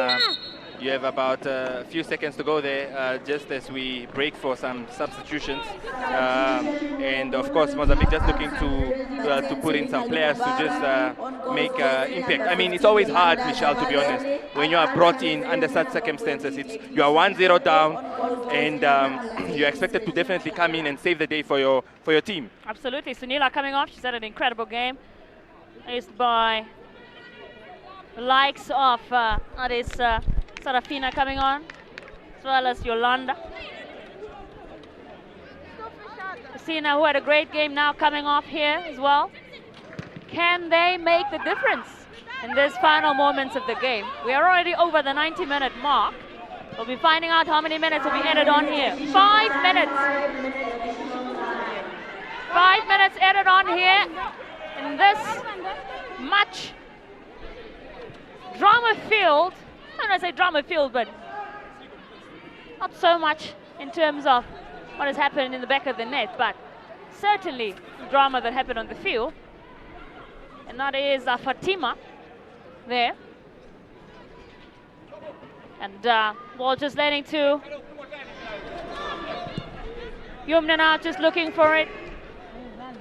[SPEAKER 5] you have about a few seconds to go there, just as we break for some substitutions. And of course, Mozambique just looking to put in some players to just make impact. I mean, it's always hard, Michelle, to be honest, when you are brought in under such circumstances. You are 1-0 down, and you're expected to definitely come in and save the day for your team.
[SPEAKER 4] Absolutely. Sunila coming off. She's had an incredible game. Aced by the likes of Sarafina coming on, as well as Yolanda. Christina, who had a great game, now coming off here as well. Can they make the difference in these final moments of the game? We are already over the 90-minute mark. We'll be finding out how many minutes will be added on here. 5 minutes. 5 minutes added on here in this much drama-filled, I don't want to say drama-filled, but not so much in terms of what has happened in the back of the net, but certainly drama that happened on the field. And that is Fatima there. And ball just letting to Yumna now, just looking for it.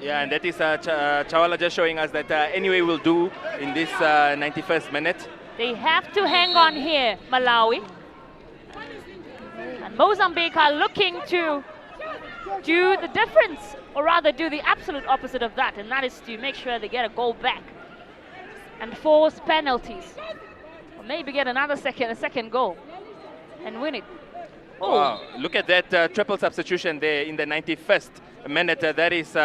[SPEAKER 5] Yeah, and that is Chawala just showing us that anyway will do in this 91st minute.
[SPEAKER 4] They have to hang on here, Malawi. And Mozambique are looking to do the difference, or rather do the absolute opposite of that, and that is to make sure they get a goal back and force penalties. Or maybe get a second goal and win it.
[SPEAKER 5] Wow, look at that triple substitution there in the 91st minute. That is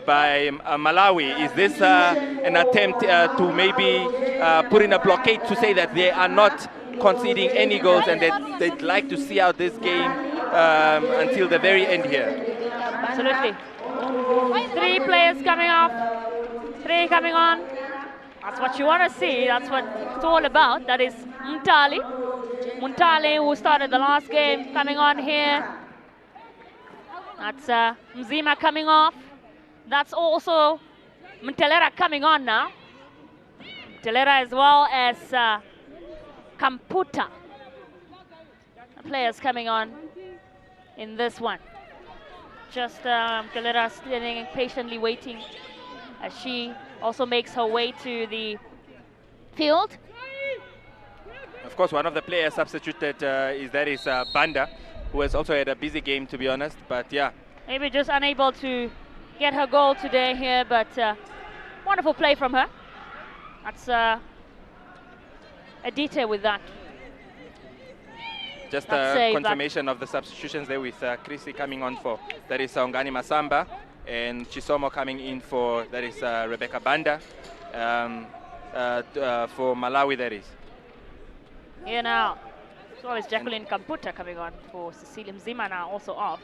[SPEAKER 5] by Malawi. Is this an attempt to maybe put in a blockade to say that they are not conceding any goals and that they'd like to see out this game until the very end here?
[SPEAKER 4] Absolutely. 3 players coming off, 3 coming on. That's what you want to see. That's what it's all about. That is Muntali, who started the last game, coming on here. That's Mzima coming off. That's also Mtelera coming on now. Mtelera as well as Kamputa. The players coming on in this one. Just Mtelera standing patiently waiting as she also makes her way to the field.
[SPEAKER 5] Of course, one of the players substituted is Banda, who has also had a busy game, to be honest. But yeah,
[SPEAKER 4] maybe just unable to get her goal today here, but wonderful play from her. That's a detail with that.
[SPEAKER 5] Just a confirmation of the substitutions there with Chrissy coming on for, that is Ongani Masamba, and Chisomo coming in for, that is Rebecca Banda, for Malawi, that is.
[SPEAKER 4] Here now, as well as Jacqueline Kamputa coming on for Cecilia Mzima now also off.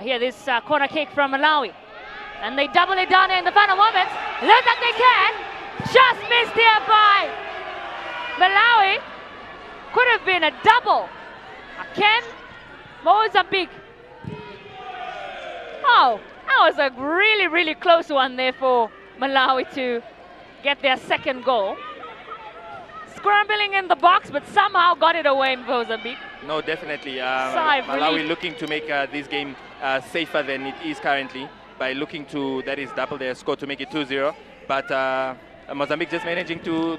[SPEAKER 4] Here this corner kick from Malawi. And they double it down in the final moments. Looks like they can. Just missed here by Malawi. Could have been a double. Again, Mozambique. Oh, that was a really, really close one there for Malawi to get their second goal. Scrambling in the box, but somehow got it away in Mozambique.
[SPEAKER 5] No, definitely. Malawi looking to make this game safer than it is currently by looking to, that is, double their score to make it 2-0. But Mozambique just managing to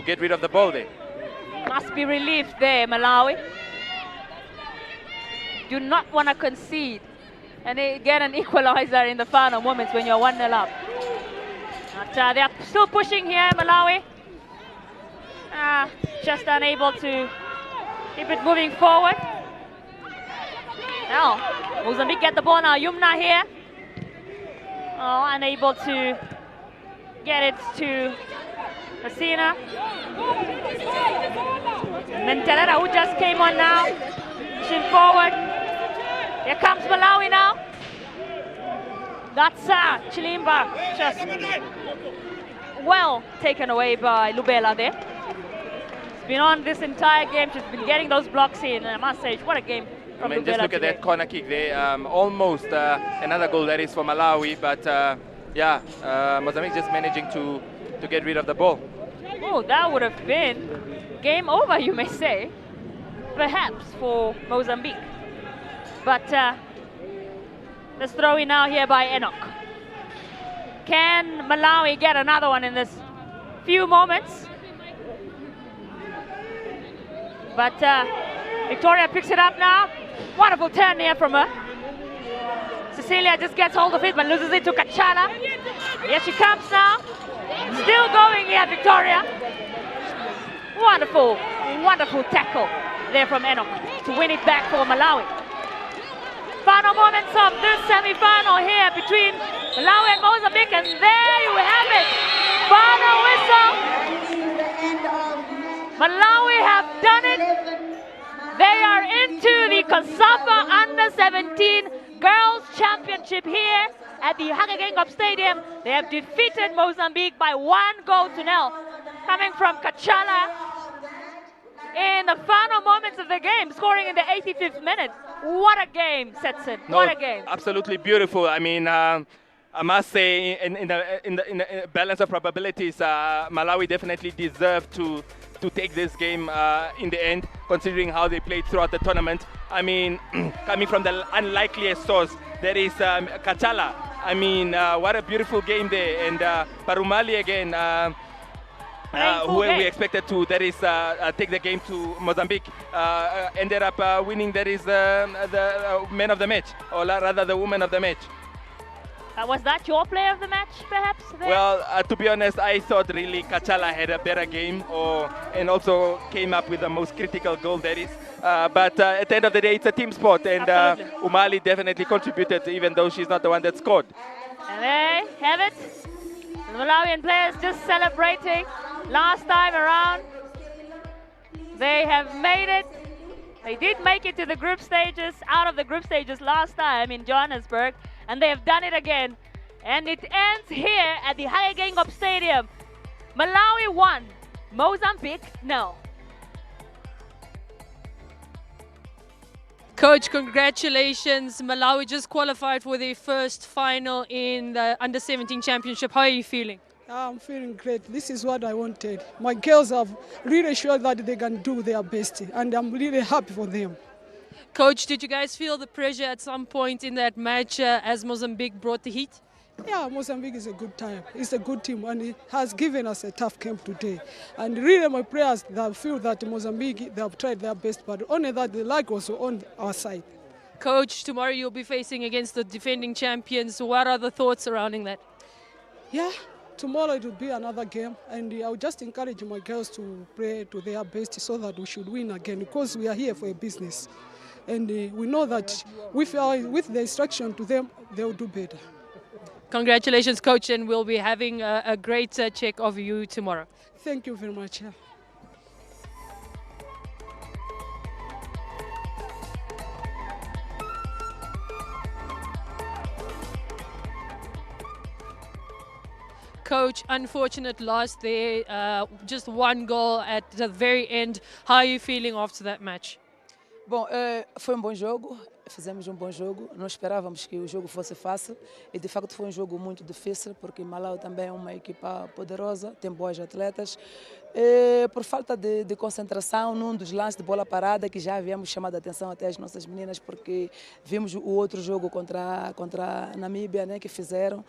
[SPEAKER 5] get rid of the ball there.
[SPEAKER 4] Must be relieved there, Malawi. Do not want to concede and get an equalizer in the final moments when you're 1-0 up. But they're still pushing here, Malawi. Just unable to keep it moving forward. Now, Mozambique get the ball now. Yumna here. Oh, unable to get it to Messina. Mentelera, who just came on now. Pushing forward. Here comes Malawi now. That's Chilimba. Just well taken away by Lubela there. Been on this entire game, she's been getting those blocks in, and I must say, what a game from Lubela
[SPEAKER 5] just look
[SPEAKER 4] today.
[SPEAKER 5] at that corner kick there, almost another goal that is for Malawi, but yeah, Mozambique just managing to get rid of the ball.
[SPEAKER 4] Oh, that would have been game over, you may say, perhaps for Mozambique. But let's throw in now here by Enoch. Can Malawi get another one in this few moments? But Victoria picks it up now. Wonderful turn here from her. Cecilia just gets hold of it but loses it to Kachala. Here she comes now. Still going here, Victoria. Wonderful, wonderful tackle there from Enoch to win it back for Malawi. Final moments of this semi-final here between Malawi and Mozambique, and there you have it. Final whistle. Malawi have done it. They are into the COSAFA Under-17 Girls Championship here at the Hagegengop Stadium. They have defeated Mozambique by 1-0. Coming from Kachala in the final moments of the game, scoring in the 85th minute. What a game, Setson. What a game.
[SPEAKER 5] Absolutely beautiful. I mean, I must say, in the balance of probabilities, Malawi definitely deserved to take this game in the end, considering how they played throughout the tournament. I mean, coming from the unlikeliest source, there is Kachala. I mean, what a beautiful game there. And Parumali again, who we expected to, that is, take the game to Mozambique, ended up winning, that is, the man of the match, or rather the woman of the match.
[SPEAKER 4] Was that your player of the match, perhaps? There?
[SPEAKER 5] Well, to be honest, I thought really Kachala had a better game, and also came up with the most critical goal that is. But at the end of the day, it's a team sport, and Umali definitely contributed, even though she's not the one that scored.
[SPEAKER 4] And there you have it. The Malawian players just celebrating. Last time around, they have made it. They did make it to the group stages, out of the group stages last time in Johannesburg, and they have done it again. And it ends here at the Haigenop Stadium. Malawi 1, Mozambique 0.
[SPEAKER 1] Coach, congratulations. Malawi just qualified for their first final in the Under-17 Championship. How are you feeling?
[SPEAKER 7] I'm feeling great. This is what I wanted. My girls have really showed that they can do their best, and I'm really happy for them.
[SPEAKER 1] Coach, did you guys feel the pressure at some point in that match as Mozambique brought the heat?
[SPEAKER 7] Yeah, Mozambique is a good time. It's a good team, and it has given us a tough camp today. And really, my prayers, I feel that Mozambique, they have tried their best, but only that the luck was on our side.
[SPEAKER 1] Coach, tomorrow you'll be facing against the defending champions. What are the thoughts surrounding that?
[SPEAKER 7] Yeah, tomorrow it will be another game, and I would just encourage my girls to pray to their best so that we should win again, because we are here for a business. And we know that with the instruction to them, they will do better.
[SPEAKER 1] Congratulations, Coach, and we'll be having a great check of you tomorrow.
[SPEAKER 7] Thank you very much.
[SPEAKER 1] Coach, unfortunate loss there, just one goal at the very end. How are you feeling after that match?
[SPEAKER 8] Bom, foi bom jogo, fizemos bom jogo, não esperávamos que o jogo fosse fácil e de facto foi jogo muito difícil porque Malawi também é uma equipa poderosa, tem boas atletas. Por falta de concentração num dos lances de bola parada que já havíamos chamado a atenção até as nossas meninas porque vimos o outro jogo contra a Namíbia, né, que fizeram,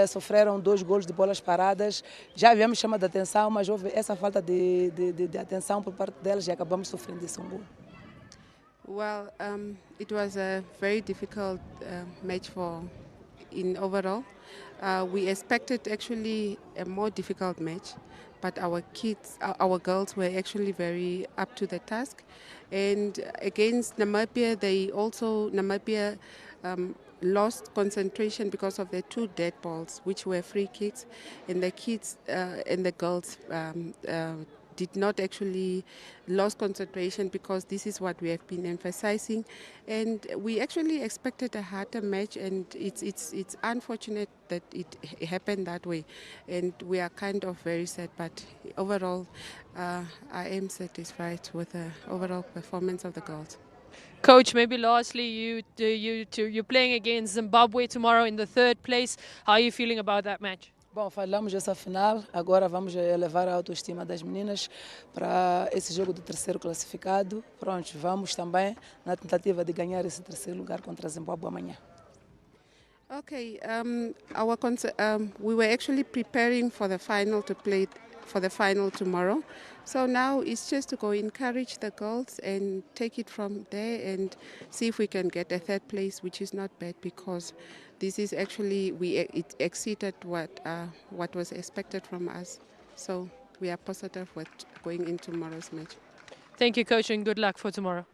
[SPEAKER 8] sofreram 2 gols de bolas paradas, já havíamos chamado a atenção, mas houve essa falta de atenção por parte delas e acabamos sofrendo esse gol.
[SPEAKER 3] Well, it was a very difficult match in overall. We expected actually a more difficult match, but our girls were actually very up to the task. And against Namibia, Namibia lost concentration because of the 2 dead balls, which were free kicks, and the kids and the girls did not actually lost concentration because this is what we have been emphasizing, and we actually expected a harder match, and it's unfortunate that it happened that way, and we are kind of very sad. But overall, I am satisfied with the overall performance of the girls.
[SPEAKER 1] Coach, maybe lastly, you're playing against Zimbabwe tomorrow in the 3rd place. How are you feeling about that match?
[SPEAKER 8] Bom, falamos dessa final, agora vamos elevar a autoestima das meninas para esse jogo do 3º classificado. Pronto, vamos também na tentativa de ganhar esse 3º lugar contra a Zimbábue amanhã.
[SPEAKER 3] Okay, we were actually preparing for the final to play for the final tomorrow. So now it's just to go encourage the girls and take it from there and see if we can get a 3rd place, which is not bad because this is actually it exceeded what was expected from us. So we are positive with going into tomorrow's match.
[SPEAKER 1] Thank you, Coach, and good luck for tomorrow.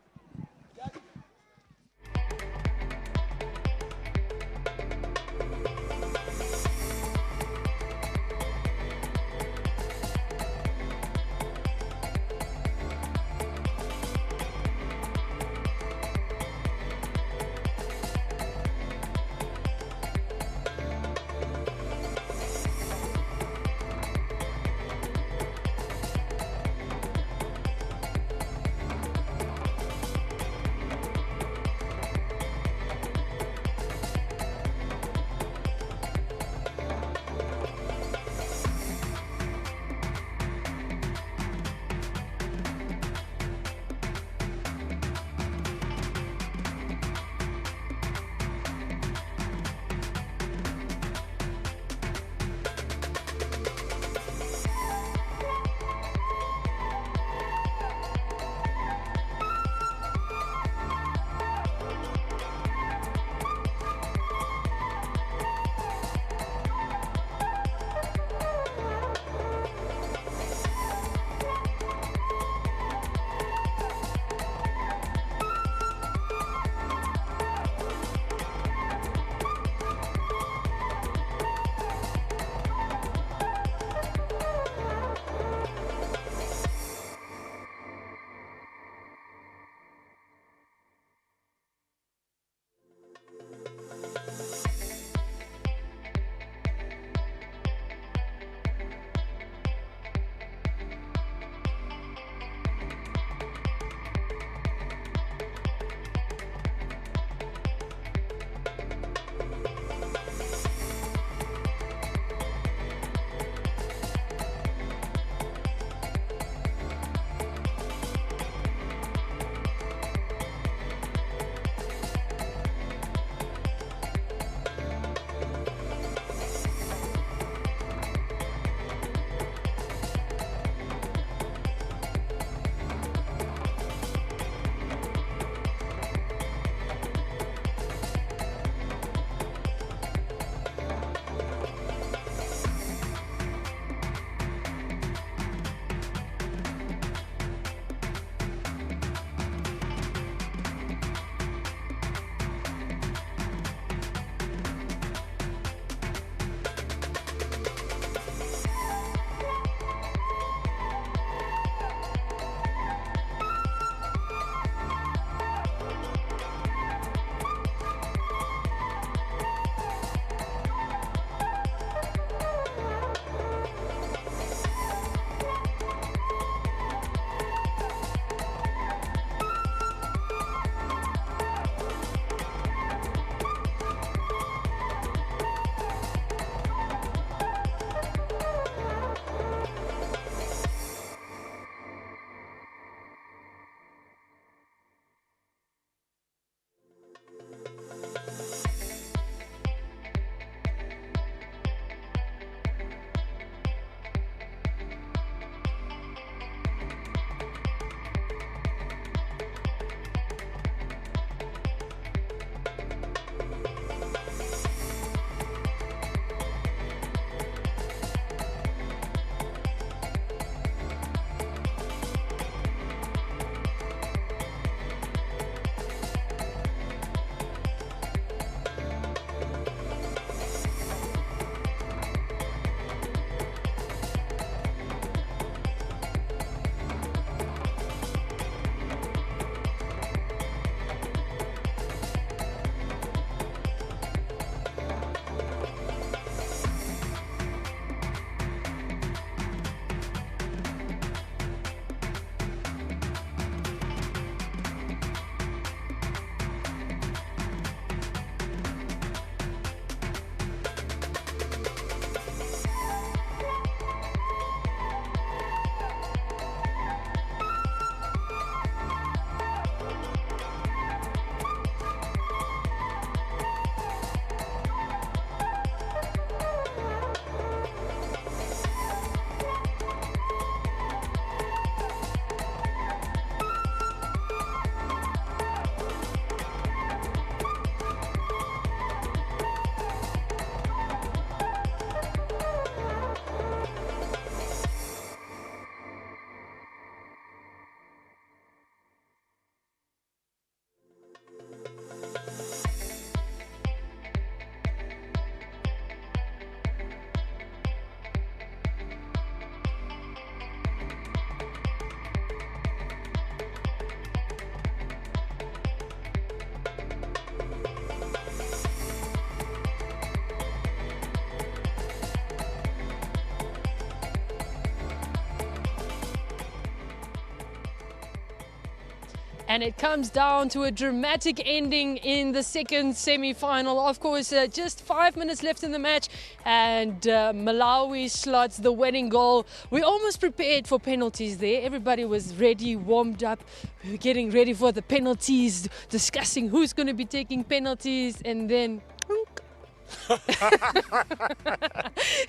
[SPEAKER 1] and it comes down to a dramatic ending in the second semi-final. Of course, just 5 minutes left in the match, and Malawi slots the winning goal. We almost prepared for penalties there. Everybody was ready, warmed up. We were getting ready for the penalties, discussing who's going to be taking penalties, and then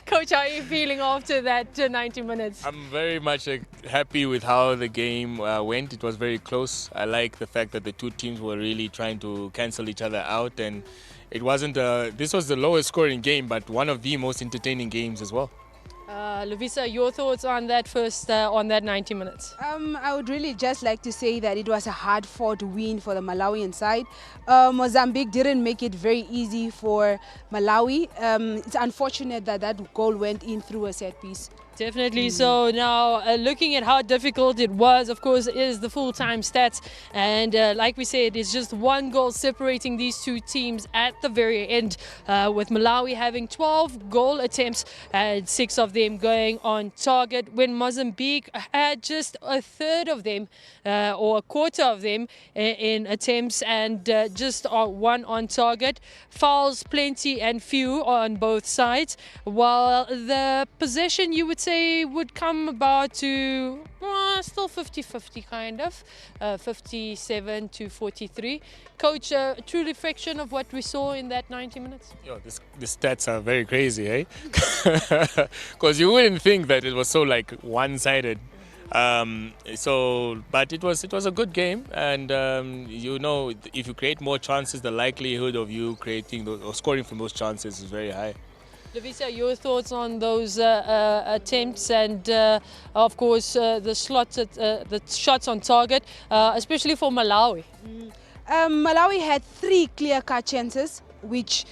[SPEAKER 1] Coach, how are you feeling after that 90 minutes?
[SPEAKER 2] I'm very much happy with how the game went. It was very close. I like the fact that the two teams were really trying to cancel each other out, and it wasn't. This was the lowest scoring game, but one of the most entertaining games as well.
[SPEAKER 1] Lovisa, your thoughts on that first, on that 90 minutes?
[SPEAKER 3] I would really just like to say that it was a hard-fought win for the Malawian side. Mozambique didn't make it very easy for Malawi. It's unfortunate that that goal went in through a set piece.
[SPEAKER 1] Definitely. So now looking at how difficult it was, of course, is the full-time stats, and like we said, it's just one goal separating these two teams at the very end, with Malawi having 12 goal attempts and 6 of them going on target, when Mozambique had just a third of them or a quarter of them in attempts, and just one on target. Fouls plenty and few on both sides, while the possession, you would say, would come about to still 50-50 kind of, 57 to 43. Coach, a true reflection of what we saw in that 90 minutes?
[SPEAKER 2] Yo, the stats are very crazy, eh? Because you wouldn't think that it was so like one-sided. But it was a good game, and you know, if you create more chances, the likelihood of you creating or scoring from those chances is very high.
[SPEAKER 1] Lovisa, your thoughts on those attempts and, of course, the shots on target, especially for Malawi?
[SPEAKER 3] Malawi had 3 clear-cut chances, which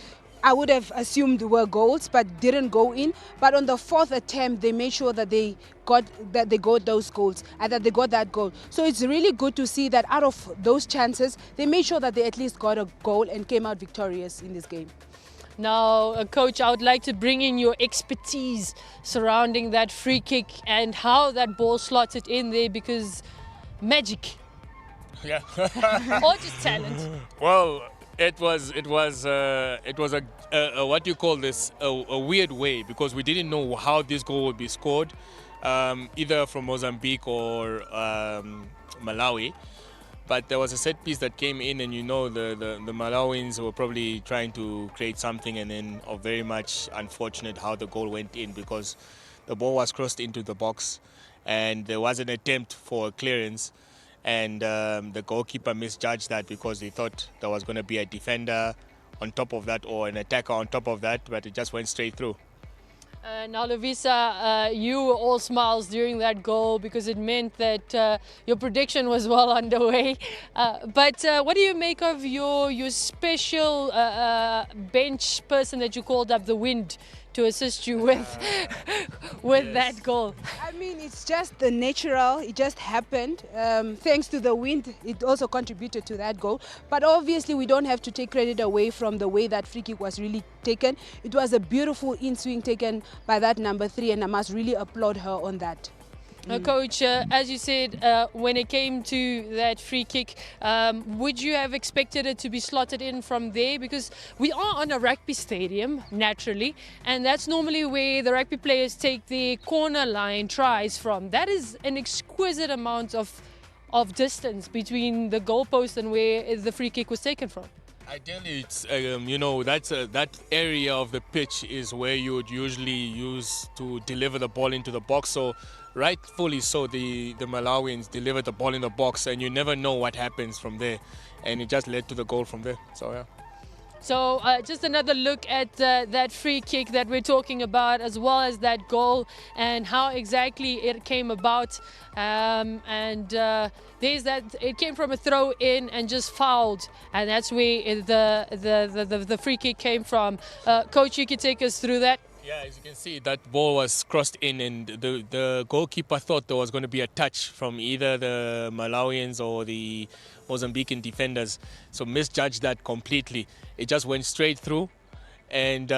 [SPEAKER 3] I would have assumed were goals, but didn't go in. But on the 4th attempt, they made sure that they got those goals, and that they got that goal. So it's really good to see that out of those chances, they made sure that they at least got a goal and came out victorious in this game.
[SPEAKER 1] Now, Coach, I would like to bring in your expertise surrounding that free kick and how that ball slotted in there, because magic.
[SPEAKER 2] Yeah.
[SPEAKER 1] Or just talent.
[SPEAKER 2] Well, it was a what do you call this, a weird way, because we didn't know how this goal would be scored, either from Mozambique or Malawi. But there was a set piece that came in, and you know, the Malawians were probably trying to create something, and then very much unfortunate how the goal went in, because the ball was crossed into the box and there was an attempt for a clearance, and the goalkeeper misjudged that because he thought there was going to be a defender on top of that or an attacker on top of that, but it just went straight through.
[SPEAKER 1] Now, Lovisa, you were all smiles during that goal, because it meant that your prediction was well underway. But what do you make of your special bench person that you called up, the wind, to assist you with
[SPEAKER 2] Yes.
[SPEAKER 1] that goal?
[SPEAKER 3] I mean, it's just the natural, it just happened. Thanks to the wind, it also contributed to that goal. But obviously, we don't have to take credit away from the way that free kick was really taken. It was a beautiful in-swing taken by that number 3, and I must really applaud her on that.
[SPEAKER 1] Coach, as you said, when it came to that free kick, would you have expected it to be slotted in from there? Because we are on a rugby stadium, naturally, and that's normally where the rugby players take their corner line tries from. That is an exquisite amount of distance between the goalpost and where the free kick was taken from.
[SPEAKER 2] Ideally, it's you know, that area of the pitch is where you would usually use to deliver the ball into the box. So rightfully so, the Malawians delivered the ball in the box, and you never know what happens from there, and it just led to the goal from there. So yeah.
[SPEAKER 1] So just another look at that free kick that we're talking about, as well as that goal and how exactly it came about. There's that, it came from a throw in and just fouled, and that's where the free kick came from. Coach, you could take us through that.
[SPEAKER 2] Yeah, as you can see, that ball was crossed in, and the goalkeeper thought there was going to be a touch from either the Malawians or the Mozambican defenders, so misjudged that completely. It just went straight through, and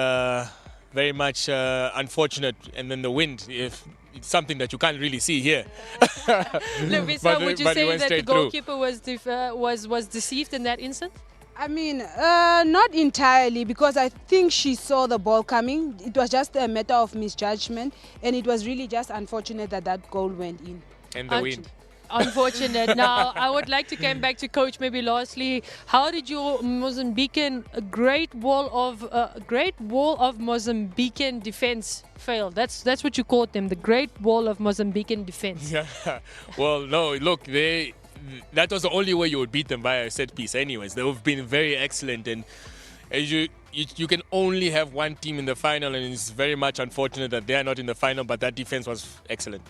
[SPEAKER 2] very much unfortunate. And then the wind, if it's something that you can't really see here.
[SPEAKER 1] Lovisa, would you
[SPEAKER 2] but it
[SPEAKER 1] say
[SPEAKER 2] went
[SPEAKER 1] that the
[SPEAKER 2] straight through.
[SPEAKER 1] goalkeeper was deceived in that instant?
[SPEAKER 3] I mean, not entirely, because I think she saw the ball coming. It was just a matter of misjudgment, and it was really just unfortunate that that goal went in.
[SPEAKER 2] And the wind.
[SPEAKER 1] Unfortunate. Now, I would like to come back to coach. Maybe lastly, how did your Mozambican great wall of Mozambican defense fail? That's what you called them, the great wall of Mozambican defense.
[SPEAKER 2] Yeah. Well, no, look, that was the only way you would beat them by a set piece. Anyways, they've been very excellent, and as you can only have one team in the final, and it's very much unfortunate that they are not in the final. But that defense was excellent.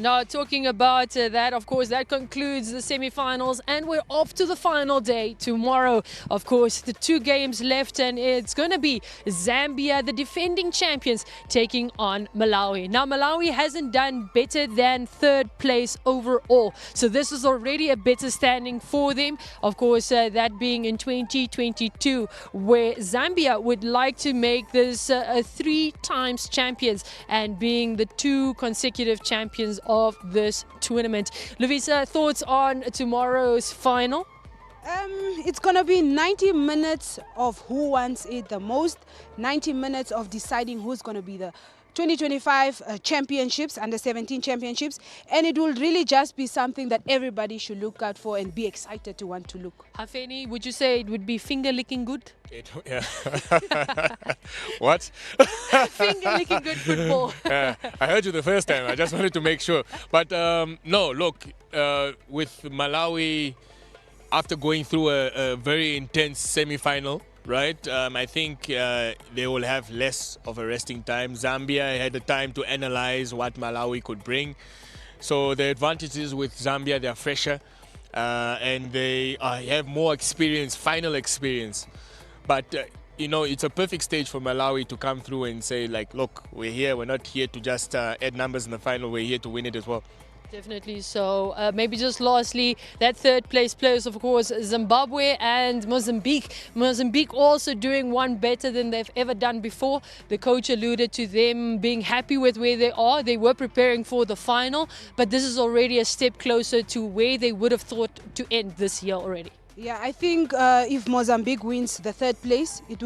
[SPEAKER 1] Now, talking about that, of course, that concludes the semi-finals, and we're off to the final day tomorrow. Of course, the 2 games left, and it's going to be Zambia, the defending champions, taking on Malawi. Now, Malawi hasn't done better than 3rd place overall, so this is already a better standing for them. Of course, that being in 2022, where Zambia would like to make this 3 times champions and being the 2 consecutive champions of this tournament. Lovisa, thoughts on tomorrow's final?
[SPEAKER 3] It's going to be 90 minutes of who wants it the most, 90 minutes of deciding who's going to be the 2025 championships, under 17 championships, and it will really just be something that everybody should look out for and be excited to want to look.
[SPEAKER 1] Hafeni, would you say it would be finger licking good?
[SPEAKER 2] Yeah. What?
[SPEAKER 1] Finger licking good football.
[SPEAKER 2] I heard you the first time. I just wanted to make sure. But no, look, with Malawi, after going through a very intense semi-final, right? I think they will have less of a resting time. Zambia had the time to analyze what Malawi could bring. So the advantages with Zambia, they're fresher and they have more experience, final experience. But, you know, it's a perfect stage for Malawi to come through and say, like, look, we're here. We're not here to just add numbers in the final. We're here to win it as well.
[SPEAKER 1] Definitely. So maybe just lastly, that 3rd place players, of course, Zimbabwe and Mozambique. Mozambique also doing one better than they've ever done before. The coach alluded to them being happy with where they are. They were preparing for the final, but this is already a step closer to where they would have thought to end this year already.
[SPEAKER 3] Yeah, I think if Mozambique wins the 3rd place, it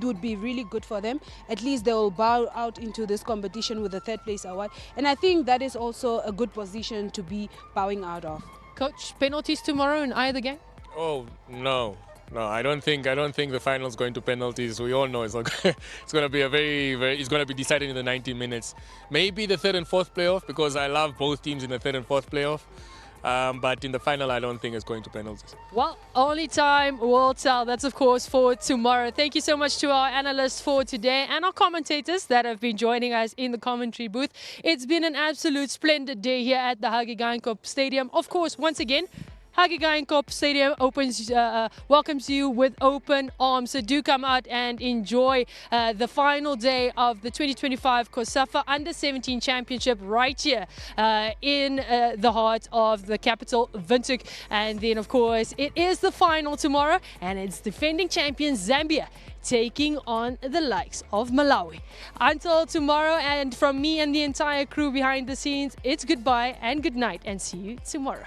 [SPEAKER 3] would be really good for them. At least they will bow out into this competition with the 3rd place award, and I think that is also a good position to be bowing out of.
[SPEAKER 1] Coach, penalties tomorrow in either game?
[SPEAKER 2] Oh no, I don't think the final is going to penalties. We all know it's going to be it's going to be decided in the 90 minutes. Maybe the 3rd and 4th playoff, because I love both teams in the 3rd and 4th playoff. But in the final, I don't think it's going to penalties.
[SPEAKER 1] Well, only time will tell. That's, of course, for tomorrow. Thank you so much to our analysts for today and our commentators that have been joining us in the commentary booth. It's been an absolute splendid day here at the Hage Geingob Stadium. Of course, once again, Hage Geingob Stadium welcomes you with open arms. So do come out and enjoy the final day of the 2025 COSAFA Under 17 Championship right here in the heart of the capital, Windhoek. And then, of course, it is the final tomorrow, and it's defending champions Zambia taking on the likes of Malawi. Until tomorrow, and from me and the entire crew behind the scenes, it's goodbye and good night, and see you tomorrow.